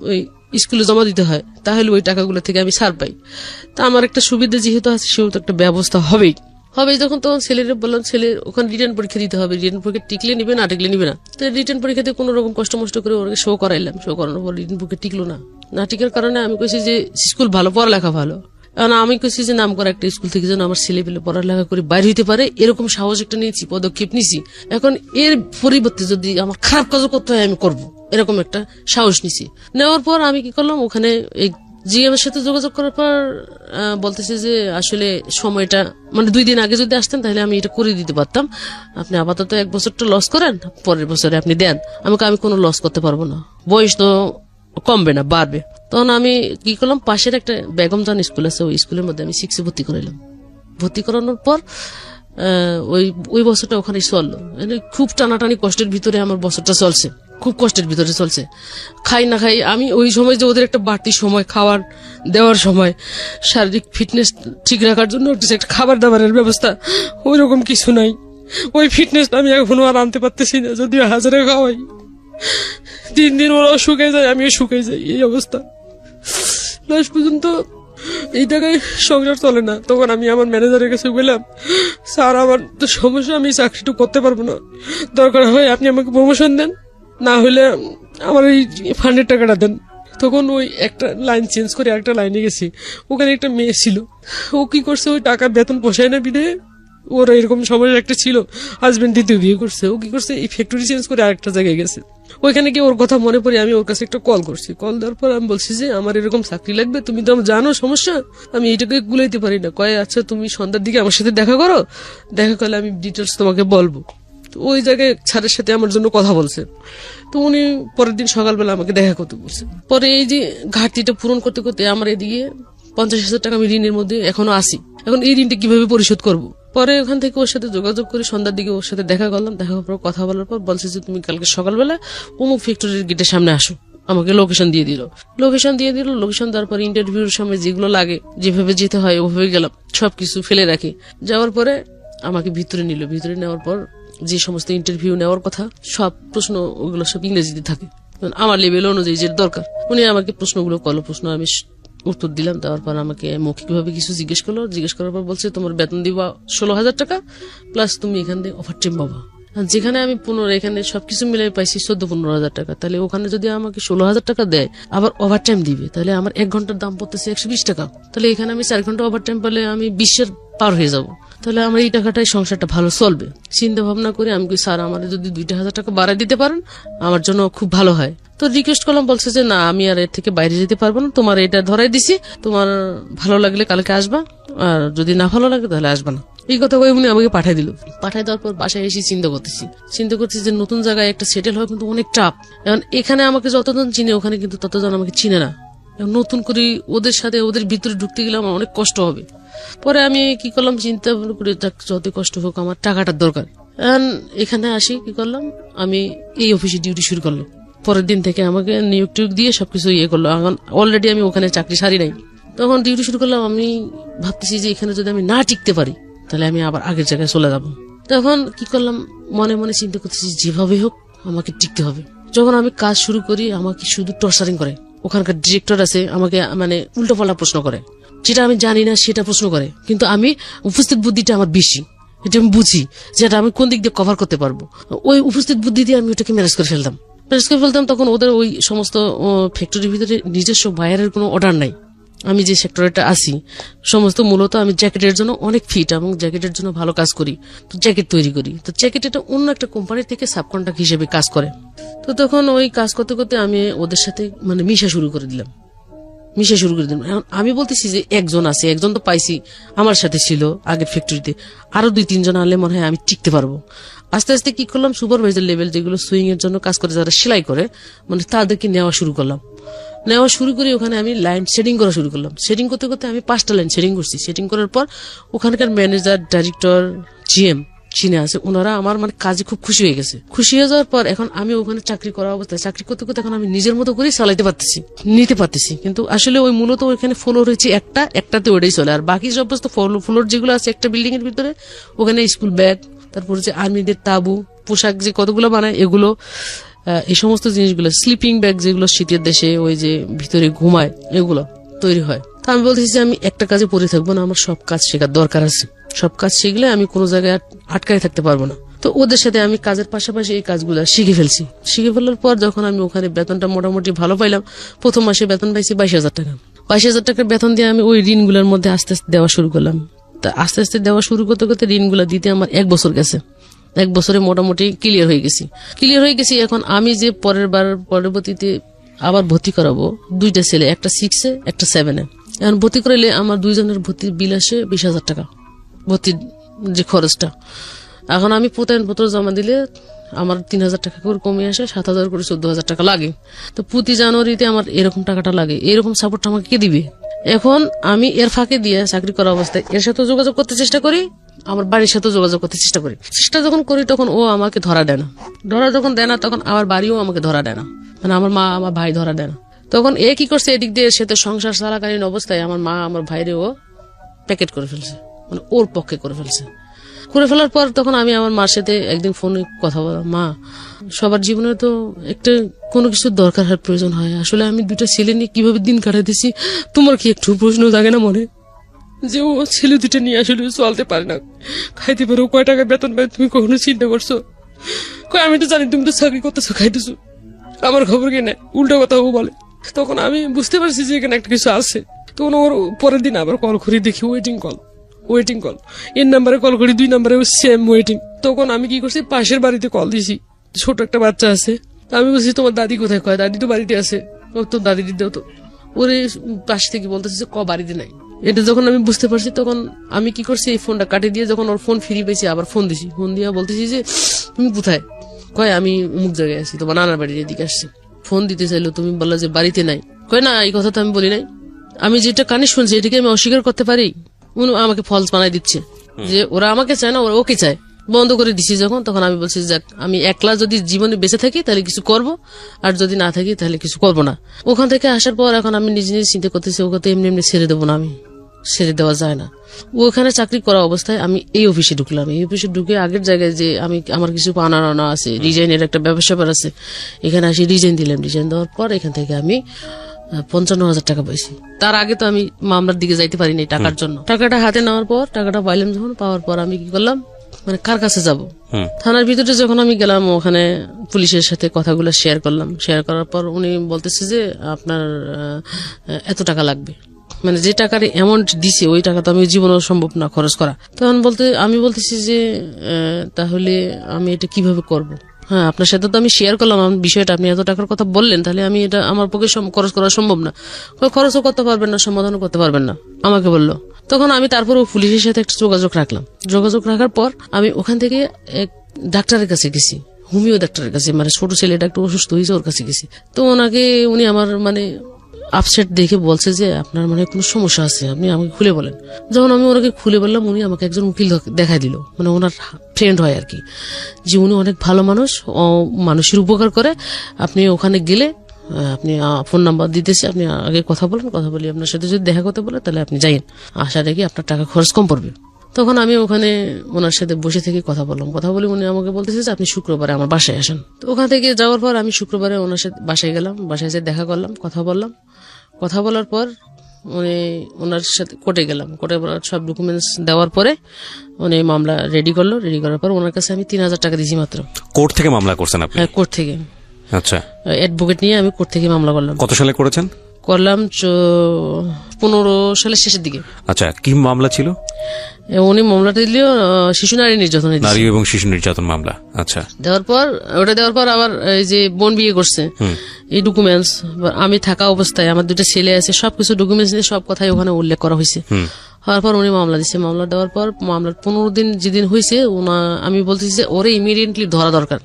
ওই স্কুলে জমা দিতে হয়, তাহলে ওই টাকাগুলো থেকে আমি ছাড় পাই। তা আমার একটা সুবিধা যেহেতু আছে, সেহেতু একটা ব্যবস্থা হবেই। যখন তখন ছেলেরা বললাম ছেলে ওখানে রিটার্ন পরীক্ষা দিতে হবে, রিটার্ন পরীক্ষা টিকলে নিবে না টিকলে নিবে না। তো রিটার্ন পরীক্ষাতে কোনো রকম কষ্ট করে ওকে শো করাইলাম, শো করানোর পর রিটার্ন পরীক্ষা টিকলো না টিকার কারণে আমি কইছি যে স্কুল ভালো, পড়ালেখা ভালো, কারণ আমি কইছি যে নাম করা একটা স্কুল থেকে যেন আমার ছেলে পেলে পড়ালেখা করে বাইরে হইতে পারে, এরকম সাহস একটা নিয়েছি, পদক্ষেপ নিছি। এখন এর পরিবর্তে যদি আমার খারাপ কাজ করতে হয় আমি করবো, এরকম একটা সাহস নিছি। নেওয়ার পর আমি কি করলাম, ওখানে এই জিএম এর সাথে যোগাযোগ করার পর বলতেছে যে আসলে সময়টা মানে 2 দিন আগে যদি আসতেন তাহলে আমি এটা করে দিতে পারতাম, আপনি আপাতত 1 বছরটা লস করেন, পরের বছরে আপনি দেন। আমি কোনো লস করতে পারবো না, বয়স তো কমবে না বাড়বে। তখন আমি কি করলাম, পাশের একটা বেগমজান স্কুল আছে, ওই স্কুলের মধ্যে আমি 6 ভর্তি করাইলাম। ভর্তি করানোর পর ওই বছরটা ওখানে চললো, খুব টানাটানি কষ্টের ভিতরে আমার বছরটা চলছে, খুব কষ্টের ভিতরে চলছে। খাই না খাই আমি ওই সময় যে ওদের একটা বাড়তি সময় খাবার দেওয়ার সময় শারীরিক ফিটনেস ঠিক রাখার জন্য একটা খাবার দাবারের ব্যবস্থা ওই রকম কিছু নাই। ওই ফিটনেসটা আমি এখনো আর আনতে পারতেছি না, যদিও হাজারে খাওয়াই, 3 দিন ওরাও শুকিয়ে যায়, আমিও শুকিয়ে যাই, এই অবস্থা। লাস্ট পর্যন্ত এই টাকায় সংসার চলে না। তখন আমি আমার ম্যানেজারের কাছে বললাম, স্যার আমার তো সমস্যা, আমি চাকরিটা করতে পারবো না, দরকার হয় আপনি আমাকে প্রমোশন দেন, না হলে আমার এই ফান্ডের টাকাটা দেন। তখন ওই একটা লাইন চেঞ্জ করে একটা লাইনে গেছি, ওখানে একটা মেয়ে ছিল, ও কি করছে, ওই টাকা বেতন পোষায় না বিধে ওর এরকম সময় একটা ছিল, হাজবেন্ড 2য় বিয়ে করছে, ও কি করছে এই ফ্যাক্টরি চেঞ্জ করে আরেকটা জায়গায় গেছে। ওইখানে গিয়ে ওর কথা মনে পড়ে আমি ওর কাছে একটা কল করছি, কল দেওয়ার পর আমি বলছি যে আমার এরকম চাকরি লাগবে, তুমি তো জানো সমস্যা, আমি এইটাকে গুলাইতে পারি না। কয় আচ্ছা তুমি সন্ধ্যার দিকে আমার সাথে দেখা করো, দেখা করলে আমি ডিটেলস তোমাকে বলবো। তো ওই জায়গায় স্যারের সাথে আমার জন্য কথা বলছে। তো উনি পরের দিন সকালবেলা আমাকে দেখা করতে বলছে। পরে এই যে ঘাটতিটা পূরণ করতে করতে আমার এদিকে 50,000 টাকা আমি ঋণের মধ্যে এখনো আসি। এখন এই ঋণটা কিভাবে পরিশোধ করব? পরে ওখান থেকে ওর সাথে যোগাযোগ করে সন্ধ্যার দিকে ওর সাথে দেখা করলাম। দেখা করার পর কথা বলার পর বলছে যে তুমি কালকে সকালবেলা অমুক ফ্যাক্টরির গেটের সামনে আসো। আমাকে লোকেশন দিয়ে দিল। লোকেশন দেওয়ার পর ইন্টারভিউর সময় যেগুলো লাগে, যেভাবে যেতে হয় ওভাবে গেলাম, সবকিছু ফেলে রাখি। যাওয়ার পরে আমাকে ভিতরে নিল। ভিতরে নেওয়ার পর যে সমস্ত ইন্টারভিউ নেওয়ার কথা সব প্রশ্ন ওগুলো সব ইংরেজিতে থাকে, আমার লেভেল অনুযায়ী যে দরকার। উনি আমাকে প্রশ্নগুলো করলো, প্রশ্ন আমি উত্তর দিলাম। দেওয়ার পর আমাকে মৌখিকভাবে কিছু জিজ্ঞেস করলো। জিজ্ঞেস করার পর বলছে তোমার বেতন দিবা 16,000 টাকা প্লাস তুমি এখান থেকে ওভার টাইম পাবা। যেখানে আমি এখানে সবকিছু মিলাই পাইছি 14-15,000 টাকা, তাহলে ওখানে যদি আমাকে 16,000 টাকা দেয় আবার ওভার টাইম দিবে, তাহলে আমার 1 ঘন্টার দাম পড়তেছে 120 টাকা। তাহলে এখানে আমি 4 ঘন্টা ওভার টাইম পেলে আমি 20 পার হয়ে যাব। তাহলে আমার এই টাকাটাই সংসারটা ভালো চলবে। চিন্তা ভাবনা করে আমি স্যার আমার যদি 2,000 টাকা বাড়ায় দিতে পারেন আমার জন্য খুব ভালো হয়। তো রিকোয়েস্ট করলাম। বলছে যে না, আমি আর এর থেকে বাইরে যেতে পারবো না, তোমার এটা ধরাই দিছি, তোমার ভালো লাগলে কালকে আসবা, আর যদি না ভালো লাগে তাহলে আসবা না। এই কথা কয়ে উনি আমাকে পাঠিয়ে দিল। পাঠিয়ে দেওয়ার পর বাসায় এসে চিন্তা করতেছি যে নতুন জায়গায় একটা সেটেল হওয়া কিন্তু অনেক চাপ। এখন এখানে আমাকে যতজন চিনে ওখানে কিন্তু ততজন আমাকে চিনে না। নতুন করে ওদের সাথে ওদের ভিতরে ঢুকতে গেলে আমার অনেক কষ্ট হবে। পরে আমি কি করলাম, চিন্তা করে যত কষ্ট হোক আমার টাকাটার দরকার। এখানে আসি কি করলাম, আমি এই অফিসে ডিউটি শুরু করলাম। পরের দিন থেকে আমাকে নিয়োগ টিয়োগ দিয়ে সবকিছু করলো। এখন অলরেডি আমি ওখানে চাকরি সারি নাই, তখন ডিউটি শুরু করলাম। আমি ভাবতেছি যে এখানে যদি আমি না টিকতে পারি তাহলে আমি আবার আগের জায়গায় চলে যাব। তখন কি করলাম, মনে মনে চিন্তা করতেছি যেভাবে হোক আমাকে টিকতে হবে। যখন আমি কাজ শুরু করি আমাকে শুধু টর্চারিং করে। ওখানকার ডিরেক্টর আছে, আমাকে উল্টো পাল্টা প্রশ্ন করে, যেটা আমি জানি না সেটা প্রশ্ন করে। কিন্তু আমি উপস্থিত বুদ্ধিটা আমার বেশি, এটা আমি বুঝি যেটা আমি কোন দিক দিয়ে কভার করতে পারবো। ওই উপস্থিত বুদ্ধি দিয়ে আমি ওটাকে ম্যানেজ করে ফেলতাম। তখন ওদের ওই সমস্ত ফ্যাক্টরির ভিতরে নিজস্ব বাইরের কোনো অর্ডার নাই। আমি যে সেক্টরটা আছি সমস্ত মূলত আমি জ্যাকেটের জন্য অনেক ফিট এবং জ্যাকেটের জন্য ভালো কাজ করি, তো জ্যাকেট তৈরি করি। তো জ্যাকেট এটা অন্য একটা কোম্পানি থেকে সাবকন্ট্রাক্ট হিসেবে কাজ করে। তো তখন ওই কাজ করতে করতে আমি ওদের সাথে মিশা শুরু করে দিলাম। এখন আমি বলতেছি যে একজন আছে, একজন তো পাইছি আমার সাথে ছিল আগের ফ্যাক্টরিতে, আরো 2-3 জন আনলে মনে হয় আমি টিকতে পারবো। আস্তে আস্তে কি করলাম, সুপারভাইজার লেভেল যেগুলো সুইং এর জন্য কাজ করে, যারা সেলাই করে, তাদেরকে নেওয়া শুরু করে ওখানে আমি লাইন সেটিং করা শুরু করলাম। সেটিং করতে করতে আমি 5টা লাইন সেটিং করছি। সেটিং করার পর ওখানকার ম্যানেজার, ডাইরেক্টর, জিএম চিনে আছে, ওনারা আমার কাজে খুব খুশি হয়ে গেছে। খুশি হয়ে যাওয়ার পর এখন আমি ওখানে চাকরি করা অবস্থায় চাকরি করতে করতে এখন আমি নিজের মতো করে চালাইতে পারতেছি, নিতে পারতেছি। কিন্তু আসলে ওই মূলত ওইখানে ফ্লোর হয়েছে একটাতে ওটাই চলে, আর বাকি সমস্ত ফ্লোর যেগুলো আছে একটা বিল্ডিং এর ভিতরে, ওখানে স্কুল ব্যাগ, তারপর যে আর্মিদের তাবু, পোশাক যে কতগুলো বানায় এগুলো, এই সমস্ত জিনিসগুলো, স্লিপিং ব্যাগ যেগুলো শীতের দেশে ওই যে ভিতরে ঘুমায়, এগুলো তৈরি হয়। তো আমি বলতেছি যে আমি একটা কাজে পড়ে থাকবো না, আমার সব কাজ শেখার দরকার আছে। সব কাজ শিখলে আমি কোনো জায়গায় আটকায় থাকতে পারবো না। তো ওদের সাথে আমি কাজের পাশাপাশি এই কাজগুলো শিখে ফেলছি। শিখে ফেলার পর যখন আমি ওখানে বেতনটা মোটামুটি ভালো পাইলাম, প্রথম মাসে বেতন পাইছি 22,000 টাকা। 22,000 টাকার বেতন দিয়ে আমি ওই ঋণগুলোর মধ্যে আস্তে আস্তে দেওয়া শুরু করলাম। তা আস্তে আস্তে দেওয়া শুরু করতে করতে ঋণগুলো দিতে আমার 1 বছর গেছে। 1 বছরে মোটামুটি ক্লিয়ার হয়ে গেছি। এখন আমি যে পরবর্তীতে আবার ভর্তি করাবো 2টা ছেলে, একটা 6-এ একটা 7-এ। এখন ভর্তি করাইলে আমার 2 জনের ভর্তির বিল আসে 20,000 টাকা, ভর্তির যে খরচটা। এখন আমি প্রত্যয়নপত্র জমা দিলে আমার 3,000 টাকা করে কমে আসে, 7,000 করে 14,000 টাকা লাগে। তো প্রতি জানুয়ারিতে আমার এরকম টাকাটা লাগে। এরকম সাপোর্ট আমাকে কে দিবে? এখন আমি এর ফাঁকে দিয়ে চাকরি করা অবস্থায় এর সাথে যোগাযোগ করতে চেষ্টা করি, আমার বাড়ির সাথে যোগাযোগ করতে চেষ্টা যখন করি তখন ও আমাকে ধরা দেয় না, তখন আমার বাড়িও আমাকে ধরা দেয় না, আমার মা আমার ভাই ধরা দেয় না। তখন এ কি করছে, এদিক দিয়ে সাথে সংসার চালাকালীন অবস্থায় আমার মা আমার ভাইরে ও প্যাকেট করে ফেলছে, ওর পক্ষে করে ফেলার পর তখন আমি আমার মার সাথে একদিন ফোনে কথা বললাম, মা সবার জীবনে তো একটা কোনো কিছুর দরকার হয়, প্রয়োজন হয়। আসলে আমি 2টা ছেলে নিয়ে কিভাবে দিন কাটাইতেছি, তোমার কি একটু প্রশ্ন জাগে না মনে যে ও ছেলে 2টা নিয়ে আসলে চলতে পারে না, খাইতে পারো, কয় টাকা বেতন পাই তুমি কখনো চিন্তা করছো? আমি তো জানি তুমি তো চাকরি করতেছো, খাইতেছো, আমার খবর কি নেই, উল্টো কথা ও বলে। তখন আমি বুঝতে পারছি যে এখানে একটা কিছু আছে। তখন ওর পরের দিন আবার কল করি, দেখি ওয়েটিং কল, এর নাম্বারে কল করি, 2 নাম্বারে সেম ওয়েটিং। তখন আমি কি করছি, পাশের বাড়িতে কল দিছি, ছোট একটা বাচ্চা আছে। আমি বলছি তোমার দাদি কোথায়? কয় দাদি তো বাড়িতে আছে। তো দাদি দিতেও তো ওরে পাশ থেকে বলতেছে যে বাড়িতে নাই। এটা যখন আমি বুঝতে পারছি তখন আমি কি করছি, এই ফোনটা কাটে দিয়ে যখন ওর ফোন ফিরে পেয়েছি আবার ফোন দিছি, ফোন দিয়ে বলতেছি যে তুমি কোথায়, কয় আমি অমুক জায়গায় আছি, তোমার নানার বাড়ির এদিকে আসছি। ফোন দিতে চাইলো, তুমি বললা যে বাড়িতে নাই, কয় না এই কথা তো আমি বলি নাই, আমি যেটা কানে শুনছি এটাকে আমি অস্বীকার করতে পারি। উনি আমাকে ফলস বানাই দিচ্ছে যে ওরা আমাকে চায় না, ওরা ওকে চায়। বন্ধ করে দিছি যখন, তখন আমি বলছি যাক আমি একলা যদি জীবনে বেঁচে থাকি তাহলে কিছু করব, আর যদি না থাকি তাহলে কিছু করব না। ওখান থেকে আসার পর এখন আমি নিজে নিজে চিন্তা করতেছি ওকে তো এমনি এমনি ছেড়ে দেবো না, আমি ছেড়ে দেওয়া যায় না। ওখানে চাকরি করা অবস্থায় আমি এই অফিসে ঢুকলাম। এই অফিসে ঢুকে আগের জায়গায় যে আমি আমার কিছু আনা আছে, ডিজাইনের একটা ব্যবসা আছে, এখানে আসি ডিজাইন দিলাম। ডিজাইন দেওয়ার পর এখান থেকে আমি 55,000 টাকা পাইছি। তার আগে তো আমি মামলার দিকে যাইতে পারিনি টাকার জন্য। টাকাটা হাতে নেওয়ার পর, টাকাটা পাইলাম যখন, পাওয়ার পর আমি কি করলাম, মানে কার কাছে যাব, থানার ভিতরে যখন আমি গেলাম ওখানে পুলিশের সাথে কথাগুলো শেয়ার করলাম। শেয়ার করার পর উনি বলতেছে যে আপনার এত টাকা লাগবে, মানে যে টাকার অ্যামাউন্ট দিছে ওই টাকা তো আমি জীবনেও সম্ভব না খরচ করা। তখন আমি বলতেছি যে তাহলে আমি এটা কিভাবে করব। হ্যাঁ, আপনার সাথে তো আমি শেয়ার করলাম আমার বিষয়টা, আপনি এত টাকার কথা বললেন, তাহলে আমি এটা আমার পক্ষে খরচ করা সম্ভব না। খরচও করতে পারবেন না, সমাধানও করতে পারবেন না, আমাকে বললো। তখন আমি তারপর পুলিশের সাথে একটা যোগাযোগ রাখলাম। যোগাযোগ রাখার পর আমি ওখান থেকে এক ডাক্তারের কাছে গেছি, হোমিও ডাক্তারের কাছে, মানে ছোট ছেলেটা একটু অসুস্থ হয়েছে, ওর কাছে গেছি। তো উনি আমার মানে আপসেট দেখে বলছে যে আপনার মানে কোনো সমস্যা আছে, আপনি আমাকে খুলে বলেন। যখন আমি ওনাকে খুলে বললাম, উনি আমাকে একজন উকিল দেখাই দিল, মানে ওনার ফ্রেন্ড হয় আর কি, যে উনি অনেক ভালো মানুষ, মানুষের উপকার করে। আপনি ওখানে গেলে আপনি ফোন নাম্বার দিতেছি, আপনি আগে কথা বলেন, কথা বলি আপনার সাথে যদি দেখা করতে বলে তাহলে আপনি যাইন, আশা রেখে আপনার টাকা খরচ কম পড়বে। তখন আমি ওখানে ওনার সাথে বসে থেকে কথা বললাম। কথা বলে উনি আমাকে বলতেছে যে আপনি শুক্রবারে আমার বাসায় আসেন। তো ওখান থেকে যাওয়ার পর আমি শুক্রবারে ওনার সাথে বাসায় গেলাম। বাসায় এসে দেখা করলাম, কথা বললাম। কথা বলার পর উনি ওনার সাথে কোর্টে গেলাম। কোর্টে সব ডকুমেন্টস দেওয়ার পরে উনি মামলা রেডি করলো। রেডি করার পর ওনার কাছে আমি 3,000 টাকা দিয়েছি মাত্র। কোর্ট থেকে মামলা করছেন আপনি? হ্যাঁ, কোর্ট থেকে। আচ্ছা, অ্যাডভোকেট নিয়ে আমি কোর্ট থেকে মামলা করলাম। কত সালে করেছেন? করলাম 15 সালের শেষের দিকে। আচ্ছা, কি মামলা ছিল? উনি মামলাটা দিল শিশু নারী নির্যাতন, নারী এবং শিশু নির্যাতন মামলা। আচ্ছা, দেওয়ার পর আবার এই যে বোন বিয়ে করছে, এই ডকুমেন্টস আমি থাকা অবস্থায়, আমার 2টা ছেলে আছে, সবকিছু ডকুমেন্টস দিয়ে সব কথাই ওখানে উল্লেখ করা হয়েছে। হওয়ার পর উনি মামলা দিচ্ছে। মামলা দেওয়ার পর মামলার 15 দিন যেদিন হয়েছে, আমি বলতেছি যে ওরে ইমিডিয়েটলি ধরা দরকার,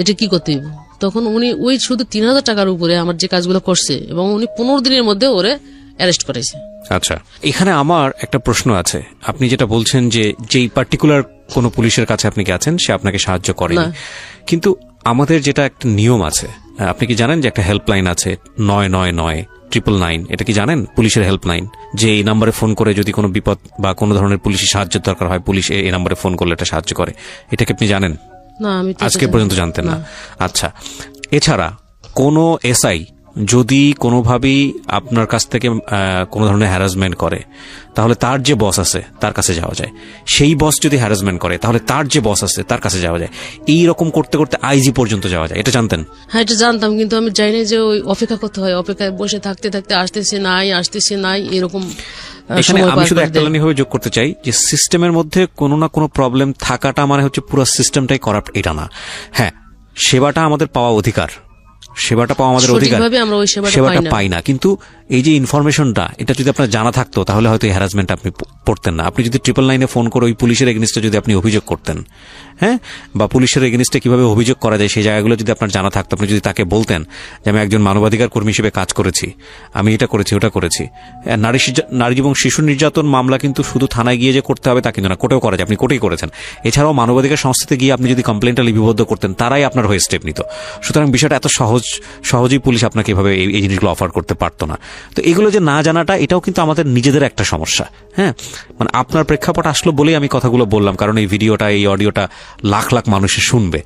এটা কি করতে হইব। তখন উনি ওই শুধু 3,000 টাকার উপরে আমার যে কাজগুলো করছে, এবং উনি 15 দিনের মধ্যে ওরে অ্যারেস্ট করেছে। আচ্ছা, এখানে আমার একটা প্রশ্ন আছে। আপনি যেটা বলছেন যে যেই পার্টিকুলার কোন পুলিশের কাছে আপনি গেছেন, সে আপনাকে সাহায্য করেনি, কিন্তু আমাদের যেটা একটা নিয়ম আছে, আপনি কি জানেন যে একটা হেল্পলাইন আছে 99999, এটা কি জানেন? পুলিশের হেল্পলাইন, যে এই নাম্বারে ফোন করে যদি কোনো বিপদ বা কোনো ধরনের পুলিশের সাহায্যের দরকার হয়, পুলিশ এই নাম্বারে ফোন করলে এটা সাহায্য করে। এটা কি আপনি জানেন? না, আমি আজকে পর্যন্ত জানতেন না। আচ্ছা, এছাড়া কোনো এসআই যদি কোনোভাবেই আপনার কাছ থেকে কোনো ধরনের হ্যারাসমেন্ট করে, তাহলে তার যে বস আছে তার কাছে যাওয়া যায়। সেই বস যদি হ্যারাসমেন্ট করে, তাহলে তার যে বস আছে তার কাছে যাওয়া যায়। এই রকম করতে করতে আইজি পর্যন্ত যাওয়া যায়। এটা জানতেন? হ্যাঁ, এটা জানতাম, কিন্তু আমি জানি যে ওই অপেক্ষা করতে হয়, অপেক্ষায় বসে থাকতে থাকতে আসতেছে নাই এরকম। এখানে আমি শুধু একটা লাইন যোগ করতে চাই যে সিস্টেমের মধ্যে কোনো না কোনো প্রবলেম থাকাটা মানে হচ্ছে পুরো সিস্টেমটাই করাপ্ট, এটা না। হ্যাঁ, সেবাটা আমাদের পাওয়া অধিকার, সেবাটা পাওয়া আমাদের অধিকার, সেবাটা পাই না। কিন্তু এই যে ইনফরমেশনটা, এটা যদি আপনার জানা থাকতো তাহলে হয়তো এই হ্যারাসমেন্ট আপনি পড়তেন না। আপনি যদি 999 ফোন করে ওই পুলিশের এগেনিস্টে যদি আপনি অভিযোগ করতেন, হ্যাঁ, বা পুলিশের এগেনিস্টে কিভাবে অভিযোগ করা যায় সেই জায়গাগুলো যদি আপনার জানা থাকতো, আপনি যদি তাকে বলতেন যে আমি একজন মানবাধিকার কর্মী হিসেবে কাজ করেছি, আমি এটা করেছি ওটা করেছি। নারী এবং শিশু নির্যাতন মামলা কিন্তু শুধু থানায় গিয়ে যে করতে হবে তা কিন্তু না, কোর্টেও করা যায়। আপনি কোর্টেই করেছেন। এছাড়াও মানবাধিকার সংস্থাতে গিয়ে আপনি যদি কমপ্লেনটা লিপিবদ্ধ করতেন, তারাই আপনার হয়ে স্টেপ নিত। সুতরাং বিষয়টা এত সহজেই পুলিশ আপনাকে এভাবে এই জিনিসগুলো অফার করতে পারতো না। তো এগুলো যে না জানাটা, এটাও কিন্তু আমাদের নিজেদের একটা সমস্যা। হ্যাঁ, মানে আপনার প্রেক্ষাপট আসলো বলেই আমি কথাগুলো বললাম, কারণ এই ভিডিওটা, এই অডিওটা লাখ লাখ মানুষের শুনবে,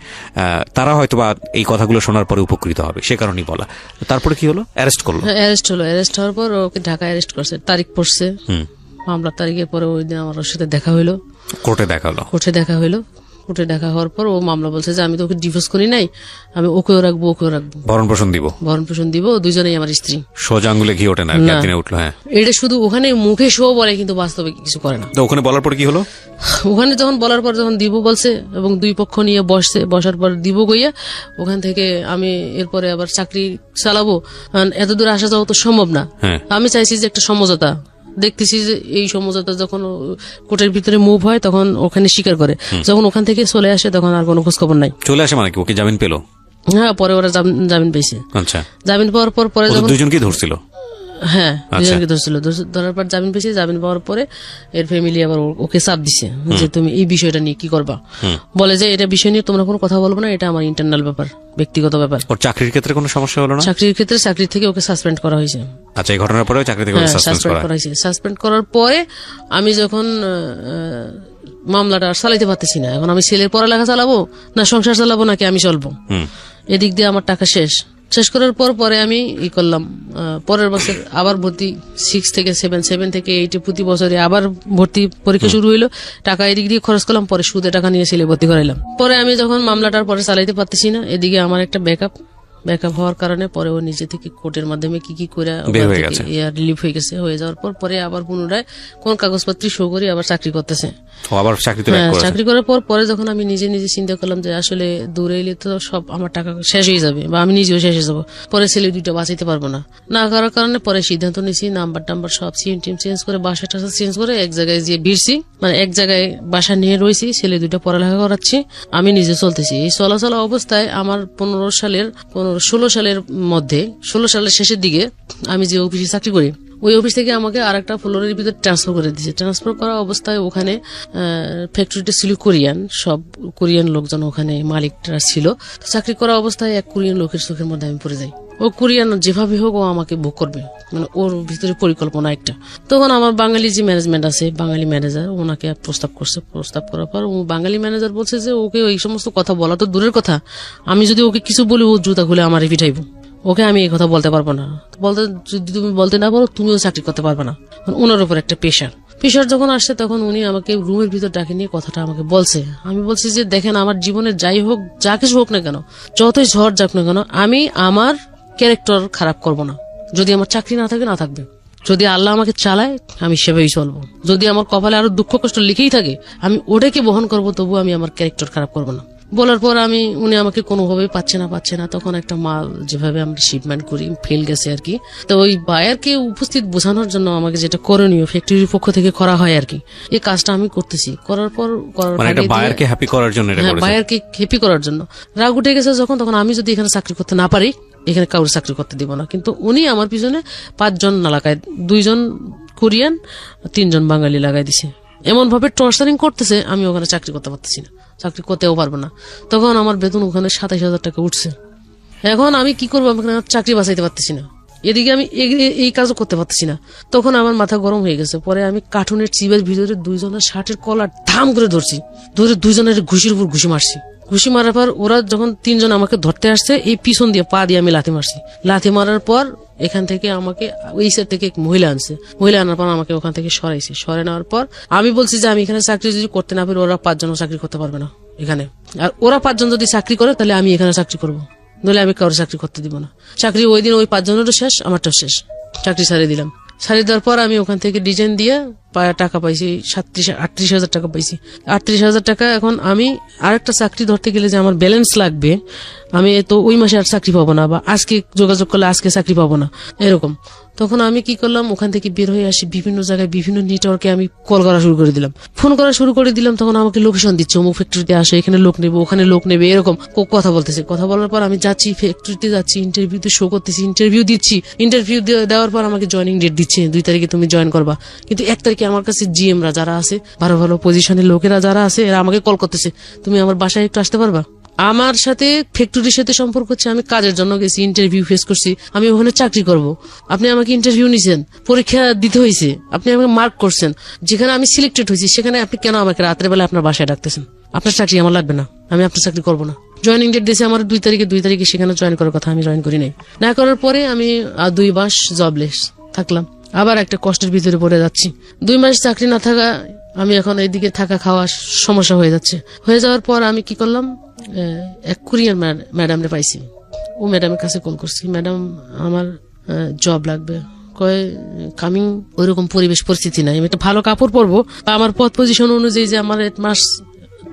তারা হয়তো বা এই কথাগুলো শোনার পরে উপকৃত হবে, সে কারণেই বলা। তারপরে কি হলো? অ্যারেস্ট করলো। অ্যারেস্ট হওয়ার পর ওকে ঢাকায় অ্যারেস্ট করছে, তারিখ পড়ছে, মামলার তারিখের পরে ওই দিন আমার সাথে দেখা হইলো, কোর্টে দেখা হইলো। কোর্টে দেখা হওয়ার পর ও মামলা বলছে যে আমি তো ওকে ডিভোর্স করি নাই, আমি ওকেও রাখবো, ভরণ পোষণ দিব, দুজনেই আমার স্ত্রী। সোজা আঙ্গুলে ঘি ওঠে না, একদিনে উঠলো। হ্যাঁ, এটা শুধু ওখানে মুখে শো বলে, কিন্তু বাস্তবে কিছু করে না। তো ওখানে বলার পর কি হলো? ওখানে যখন বলার পর যখন দিব বলছে, এবং দুই পক্ষ নিয়ে বসার পর দিব গইয়া, ওখান থেকে আমি এরপরে আবার চাকরি চালাবো, এত দূর আসা যাওয়া তো সম্ভব না। আমি চাইছি যে একটা সমঝোতা, দেখতেছি যে এই সমঝোতা যখন কোর্টের ভিতরে মুভ হয় তখন ওখানে স্বীকার করে, যখন ওখান থেকে চলে আসে তখন আর কোনো খোঁজখবর নাই। চলে আসে মানে কি, ওকে জামিন পেলো? হ্যাঁ, পরে ওরা জামিন পেয়েছে। আচ্ছা, জামিন পাওয়ার পর পরে যখন দুজনকে ধরছিল, হ্যাঁ দুজনকে ধরছিল, ধরার পর জামিন পেয়েছে। জামিন পাওয়ার পরে এর ফ্যামিলি আবার ওকে চাপ দিছে যে তুমি এই বিষয়টা নিয়ে কি করবা। বলে যে এটা বিষয় নিয়ে তোমরা কোনো কথা বলবো না, এটা আমার ইন্টারনাল ব্যাপার, ব্যক্তিগত ব্যাপার। ওর চাকরির ক্ষেত্রে কোনো সমস্যা হলো না? চাকরির ক্ষেত্রে চাকরি থেকে ওকে সাসপেন্ড করা হয়েছে। আচ্ছা, এই ঘটনার পরে চাকরি থেকে সাসপেন্ড করা হয়েছে। সাসপেন্ড করার পরে আমি যখন মামলাটা আর চালাইতে পারতেছি না, এখন আমি ছেলের পড়ালেখা চালাবো না সংসার চালাবো নাকি আমি চলবো, এদিক দিয়ে আমার টাকা শেষ করার পরে আমি করলাম, পরের বছর আবার ভর্তি 6 থেকে 7 থেকে 8 প্রতি বছরে আবার ভর্তি পরীক্ষা শুরু হইলো। টাকা এদিক দিয়ে খরচ করলাম, পরে সুদে টাকা নিয়ে ছেলে ভর্তি করাইলাম। পরে আমি যখন মামলাটার পরে চালাইতে পারতেছি না, এদিকে আমার একটা ব্যাকআপ হওয়ার কারণে পরে ও নিজে থেকে কোর্টের মাধ্যমে কি করে রিলিফ হয়ে গেছে। হয়ে যাওয়ার পরে আবার পুনরায় কোন কাগজপত্র শো করে আবার চাকরি করতেছে। চাকরি করার পরে যখন আমি নিজে চিন্তা করলাম যে আসলে দূরে এলে তো সব আমার টাকা শেষ হয়ে যাবে বা আমি নিজেও শেষ হয়ে যাবো, পরে ছেলে দুইটা বাঁচাইতে পারবো না করার কারণে পরে সিদ্ধান্ত নিয়েছি নাম্বার সব টিম চেঞ্জ করে বাসা টাসা চেঞ্জ করে এক জায়গায় যে ভিড়ছি, মানে এক জায়গায় বাসা নিয়ে রয়েছি, ছেলে দুইটা পড়ালেখা করাচ্ছি, আমি নিজে চলতেছি। এই চলাচল অবস্থায় আমার 16 সালের মধ্যে 16 সালের শেষের দিকে আমি যে অফিসে চাকরি করি, ওই অফিস থেকে আমাকে আরেকটা ফ্লোরের ভিতরে ট্রান্সফার করে দিয়েছে। ট্রান্সফার করা অবস্থায় ওখানে ফ্যাক্টরিটা ছিল সব কোরিয়ান লোকজন ওখানে মালিকরা ছিল। চাকরি করা অবস্থায় এক কোরিয়ান লোকের চোখের মধ্যে আমি পড়ে যাই। ও কোরিয়ান যেভাবে হোক ও আমাকে ভোগ করবে, মানে ওর ভিতরে পরিকল্পনা একটা। তখন আমার বাঙালি যে ম্যানেজমেন্ট আছে, বাঙালি ম্যানেজার ওনাকে প্রস্তাব করছে। প্রস্তাব করার পর বাঙালি ম্যানেজার বলছে যে ওকে এই সমস্ত কথা বলা তো দূরের কথা, আমি যদি ওকে কিছু বলি ও জুতা খুলে আমার পিঠাইব, ওকে আমি এই কথা বলতে পারবো না। যদি তুমি বলতে না পারো তুমিও চাকরি করতে পারবে না। ওনার উপর একটা প্রেশার যখন আসছে তখন উনি আমাকে রুমের ভিতর ডাকে নিয়ে কথাটা আমাকে বলছে। আমি বলছি যে দেখেন, আমার জীবনে যাই হোক, যা কিছু হোক না কেন, যতই ঝড় যাক না কেন, আমি আমার ক্যারেক্টার খারাপ করব না। যদি আমার চাকরি না থাকে, না থাকবে। যদি আল্লাহ আমাকে চালায় আমি সেভাবেই চলবো। যদি আমার কপালে আরো দুঃখ কষ্ট লিখেই থাকে আমি ওটাকে বহন করবো, তবু আমি আমার ক্যারেক্টার খারাপ করবো না। বলার পর উনি আমাকে কোনোভাবে পাচ্ছে না। তখন একটা মাল যেভাবে আমরা শিপমেন্ট করি ফেল গেছে আর কি। তো ওই বায়ারকে উপস্থিত বোঝানোর জন্য আমাকে যেটা করণীয় ফ্যাক্টরির পক্ষ থেকে করা হয় আর কি, এই কাজটা আমি করতেছি। করার পর বায়ারকে হ্যাপি করার জন্য, বায়ারকে হ্যাপি করার জন্য রাগ উঠে গেছে যখন, তখন আমি যদি এখানে চাকরি করতে না পারি, এখানে কাউর চাকরি করতে দিব না। কিন্তু উনি আমার পিছনে 5 জন না লাগায়, 2 জন কোরিয়ান 3 জন বাঙালি লাগাই দিছে। এমন ভাবে টর্চারিং করতেছে, আমি ওখানে চাকরি করতে পারতেছি না, চাকরি করতেও পারবো না। তখন আমার বেতন ওখানে 27,000 টাকা উঠছে। এখন আমি কি করবো, আমি চাকরি বাঁচাইতে পারতেছি না, এদিকে আমি এই কাজও করতে পারতেছি না। তখন আমার মাথা গরম হয়ে গেছে। পরে আমি কার্টুনের চিপের ভিতরে 2 জনের শার্টের কলার ধাম করে ধরে 2 জনের ঘুষির উপর ঘুষি মারছি। ঘুষি মারার পর ওরা যখন 3 জন আমাকে ধরতে আসছে, এই পিছন দিয়ে পা দিয়ে আমি লাথি মারছি। লাথি মারার পর এখান থেকে আমাকে ওই সাইড থেকে এক মহিলা আনছে। মহিলা আনার পর আমাকে ওখান থেকে সরাই নেওয়ার পর আমি বলছি যে আমি এখানে চাকরি যদি করতে না পারি, ওরা 5 জন চাকরি করতে পারবে না এখানে। আর ওরা 5 জন যদি চাকরি করে তাহলে আমি এখানে চাকরি করবো, নইলে আমি কারোর চাকরি করতে দিব না। চাকরি ওই দিন ওই 5 জনেরও শেষ, আমারটাও শেষ। চাকরি ছাড়িয়ে দিলাম। ছাড়িয়ে দেওয়ার পর আমি ওখান থেকে ডিজাইন দিয়ে টাকা পাইছি 38,000 টাকা পাইছি। 38,000 টাকা এখন আমি আরেকটা চাকরি ধরতে গেলে যে আমার ব্যালেন্স লাগবে, আমি তো ওই মাসে আর চাকরি পাবো না, বা আজকে যোগাযোগ করলে আজকে চাকরি পাবো না, এরকম। তখন আমি কি করলাম, ওখান থেকে বের হয়ে আসি, বিভিন্ন জায়গায় বিভিন্ন নেটওয়ার্কে আমি কল করা শুরু করে দিলাম, ফোন করা শুরু করে দিলাম। তখন আমাকে লোকেশন দিচ্ছে, অমুক ফ্যাক্টরিতে আসে, এখানে লোক নেবে, ওখানে লোক নেবে, এরকম কথা বলতেছে। কথা বলার পর আমি যাচ্ছি ফ্যাক্টরিতে, যাচ্ছি, ইন্টারভিউতে শো করতেছি, ইন্টারভিউ দিচ্ছি। ইন্টারভিউ দেওয়ার পর আমাকে জয়েনিং ডেট দিচ্ছে, 2 তারিখে তুমি জয়েন করবা। কিন্তু 1 তারিখে আমার কাছে জিএমরা যারা আছে, ভালো পজিশনের লোকেরা যারা আছে, এরা আমাকে কল করতেছে, তুমি আমার বাসায় একটু আসতে পারবা। আমার সাথে ফ্যাক্টরির সাথে সম্পর্ক হচ্ছে, আমি কাজের জন্য গেছি, ইন্টারভিউ ফেস করছি, আমি ওখানে চাকরি করব। আপনি আমাকে ইন্টারভিউ নিছেন, পরীক্ষা দিতে হয়েছে, আপনি আমাকে মার্ক করছেন, যেখানে আমি সিলেক্টেড হয়েছি সেখানে আপনি কেন আমাকে রাতের বেলা আপনার বাসায় ডাকতেছেন? আপনার চাকরি আমার লাগবে না, আমি আপনার চাকরি করবো না। জয়েনিং ডেট দিয়েছে আমার 2 তারিখে সেখানে জয়েন করার কথা, আমি জয়েন করি নাই। না করার পরে আমি 2 মাস জবলেস থাকলাম, আবার একটা কষ্টের ভিতরে পড়ে যাচ্ছি। 2 মাস চাকরি না থাকা, আমি এখন এইদিকে থাকা খাওয়া সমস্যা হয়ে যাচ্ছে। হয়ে যাওয়ার পর আমি কি করলাম, এক কোরিয়ান ম্যাডামরে পাইছি। ও ম্যাডামের কাছে কল করছি, ম্যাডাম আমার জব লাগবে। কয় কামিং ওইরকম পরিবেশ পরিস্থিতি নাই, আমি একটা ভালো কাপড় পরবো, আমার পদ পজিশন অনুযায়ী যে আমার 8 মাস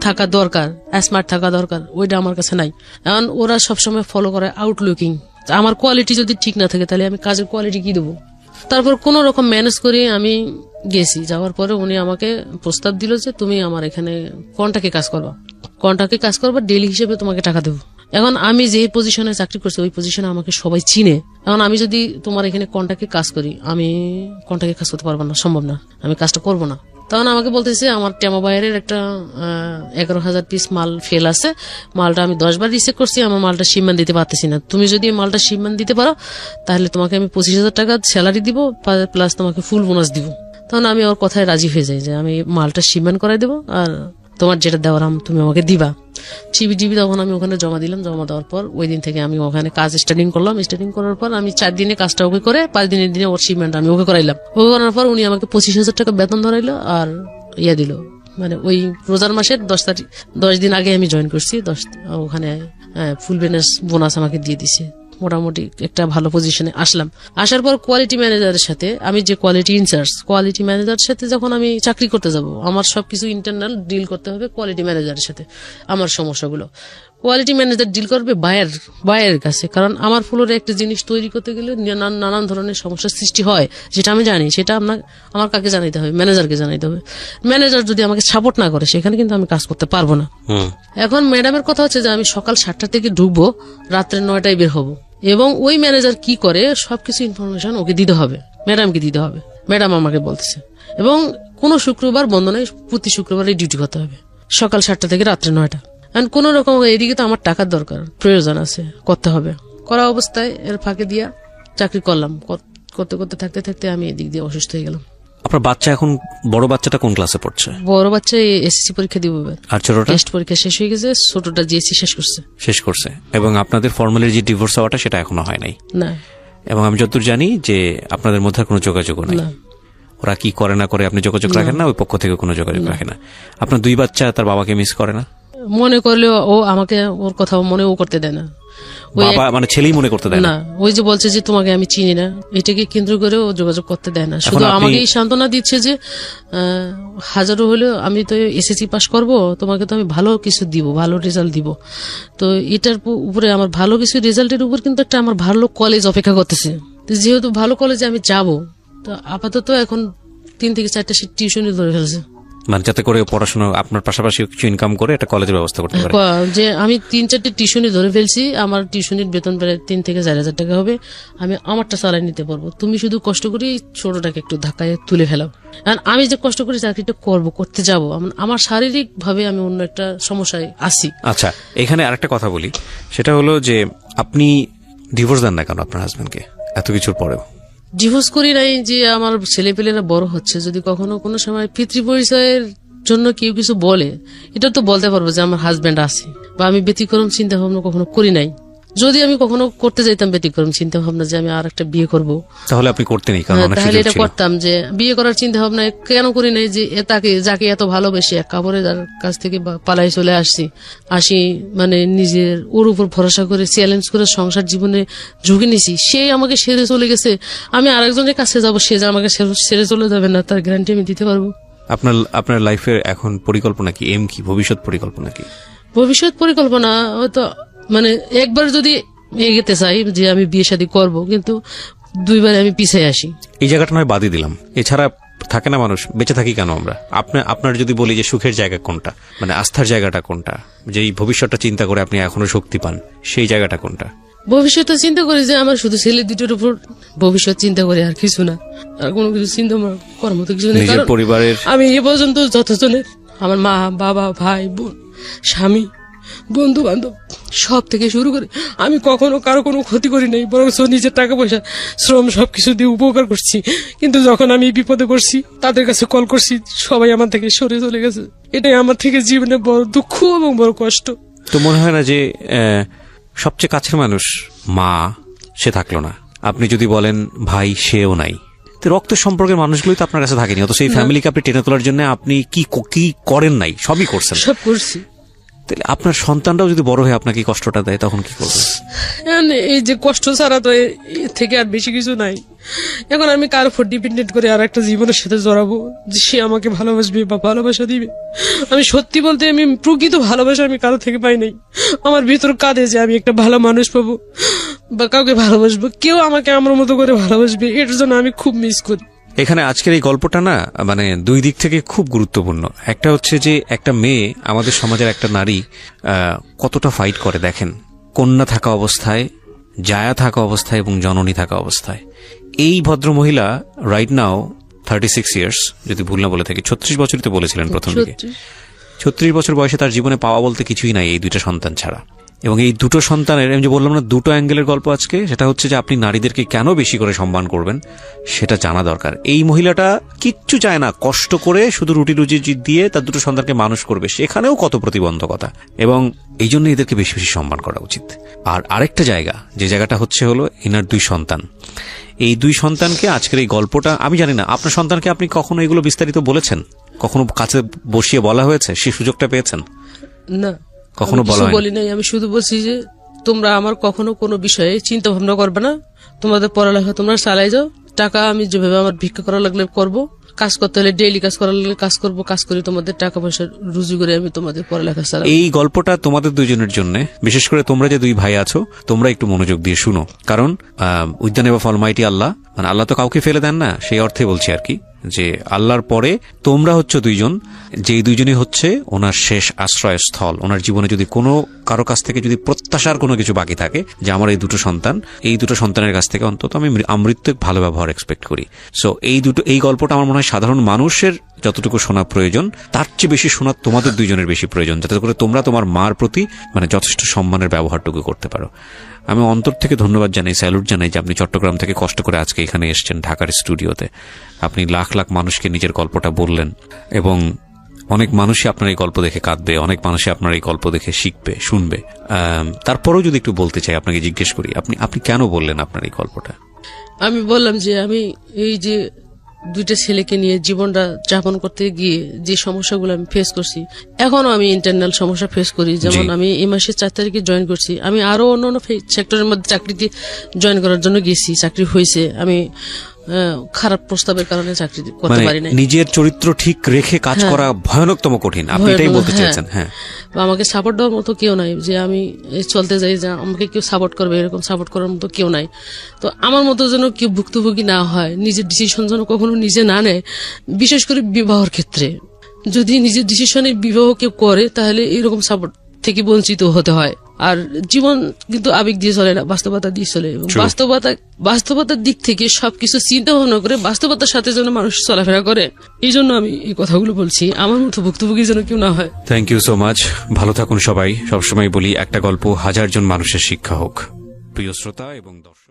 থাকা দরকার, স্মার্ট থাকা দরকার, ওইটা আমার কাছে নাই। এখন ওরা সবসময় ফলো করে আউটলুকিং। আমার কোয়ালিটি যদি ঠিক না থাকে তাহলে আমি কাজের কোয়ালিটি কি দেবো? তারপর কোন রকম ম্যানেজ করে আমি গেছি। যাওয়ার পরে উনি আমাকে প্রস্তাব দিল যে তুমি আমার এখানে কন্ট্রাক্টে কাজ করবা, ডেইলি হিসেবে তোমাকে টাকা দেবো। এখন আমি যে পজিশনে চাকরি করছি ওই পজিশনে আমাকে সবাই চিনে। এখন আমি যদি তোমার এখানে কন্ট্রাক্টে কাজ করি, আমি কন্ট্রাক্টে কাজ করতে পারবো না, সম্ভব না, আমি কাজটা করবো না। তখন আমাকে বলতেছে আমার টেমা বাইরের একটা 11,000 পিস মাল ফেল আছে, মালটা আমি 10 বার রিসিভ করছি, আমার মালটা শিপমেন্ট দিতে পারতেছি না। তুমি যদি মালটা শিপমেন্ট দিতে পারো তাহলে তোমাকে আমি 25,000 টাকা স্যালারি দিব, প্লাস তোমাকে ফুল বোনাস দিব। তখন আমি ওর কথায় রাজি হয়ে যাই যে আমি মালটা শিপমেন্ট করাই দেবো, আর তোমার যেটা দেওয়ার তুমি আমাকে দিবা। জিবি তখন আমি ওখানে জমা দিলাম। জমা দেওয়ার পর ওই দিন থেকে আমি ওখানে কাজ স্টার্টিং করলাম। স্টার্টিং করার পর আমি 4 দিনে কাজটা ওকে করে 5 দিনের দিনে ওর শিপমেন্ট আমি ওকে করাইলাম। ওকে করার পর উনি আমাকে 25,000 টাকা বেতন ধরাইলো আর দিল। মানে ওই রোজার মাসের 10 দিন আগে আমি জয়েন করছি। ওখানে ফুল বোনাস আমাকে দিয়ে দিছে। মোটামুটি একটা ভালো পজিশনে আসলাম। আসার পর কোয়ালিটি ম্যানেজারের সাথে, আমি যে কোয়ালিটি ইনচার্জ, কোয়ালিটি ম্যানেজারের সাথে যখন আমি চাকরি করতে যাব, আমার সবকিছু ইন্টারনাল ডিল করতে হবে কোয়ালিটি ম্যানেজারের সাথে। আমার সমস্যাগুলো কোয়ালিটি ম্যানেজার ডিল করবে বায়ের কাছে, কারণ আমার ফ্লোরে একটা জিনিস তৈরি করতে গেলে নানান ধরনের সমস্যার সৃষ্টি হয়, যেটা আমি জানি। সেটা আমার কাকে জানাইতে হবে? ম্যানেজারকে জানাইতে হবে। ম্যানেজার যদি আমাকে সাপোর্ট না করে সেখানে কিন্তু আমি কাজ করতে পারবো না। এখন ম্যাডামের কথা হচ্ছে যে আমি সকাল 7টা থেকে ঢুকবো, রাত্রে 9টায় বের হবো, এবং ওই ম্যানেজার কি করে সবকিছু ইনফরমেশন ওকে দিতে হবে, ম্যাডামকে দিতে হবে। ম্যাডাম আমাকে বলতেছে, এবং কোন শুক্রবার বন্ধ নেই, প্রতি শুক্রবারে ডিউটি করতে হবে, সকাল 7টা থেকে রাত্রে 9টা। কারণ কোন রকম এদিকে তো আমার টাকার দরকার, প্রয়োজন আছে, করতে হবে। করা অবস্থায় এর ফাঁকে দিয়া চাকরি করলাম। করতে করতে থাকতে থাকতে আমি এদিক দিয়ে অসুস্থ হয়ে গেলাম। আপনার বাচ্চা এখন, বড় বাচ্চাটা কোন ক্লাসে পড়ছে? বড় বাচ্চা এসএসসি পরীক্ষা দিব, আর ছোটটা টেস্ট পরীক্ষা শেষ হয়ে গেছে, ছোটটা জিএসসি শেষ করছে। এবং আপনাদের ফর্মালি যে ডিভোর্স হওয়াটা সেটা এখনো হয় নাই? না। এবং আমি যতদূর জানি যে আপনাদের মধ্যে কোনো যোগাযোগ নাই। ওরা কি করে না করে আপনি যোগাযোগ রাখেন না, ওই পক্ষ থেকে কোনো যোগাযোগ রাখে না। আপনার 2 বাচ্চা তার বাবাকে মিস করে না? মনে করলেও ও আমাকে ওর কথা মনেও করতে দেয় না। বাবা মানে ছেলেই মনে করতে দেয় না। ওই যে বলছে যে তোমাকে আমি চিনি না, এটাকে কেন্দ্র করে ও যোগাযোগ করতে দেয় না। শুধু আমাকে এই সান্ত্বনা দিচ্ছে যে হাজারো হলেও আমি তো এসএসসি পাস করব, তোমাকে তো আমি ভালো কিছু দিব, ভালো রেজাল্ট দিব। তো এটার উপরে আমার ভালো কিছু রেজাল্টের উপর কিন্তু একটা আমার ভালো কলেজ অপেক্ষা করতেছে। যেহেতু ভালো কলেজে আমি যাব, তো আপাতত এখন 3 থেকে 4টা টিউশনই ধরে ফেলছে, মানে যাতে করে পড়াশোনা আপনার পাশাপাশি কিছু ইনকাম করে একটা কলেজের ব্যবস্থা করতে পারে। যে আমি 3-4টে টিউশনি ধরে ফেলছি, আমার টিউশনির বেতন প্রায় 3 থেকে 4,000 টাকা হবে, আমি আমারটা চালাই নিতে পারবো। তুমি শুধু কষ্ট করে ছোটটাকে একটু ধাক্কায় তুলে ফেলাও। আর আমি যে কষ্ট করে চাকরিটা করতে যাব, আমার শারীরিক ভাবে আমি অন্য একটা সমস্যায় আছি। আচ্ছা, এখানে আরেকটা কথা বলি, সেটা হলো যে আপনি ডিভোর্স দেন না কেন আপনার হাজবেন্ডকে এত কিছুর পরেও? ডিভোর্স করি নাই যে আমার ছেলেপেলেরা বড় হচ্ছে, যদি কখনো কোনো সময় পিতৃ পরিচয়ের জন্য কেউ কিছু বলে, এটা তো বলতে পারবো যে আমার হাজবেন্ড আছে, বা আমি ব্যতিক্রম চিন্তা ভাবনা কখনো করি নাই। যদি আমি কখনো করতে যাইতাম ব্যতিক্রম চিন্তা ভাবনা যে আমি আর একটা বিয়ে করব, তাহলে আপনি করতেনই, তাহলে এটা করতাম। যে বিয়ে করার চিন্তা ভাবনা কেন করি নাই, যে যাকে এত ভালোবেসে এক কাপড়ে যার কাছ থেকে পালাই চলে আসি, মানে নিজের ওর উপর ভরসা করে চ্যালেঞ্জ করে সংসার জীবনে ঝুঁকি নিছি, সে আমাকে ছেড়ে চলে গেছে। আমি আরেকজনের কাছে যাব, সে যে আমাকে ছেড়ে চলে যাবে না তার গ্যারান্টি আমি দিতে পারবো? আপনার লাইফের এখন পরিকল্পনা কি, এম কি, ভবিষ্যৎ পরিকল্পনা কি? ভবিষ্যৎ পরিকল্পনা হয়তো মানে একবার যদি এগোতে চাই যে আমি বিয়ে শাদী করবো, কিন্তু 2বার আমি পিছিয়ে আসি। এই জায়গাটা নয় বাদই দিলাম, এছাড়া থাকে না মানুষ, বেঁচে থাকি কেন আমরা? আপনার যদি বলি যে সুখের জায়গা কোনটা, মানে আস্থার জায়গাটা কোনটা, যে এই ভবিষ্যৎটা চিন্তা করে আপনি এখনো শক্তি পান, সেই জায়গাটা কোনটা? ভবিষ্যৎটা চিন্তা করি যে আমার শুধু ছেলে দুটোর উপর ভবিষ্যৎ চিন্তা করে, আর কিছু না, আর কোনো কিছু চিন্তা করার মতো কিছু নেই। নিজের পরিবারের, আমি এ পর্যন্ত যতজনের, আমার মা বাবা ভাই বোন স্বামী বন্ধু বান্ধব সব থেকে শুরু করে আমি কখনো কারো কোনো ক্ষতি করি নাই, বরং নিজের টাকা পয়সা শ্রম সবকিছু দিয়ে উপকার করছি। কিন্তু যখন আমি বিপদে পড়ছি, তাদের কাছে কল করছি, সবাই আমার থেকে সরে চলে গেছে। এটাই আমার থেকে জীবনে বড় দুঃখ এবং বড় কষ্ট। তো মনে হয় না যে সবচেয়ে কাছের মানুষ মা, সে থাকলো না, আপনি যদি বলেন ভাই, সেও নাই, তো রক্তের সম্পর্কের মানুষগুলোই তো আপনার কাছে থাকেনি, অত সেই ফ্যামিলিকে আপনি টেনে তোলার জন্য আপনি কি করেন নাই? সবই করছেন। সব করছি। তাহলে আপনার সন্তানরাও যদি বড় হয়ে আপনাকে কষ্টটা দেয়, তখন কি করবেন? এই যে কষ্ট ছাড়া তো এর থেকে আর বেশি কিছু নাই। এখন আমি কার উপর ডিপেন্ডেন্ট করে আর একটা জীবনের সাথে জড়াবো যে সে আমাকে ভালোবাসবে বা ভালোবাসা দিবে? আমি সত্যি বলতে আমি প্রকৃত ভালোবাসা আমি কারো থেকে পাই নাই। আমার ভিতর কাঁদে যে আমি একটা ভালো মানুষ পাবো, বা কাউকে ভালোবাসবো, কেউ আমাকে আমার মতো করে ভালোবাসবে, এটার জন্য আমি খুব মিস করি। এখানে আজকের এই গল্পটা না মানে দুই দিক থেকে খুব গুরুত্বপূর্ণ। একটা হচ্ছে যে একটা মেয়ে, আমাদের সমাজের একটা নারী কতটা ফাইট করে দেখেন, কন্যা থাকা অবস্থায়, জায়া থাকা অবস্থায় এবং জননী থাকা অবস্থায়। এই ভদ্রমহিলা রাইট নাও 36 ইয়ার্স, যদি ভুল না বলে থাকি, 36 বছরই তো বলেছিলেন প্রথম দিকে। 36 বছর বয়সে তার জীবনে পাওয়া বলতে কিছুই নাই এই দুইটা সন্তান ছাড়া। এবং এই দুটো সন্তানের, আমি যে বললাম না দুটো অ্যাঙ্গেলের গল্প আজকে, সেটা হচ্ছে যে আপনি নারীদেরকে কেন বেশি করে সম্মান করবেন সেটা জানা দরকার। এই মহিলাটা কিচ্ছু চায় না, কষ্ট করে শুধু রুটি রুজি দিয়ে তার দুটো সন্তানকে মানুষ করবে, সেখানেও কত প্রতিবন্ধকতা, এবং এই জন্য এদেরকে বেশি বেশি সম্মান করা উচিত। আর আরেকটা জায়গা, যে জায়গাটা হচ্ছে হলো এনার দুই সন্তান। এই দুই সন্তানকে আজকের এই গল্পটা, আমি জানি না আপনার সন্তানকে আপনি কখনো এগুলো বিস্তারিত বলেছেন, কখনো কাছে বসিয়ে বলা হয়েছে, সেই সুযোগটা পেয়েছেন? না, কখনো বলি নাই। আমি শুধু বলছি যে তোমরা আমার কখনো কোনো বিষয়ে চিন্তা ভাবনা করবে না, তোমাদের পড়ালেখা তোমরা চালাই যাও, টাকা আমি যেভাবে আমার ভিক্ষা করা লাগলে করব, কাজ করতে হলে ডেইলি কাজ করা লাগলে কাজ করবো, কাজ করি তোমাদের টাকা পয়সা রুজি করে আমি তোমাদের পড়ালেখা চালাই। এই গল্পটা তোমাদের দুইজনের জন্য, বিশেষ করে তোমরা যে দুই ভাই আছো, তোমরা একটু মনোযোগ দিয়ে শুনো, কারণ with the name of almighty Allah, মানে আল্লাহ তো কাউকে ফেলে দেন না, সেই অর্থে বলছি আর কি, যে আল্লাহর পরে তোমরা হচ্ছে দুইজন, যেই দুইজনই হচ্ছে ওনার শেষ আশ্রয়স্থল। ওনার জীবনে যদি কোনো কারো কাছ থেকে যদি প্রত্যাশার কোনো কিছু বাকি থাকে, যে আমার এই দুটো সন্তানের কাছ থেকে অন্তত আমি আমৃত্যু ভালো ব্যবহার এক্সপেক্ট করি। সো এই গল্পটা আমার মনে হয় সাধারণ মানুষের যতটুকু শোনা প্রয়োজন, তার চেয়ে বেশি শোনা তোমাদের দুইজনের বেশি প্রয়োজন, যাতে করে তোমরা তোমার মার প্রতি মানে যথেষ্ট সম্মানের ব্যবহারটুকু করতে পারো। আমি অন্তর থেকে ধন্যবাদ জানাই, স্যালুট জানাই যে আপনি চট্টগ্রাম থেকে কষ্ট করে আজকে এখানে এসেছেন ঢাকার স্টুডিওতে। আপনি লাখ লাখ মানুষকে নিজের গল্পটা বললেন, এবং অনেক মানুষই আপনার এই গল্প দেখে কাঁদবে, অনেক মানুষই আপনার এই গল্প দেখে শিখবে, শুনবে। তারপরেও যদি একটু বলতে চাই, আপনাকে জিজ্ঞেস করি, আপনি কেন বললেন আপনার এই গল্পটা? আমি বললাম যে আমি এই যে দুইটা ছেলেকে নিয়ে জীবনটা যাপন করতে গিয়ে যে সমস্যাগুলো আমি ফেস করছি, এখনো আমি ইন্টারনাল সমস্যা ফেস করি। যেমন আমি এই মাসের 4 তারিখে জয়েন করছি, আমি আরো অন্য সেক্টরের মধ্যে চাকরিতে জয়েন করার জন্য গেছি, চাকরি হয়েছে, আমি খারাপ প্রস্তাবের কারণে চাকরি করতে পারি না। নিজের চরিত্র ঠিক রেখে কাজ করা ভয়ানকতম কঠিন, আপনি এটাই বলতে চেয়েছেন? হ্যাঁ, আমাকে সাপোর্ট দেওয়ার মতো কেউ নাই, যে আমি চলতে যাই যে আমাকে কেউ সাপোর্ট করবে, এরকম সাপোর্ট করার মতো কেউ নাই। তো আমার মতো যেন কেউ ভুক্তভোগী না হয়, নিজের ডিসিশন যেন কখনো নিজে না নেয়, বিশেষ করে বিবাহের ক্ষেত্রে। যদি নিজের ডিসিশনে বিবাহ কেউ করে, তাহলে এরকম সাপোর্ট থেকে বঞ্চিত হতে হয়। আর জীবন কিন্তু আবেগ দিয়ে চলে না, বাস্তবতা দিয়ে চলে। এবং বাস্তবতার দিক থেকে সবকিছু চিন্তা ভাবনা করে বাস্তবতার সাথে যেন মানুষ চলাফেরা করে, এই জন্য আমি এই কথাগুলো বলছি, আমার মতো ভুক্তভোগী যেন কেউ না হয়। থ্যাংক ইউ সো মাচ, ভালো থাকুন সবাই। সবসময় বলি, একটা গল্প 1000 জন মানুষের শিক্ষা হোক। প্রিয় শ্রোতা এবং দর্শক।